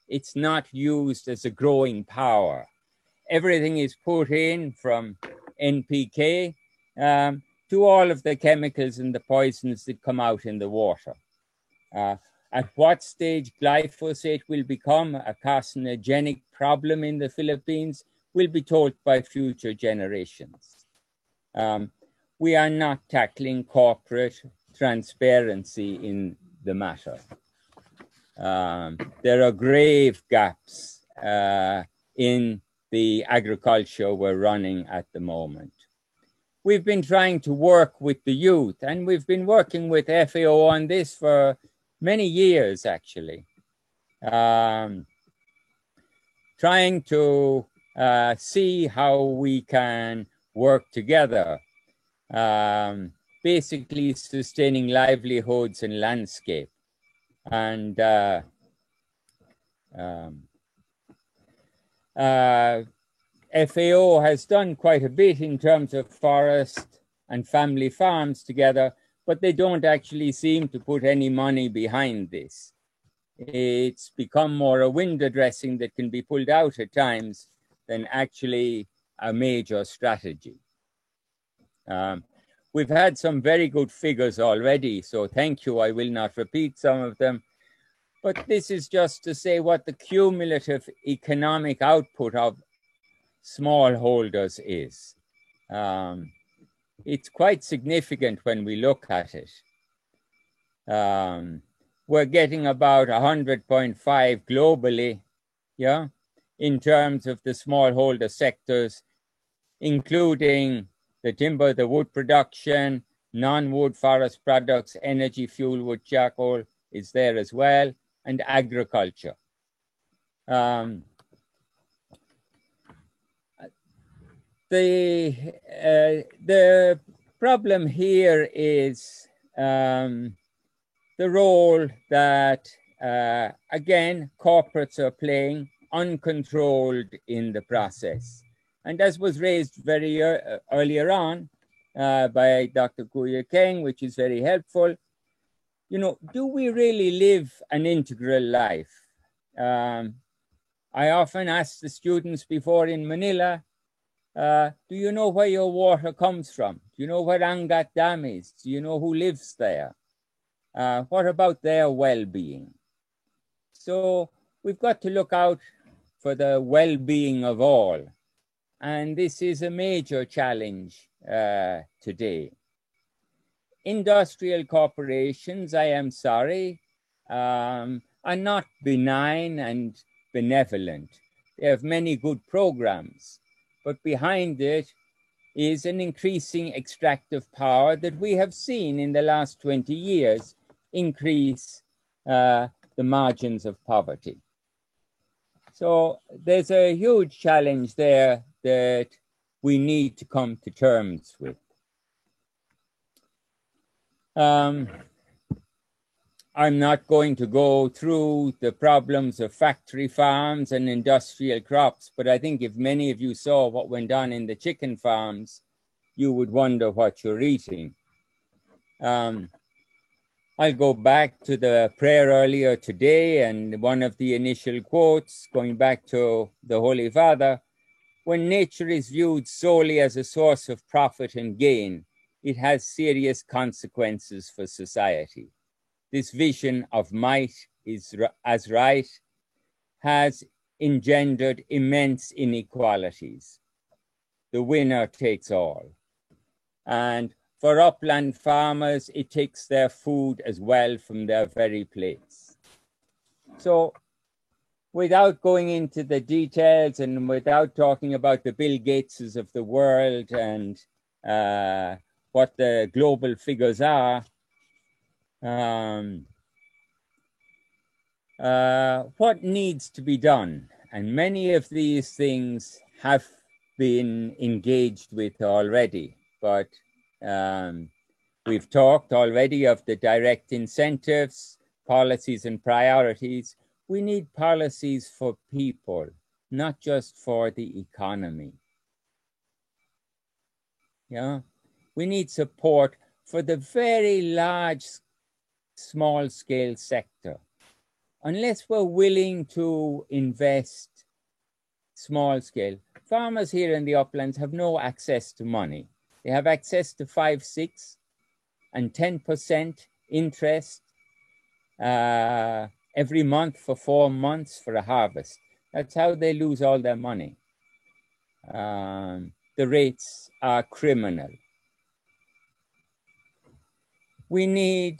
It's not used as a growing power. Everything is put in from NPK to all of the chemicals and the poisons that come out in the water. At what stage glyphosate will become a carcinogenic problem in the Philippines will be told by future generations. We are not tackling corporate transparency in the matter. There are grave gaps in the agriculture we're running at the moment. We've been trying to work with the youth, and we've been working with FAO on this for many years, actually. Trying to see how we can work together, basically sustaining livelihoods and landscape. And FAO has done quite a bit in terms of forest and family farms together, but they don't actually seem to put any money behind this. It's become more a window dressing that can be pulled out at times than actually a major strategy. We've had some very good figures already, so thank you. I will not repeat some of them. But this is just to say what the cumulative economic output of smallholders is. It's quite significant when we look at it. We're getting about 100.5 globally, yeah, in terms of the smallholder sectors, including the timber, the wood production, non-wood forest products, energy, fuel, wood, charcoal is there as well, and agriculture. The problem here is the role that, again, corporates are playing uncontrolled in the process. And as was raised very earlier on by Dr. Kuya Keng, which is very helpful, you know, do we really live an integral life? I often ask the students before in Manila, do you know where your water comes from? Do you know where Angat Dam is? Do you know who lives there? What about their well-being? So we've got to look out for the well-being of all. And this is a major challenge today. Industrial corporations, I am sorry, are not benign and benevolent. They have many good programs, but behind it is an increasing extractive power that we have seen in the last 20 years increase the margins of poverty. So there's a huge challenge there that we need to come to terms with. I'm not going to go through the problems of factory farms and industrial crops, but I think if many of you saw what went on in the chicken farms, you would wonder what you're eating. I'll go back to the prayer earlier today and one of the initial quotes, going back to the Holy Father. When nature is viewed solely as a source of profit and gain, it has serious consequences for society. This vision of might is as right has engendered immense inequalities. The winner takes all. And for upland farmers, it takes their food as well from their very plates. So without going into the details and without talking about the Bill Gateses of the world and what the global figures are, what needs to be done? And many of these things have been engaged with already, but we've talked already of the direct incentives, policies and priorities. We need policies for people, not just for the economy. Yeah, we need support for the very large, small-scale sector. Unless we're willing to invest small-scale, farmers here in the uplands have no access to money. They have access to 5, 6, and 10% interest every month for 4 months for a harvest. That's how they lose all their money. The rates are criminal. We need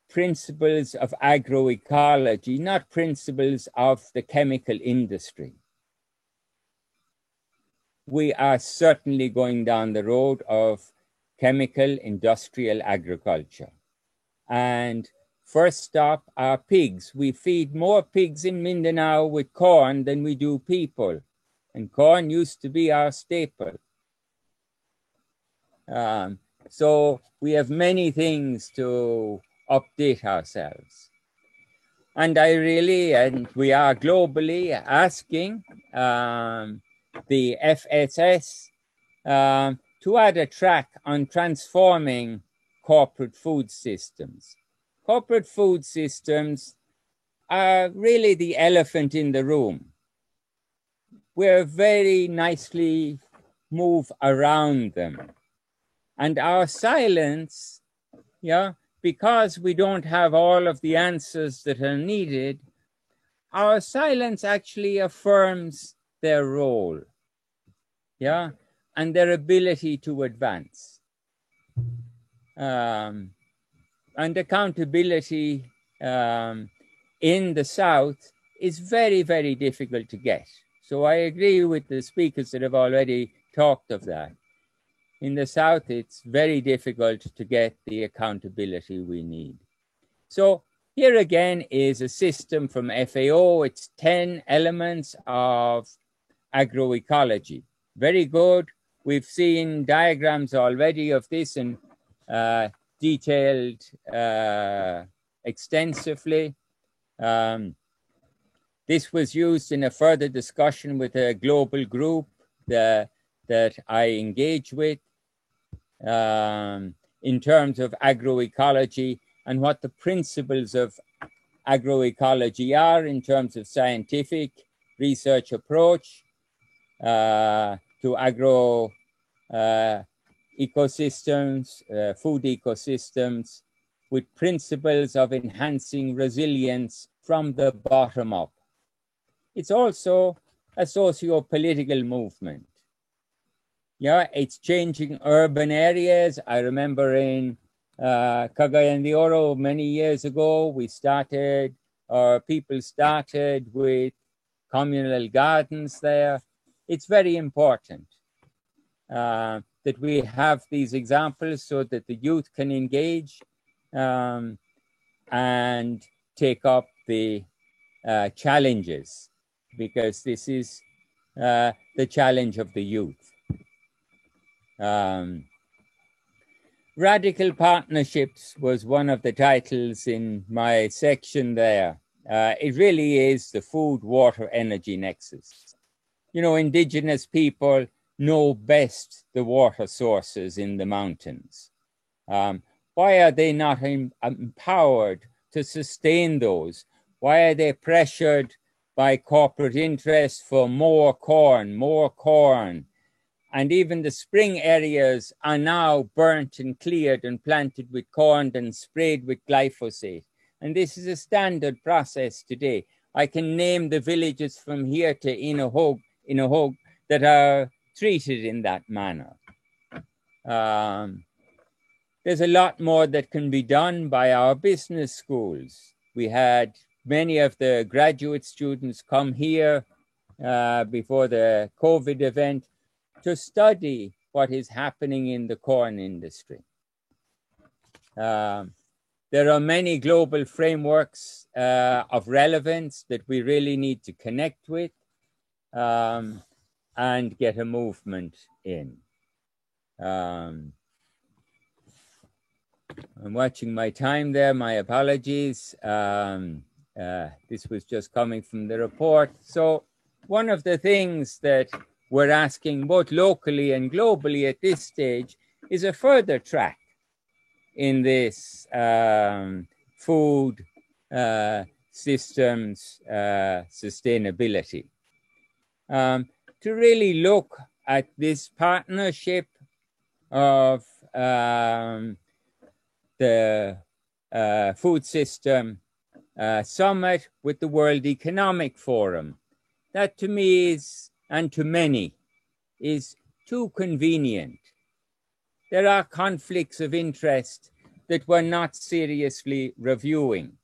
principles of agroecology, not principles of the chemical industry. We are certainly going down the road of chemical industrial agriculture. And first stop are pigs. We feed more pigs in Mindanao with corn than we do people. And corn used to be our staple. So we have many things to update ourselves. And we are globally asking the FSS to add a track on transforming corporate food systems. Corporate food systems are really the elephant in the room. We're very nicely move around them. And our silence, because we don't have all of the answers that are needed, our silence actually affirms their role, and their ability to advance. And accountability in the South is very, very difficult to get. So I agree with the speakers that have already talked of that. In the South, it's very difficult to get the accountability we need. So here again is a system from FAO. It's 10 elements of agroecology. Very good. We've seen diagrams already of this and detailed extensively. This was used in a further discussion with a global group that I engage with in terms of agroecology and what the principles of agroecology are in terms of scientific research approach to agro ecosystems, food ecosystems, with principles of enhancing resilience from the bottom up. It's also a socio-political movement. It's changing urban areas. I remember in Cagayan de Oro many years ago, people started with communal gardens there. It's very important that we have these examples so that the youth can engage and take up the challenges, because this is the challenge of the youth. Radical Partnerships was one of the titles in my section there. It really is the food, water, energy nexus. Indigenous people know best the water sources in the mountains. Why are they not empowered to sustain those? Why are they pressured by corporate interests for more corn? And even the spring areas are now burnt and cleared and planted with corn and sprayed with glyphosate. And this is a standard process today. I can name the villages from here to Inahog that are treated in that manner. There's a lot more that can be done by our business schools. We had many of the graduate students come here before the COVID event to study what is happening in the corn industry. There are many global frameworks of relevance that we really need to connect with and get a movement in. I'm watching my time there, my apologies. This was just coming from the report. So one of the things that we're asking both locally and globally at this stage is a further track in this food systems sustainability. To really look at this partnership of the Food System Summit with the World Economic Forum. That to me is, and to many, is too convenient. There are conflicts of interest that we're not seriously reviewing.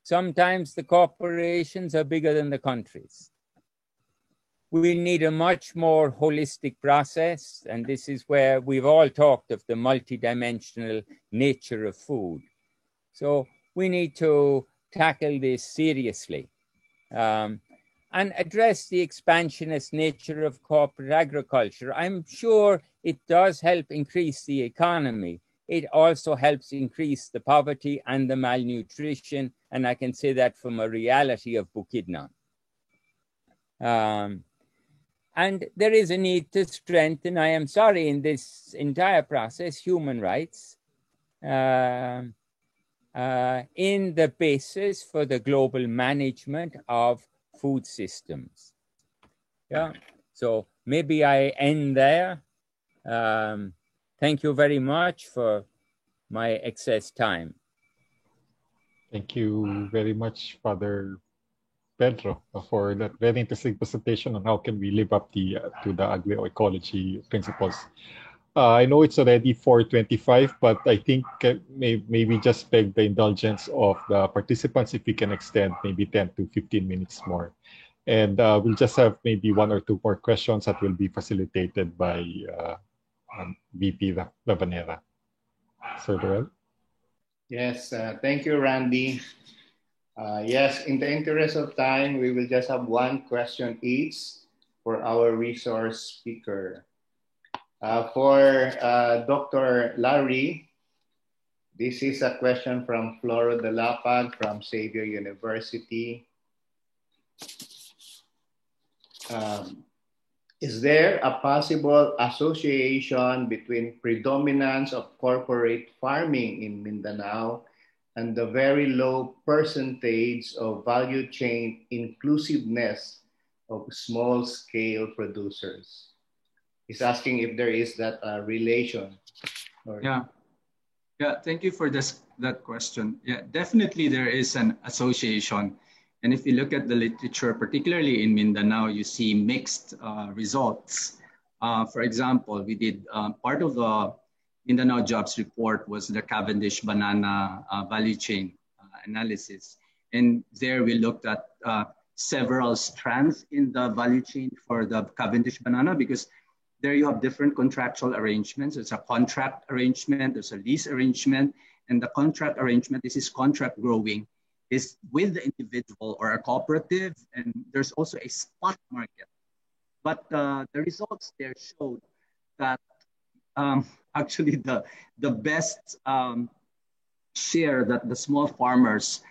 Sometimes the corporations are bigger than the countries. We need a much more holistic process, and this is where we've all talked of the multidimensional nature of food. So we need to tackle this seriously and address the expansionist nature of corporate agriculture. I'm sure it does help increase the economy, it also helps increase the poverty and the malnutrition. And I can say that from a reality of Bukidnon. And there is a need to strengthen, I am sorry, in this entire process, human rights in the basis for the global management of food systems. Yeah, so maybe I end there. Thank you very much for my excess time. Thank you very much, Father Pedro, for that very interesting presentation on how can we live up to the agroecology principles. I know it's already 4:25, but I think maybe just beg the indulgence of the participants if we can extend maybe 10 to 15 minutes more. And we'll just have maybe 1 or 2 more questions that will be facilitated by VP Rabanera. Sir Joel? Yes, thank you, Randy. Yes, in the interest of time, we will just have 1 question each for our resource speaker. For Dr. Larry, this is a question from Floro de Lapad from Xavier University. Is there a possible association between predominance of corporate farming in Mindanao and the very low percentage of value chain inclusiveness of small-scale producers? He's asking if there is that relation. Yeah, thank you for that question. Yeah, definitely there is an association. And if you look at the literature, particularly in Mindanao, you see mixed results. For example, we did part of the Mindanao Jobs Report was the Cavendish banana value chain analysis. And there we looked at several strands in the value chain for the Cavendish banana, because there you have different contractual arrangements. There's a contract arrangement, there's a lease arrangement, and the contract arrangement, this is contract growing, is with the individual or a cooperative, and there's also a spot market. But the results there showed that actually the best share that the small farmers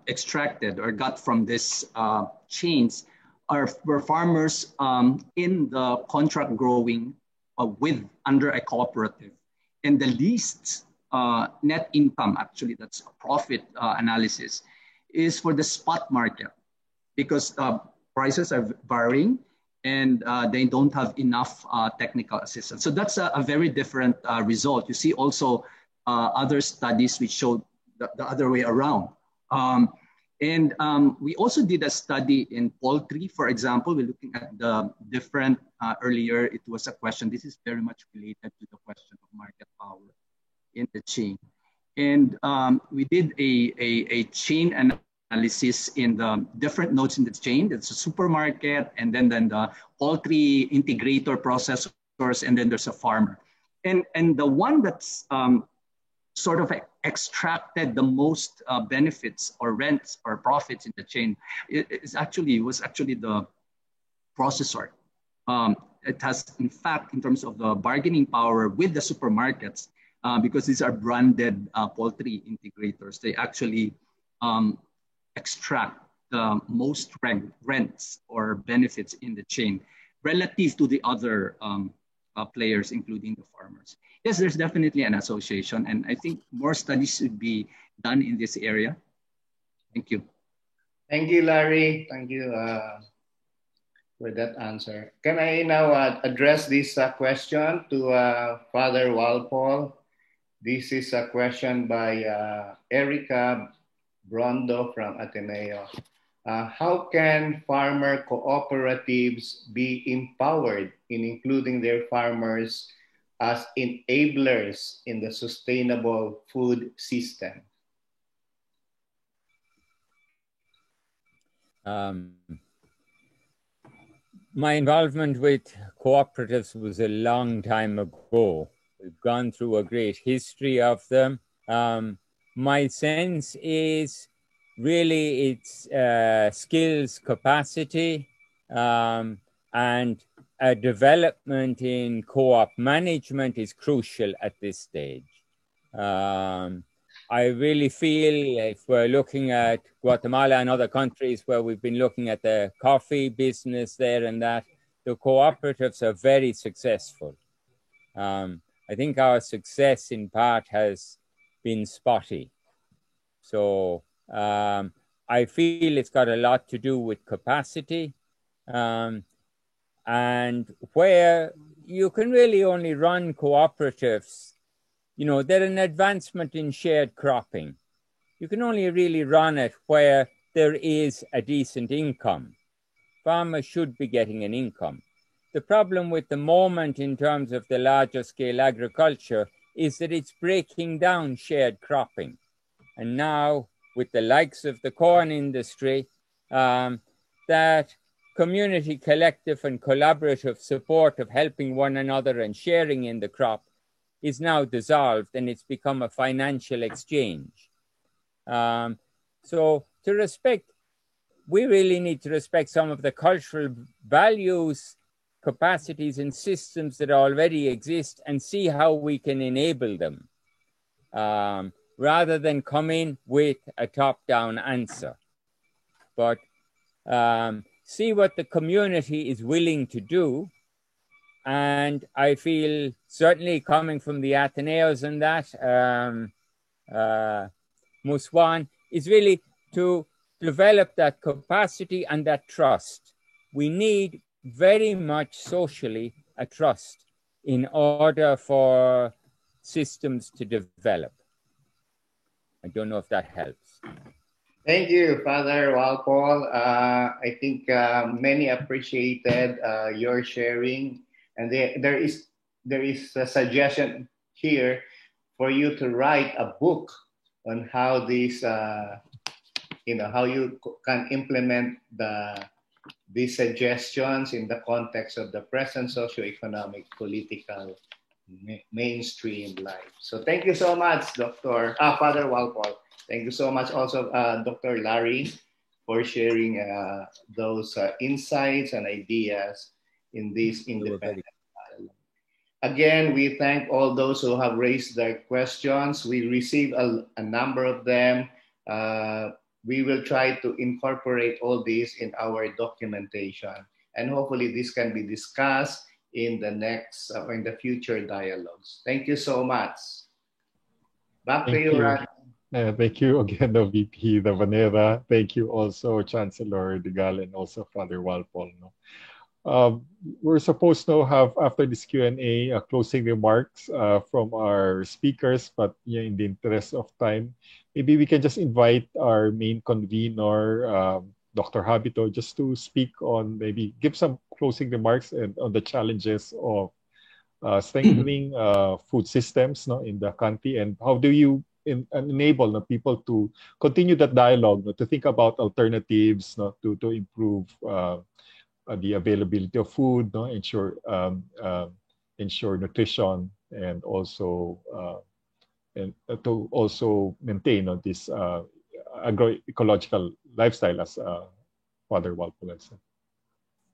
extracted or got from this chains were farmers in the contract growing under a cooperative. And the least net income, actually, that's a profit analysis, is for the spot market, because prices are varying and they don't have enough technical assistance. So that's a very different result. You see also other studies which showed the other way around. We also did a study in poultry, for example. We're looking at the different, earlier it was a question, this is very much related to the question of market power in the chain. And we did a chain analysis in the different nodes in the chain. There's a supermarket, and then the poultry integrator processors, and then there's a farmer. And the one that's sort of extracted the most benefits or rents or profits in the chain was actually the processor. It has, in fact, in terms of the bargaining power with the supermarkets, because these are branded poultry integrators, they actually extract the most rents or benefits in the chain relative to the other players, including the farmers. Yes, there's definitely an association, and I think more studies should be done in this area. Thank you. Thank you, Larry. Thank you for that answer. Can I now address this question to Father Walpole? This is a question by Erica Brondo from Ateneo. How can farmer cooperatives be empowered in including their farmers as enablers in the sustainable food system? My involvement with cooperatives was a long time ago. We've gone through a great history of them. My sense is really it's skills, capacity, and a development in co-op management is crucial at this stage. I really feel if we're looking at Guatemala and other countries where we've been looking at the coffee business there and that, the cooperatives are very successful. I think our success in part has been spotty. So I feel it's got a lot to do with capacity, and where you can really only run cooperatives, you know, they're an advancement in shared cropping. You can only really run it where there is a decent income. Farmers should be getting an income. The problem with the moment in terms of the larger scale agriculture is that it's breaking down shared cropping. And now with the likes of the corn industry, that community collective and collaborative support of helping one another and sharing in the crop is now dissolved, and it's become a financial exchange. So to respect, we really need to respect some of the cultural values, capacities and systems that already exist and see how we can enable them, rather than come in with a top-down answer. But see what the community is willing to do. And I feel certainly coming from the Ateneos and that, Muswan, is really to develop that capacity and that trust. We need very much socially a trust in order for systems to develop. I don't know if that helps. Thank you, Father Walpole. I think many appreciated your sharing. And there is a suggestion here for you to write a book on how these, how you can implement these suggestions in the context of the present socioeconomic, political, mainstream life. So thank you so much, Father Walpole. Thank you so much also, Dr. Larry, for sharing those insights and ideas in this independent dialogue. Again, we thank all those who have raised their questions. We received a number of them. We will try to incorporate all these in our documentation. And hopefully this can be discussed in the next or in the future dialogues. Thank you so much. Back to you, Ran. Thank you again, VP Ravanera. Thank you also, Chancellor Digal, and also Father Walpole. We're supposed to have, after this Q&A, closing remarks from our speakers, but in the interest of time, maybe we can just invite our main convener, Dr. Habito, just to speak on, maybe give some closing remarks and on the challenges of strengthening food systems in the country, and how do you enable people to continue that dialogue, to think about alternatives, to improve the availability of food, ensure nutrition, and also to also maintain this agroecological lifestyle, as Father Walpole said.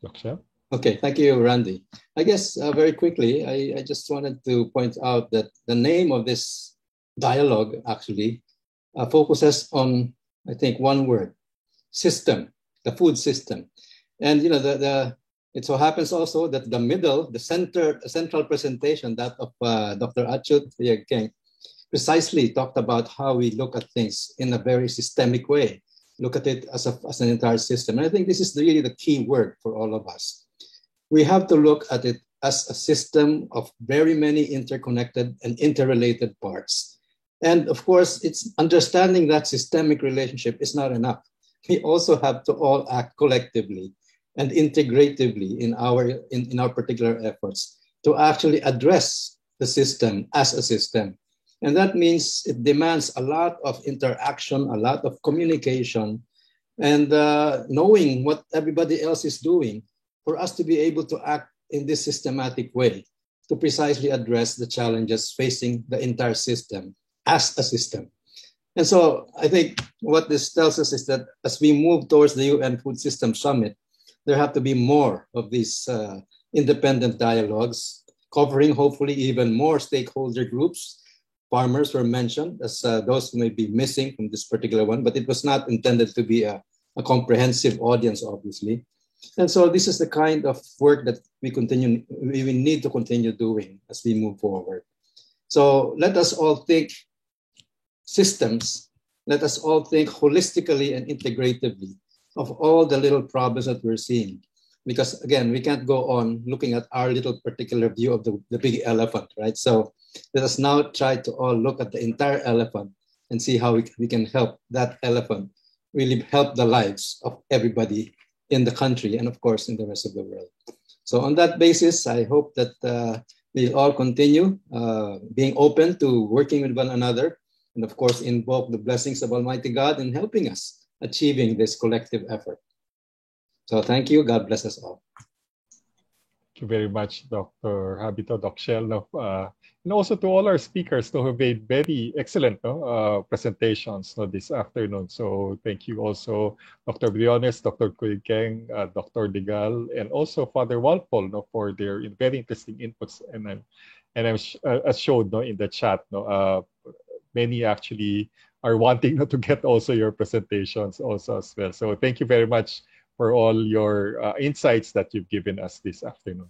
Dr. Okay, thank you, Randy. I guess very quickly, I just wanted to point out that the name of this dialogue actually focuses on, I think, one word: system, the food system. And it so happens also that the central presentation, that of Dr. Achut Kariag Keng, precisely talked about how we look at things in a very systemic way, look at it as an entire system. And I think this is really the key word for all of us. We have to look at it as a system of very many interconnected and interrelated parts. And of course, it's understanding that systemic relationship is not enough. We also have to all act collectively and integratively in our particular efforts to actually address the system as a system. And that means it demands a lot of interaction, a lot of communication, and knowing what everybody else is doing for us to be able to act in this systematic way to precisely address the challenges facing the entire system as a system. And so I think what this tells us is that as we move towards the UN Food System Summit, there have to be more of these independent dialogues, covering hopefully even more stakeholder groups. Farmers were mentioned as those who may be missing from this particular one, but it was not intended to be a comprehensive audience, obviously. And so this is the kind of work that we need to continue doing as we move forward. So let us all think systems. Let us all think holistically and integratively of all the little problems that we're seeing. Because again, we can't go on looking at our little particular view of the big elephant, right? So let us now try to all look at the entire elephant and see how we can help that elephant really help the lives of everybody in the country and of course in the rest of the world. So on that basis, I hope that we'll all continue being open to working with one another and of course invoke the blessings of Almighty God in helping us achieving this collective effort. So thank you. God bless us all. Thank you very much, Dr. Habito, Dr. Shell, and also to all our speakers who have made very excellent presentations this afternoon. So thank you also, Dr. Briones, Dr. Keng, Dr. Digal, and also Father Walpole for their very interesting inputs. And as showed in the chat, many actually are wanting to get also your presentations also as well. So thank you very much for all your insights that you've given us this afternoon.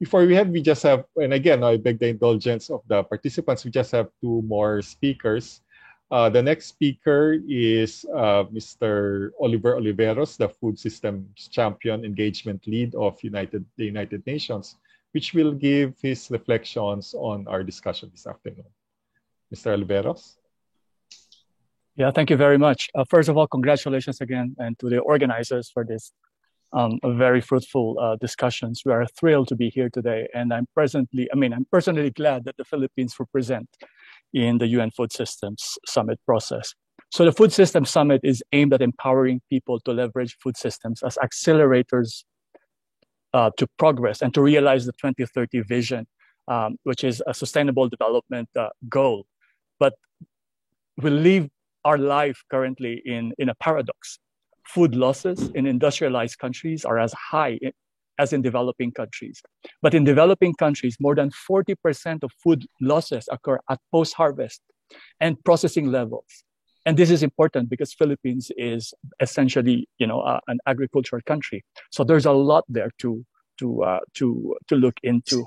Before we just have, and again, I beg the indulgence of the participants, we just have two more speakers. The next speaker is Mr. Oliver Oliveros, the Food Systems Champion Engagement Lead of the United Nations, which will give his reflections on our discussion this afternoon. Mr. Oliveros? Yeah, thank you very much. First of all, congratulations again and to the organizers for this very fruitful discussions. We are thrilled to be here today, and I'm personally glad that the Philippines were present in the UN Food Systems Summit process. So the Food Systems Summit is aimed at empowering people to leverage food systems as accelerators to progress and to realize the 2030 vision, which is a sustainable development goal. But we live our life currently in a paradox. Food losses in industrialized countries are as high as in developing countries. But in developing countries, more than 40% of food losses occur at post-harvest and processing levels. And this is important because Philippines is essentially, an agricultural country. So there's a lot there to look into.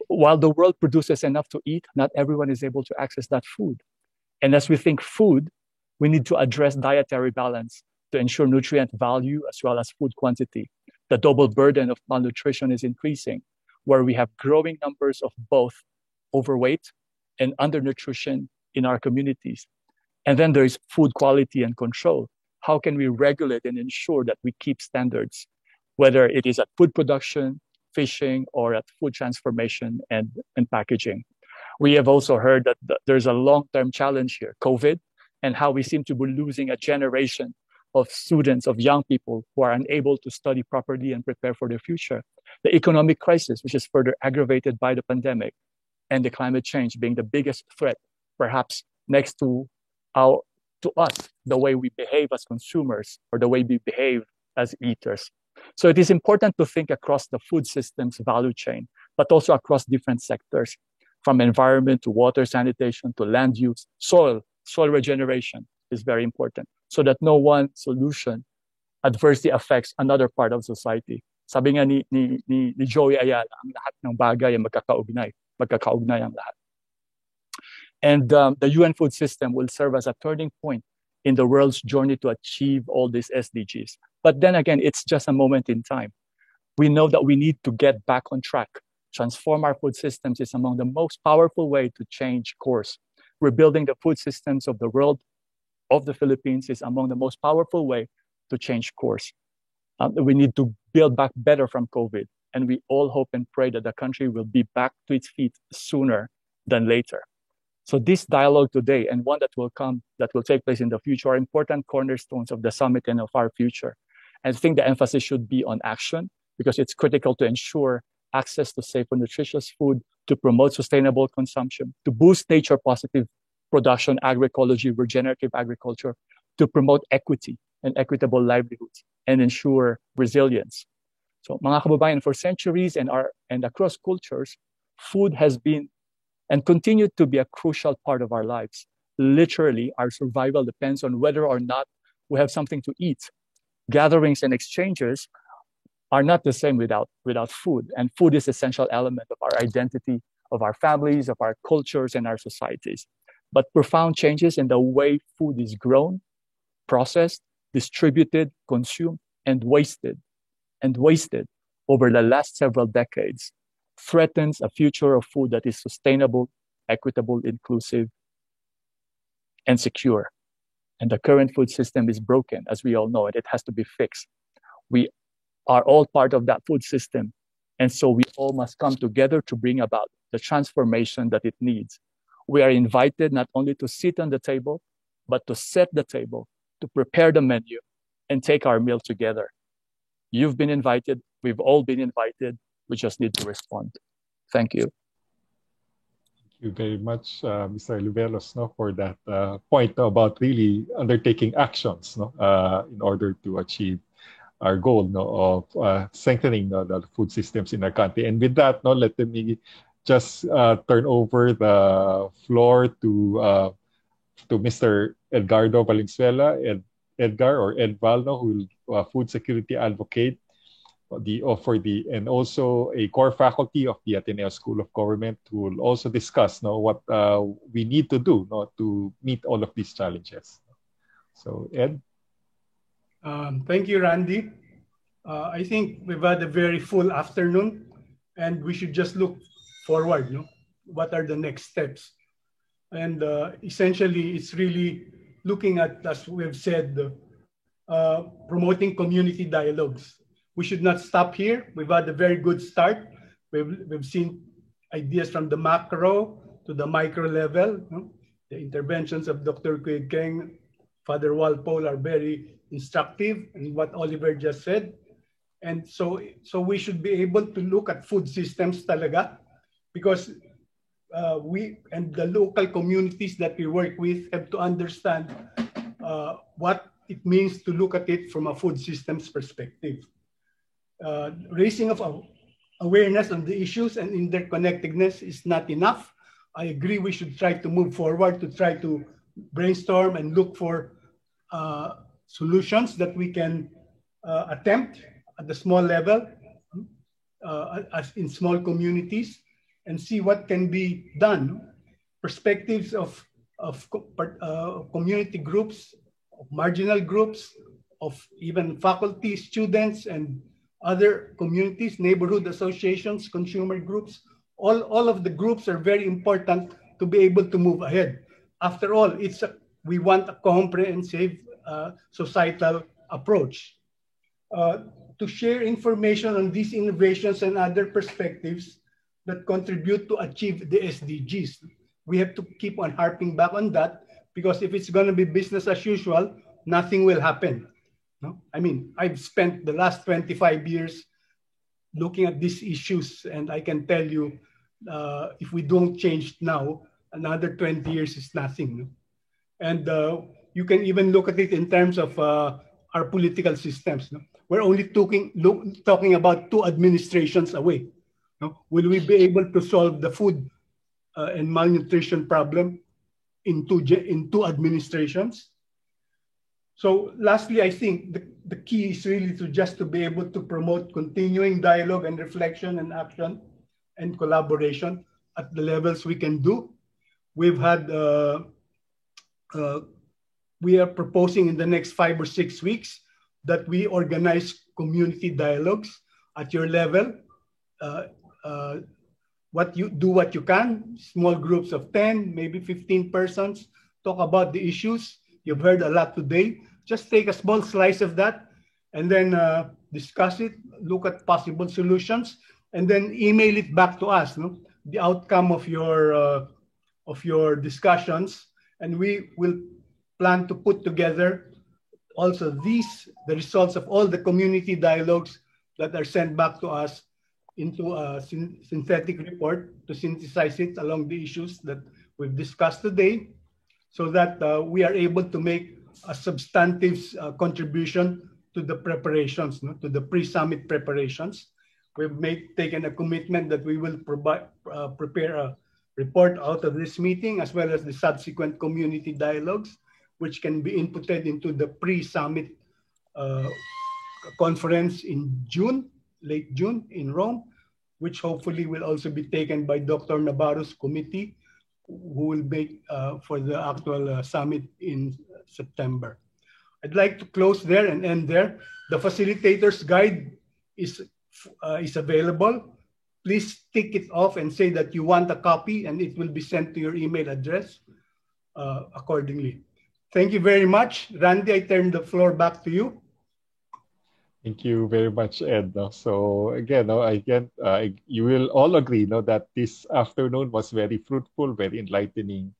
While the world produces enough to eat, not everyone is able to access that food. And as we think food, we need to address dietary balance to ensure nutrient value as well as food quantity. The double burden of malnutrition is increasing, where we have growing numbers of both overweight and undernutrition in our communities. And then there is food quality and control. How can we regulate and ensure that we keep standards, whether it is at food production, fishing, or at food transformation and packaging? We have also heard that there's a long-term challenge here, COVID, and how we seem to be losing a generation of students, of young people who are unable to study properly and prepare for their future. The economic crisis, which is further aggravated by the pandemic, and the climate change being the biggest threat, perhaps next to us, the way we behave as consumers or the way we behave as eaters. So it is important to think across the food systems value chain, but also across different sectors, from environment to water sanitation to land use, soil regeneration is very important, so that no one solution adversely affects another part of society. Sabi nga ni Joey Ayala, ang lahat ng bagay ay magkakaugnay ang lahat. And the UN food system will serve as a turning point in the world's journey to achieve all these SDGs. But then again, it's just a moment in time. We know that we need to get back on track. Transform our food systems is among the most powerful way to change course. Rebuilding the food systems of the world, of the Philippines, is among the most powerful way to change course. We need to build back better from COVID, and we all hope and pray that the country will be back to its feet sooner than later. So this dialogue today, and one that will take place in the future, are important cornerstones of the summit and of our future. And I think the emphasis should be on action, because it's critical to ensure access to safe and nutritious food, to promote sustainable consumption, to boost nature-positive production, agroecology, regenerative agriculture, to promote equity and equitable livelihoods, and ensure resilience. So mga kababayan, for centuries and across cultures, food has been and continued to be a crucial part of our lives. Literally, our survival depends on whether or not we have something to eat. Gatherings and exchanges are not the same without food, and food is an essential element of our identity, of our families, of our cultures, and our societies. But profound changes in the way food is grown, processed, distributed, consumed, and wasted over the last several decades threatens a future of food that is sustainable, equitable, inclusive, and secure. And the current food system is broken, as we all know, and it has to be fixed. We are all part of that food system. And so we all must come together to bring about the transformation that it needs. We are invited not only to sit on the table, but to set the table, to prepare the menu, and take our meal together. You've been invited. We've all been invited. We just need to respond. Thank you. Thank you very much, Mr. Oliveros, for that point about really undertaking actions in order to achieve our goal of strengthening the food systems in our country. And with that, let me just turn over the floor to Mr. Edgardo Valenzuela, Edgar or Edval, who will food security advocate and also a core faculty of the Ateneo School of Government, who will also discuss what we need to do to meet all of these challenges. So, Ed. Thank you, Randy. I think we've had a very full afternoon, and we should just look forward. What are the next steps? And essentially, it's really looking at, as we've said, promoting community dialogues. We should not stop here. We've had a very good start. We've seen ideas from the macro to the micro level. The interventions of Dr. Quig Keng, Father Walpole are very instructive in what Oliver just said. And so we should be able to look at food systems talaga, because we and the local communities that we work with have to understand what it means to look at it from a food systems perspective. Raising of awareness on the issues and interconnectedness is not enough. I agree we should try to move forward to try to brainstorm and look for solutions that we can attempt at the small level, as in small communities, and see what can be done. Perspectives of community groups, of marginal groups, of even faculty, students, and other communities, neighborhood associations, consumer groups. All of the groups are very important to be able to move ahead. After all, we want a comprehensive societal approach. To share information on these innovations and other perspectives that contribute to achieve the SDGs. We have to keep on harping back on that, because if it's going to be business as usual, nothing will happen. I mean, I've spent the last 25 years looking at these issues, and I can tell you, if we don't change now, another 20 years is nothing. And you can even look at it in terms of our political systems. We're only talking about 2 administrations away. Will we be able to solve the food and malnutrition problem in two administrations? So lastly, I think the key is really to be able to promote continuing dialogue and reflection and action and collaboration at the levels we can do. We've had, we are proposing in the next 5 or 6 weeks that we organize community dialogues at your level. What you can, small groups of 10, maybe 15 persons, talk about the issues. You've heard a lot today. Just take a small slice of that and then discuss it, look at possible solutions, and then email it back to us, the outcome of your discussions. And we will plan to put together also the results of all the community dialogues that are sent back to us into a synthetic report to synthesize it along the issues that we've discussed today, so that we are able to make a substantive contribution to the preparations, no, to the pre-summit preparations. We've taken a commitment that we will prepare a report out of this meeting, as well as the subsequent community dialogues, which can be inputted into the pre-summit conference in June, late June in Rome, which hopefully will also be taken by Dr. Navarro's committee, who will make for the actual summit in September. I'd like to close there and end there. The facilitator's guide is available. Please tick it off and say that you want a copy, and it will be sent to your email address accordingly. Thank you very much. Randy, I turn the floor back to you. Thank you very much, Ed. So again, you will all agree that this afternoon was very fruitful, very enlightening,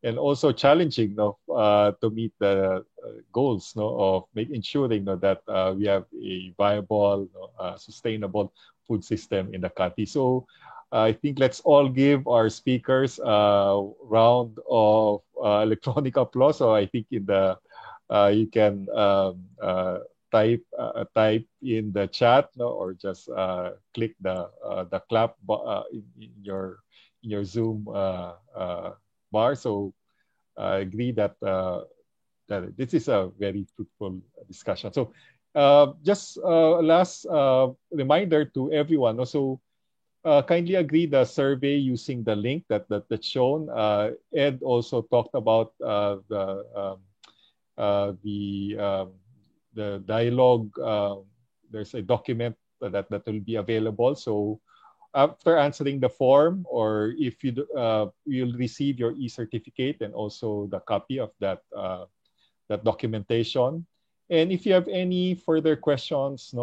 and also challenging to meet the goals of ensuring that we have a viable, sustainable food system in the country. So I think let's all give our speakers a round of electronic applause. So I think in the you can type in the chat, or just click the clap in your Zoom bar. So I agree that that this is a very fruitful discussion. So just last reminder to everyone. Also, kindly agree the survey using the link that's shown. Ed also talked about the dialogue. There's a document that will be available. So after answering the form, or if you you'll receive your e-certificate and also the copy of that that documentation. And if you have any further questions,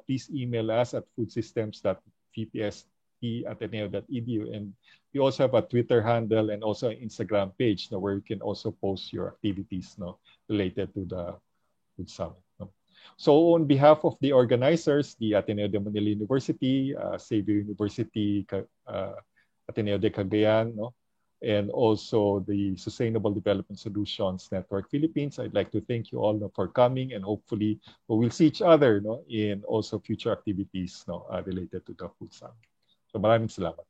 please email us at foodsystems.vpst@ateneo.edu. And we also have a Twitter handle and also an Instagram page where you can also post your activities related to the Food Summit. So on behalf of the organizers, the Ateneo de Manila University, Xavier University, Ateneo de Cagayan, and also the Sustainable Development Solutions Network Philippines, I'd like to thank you all for coming, and hopefully we will see each other in also future activities related to the Food Summit. So maraming salamat.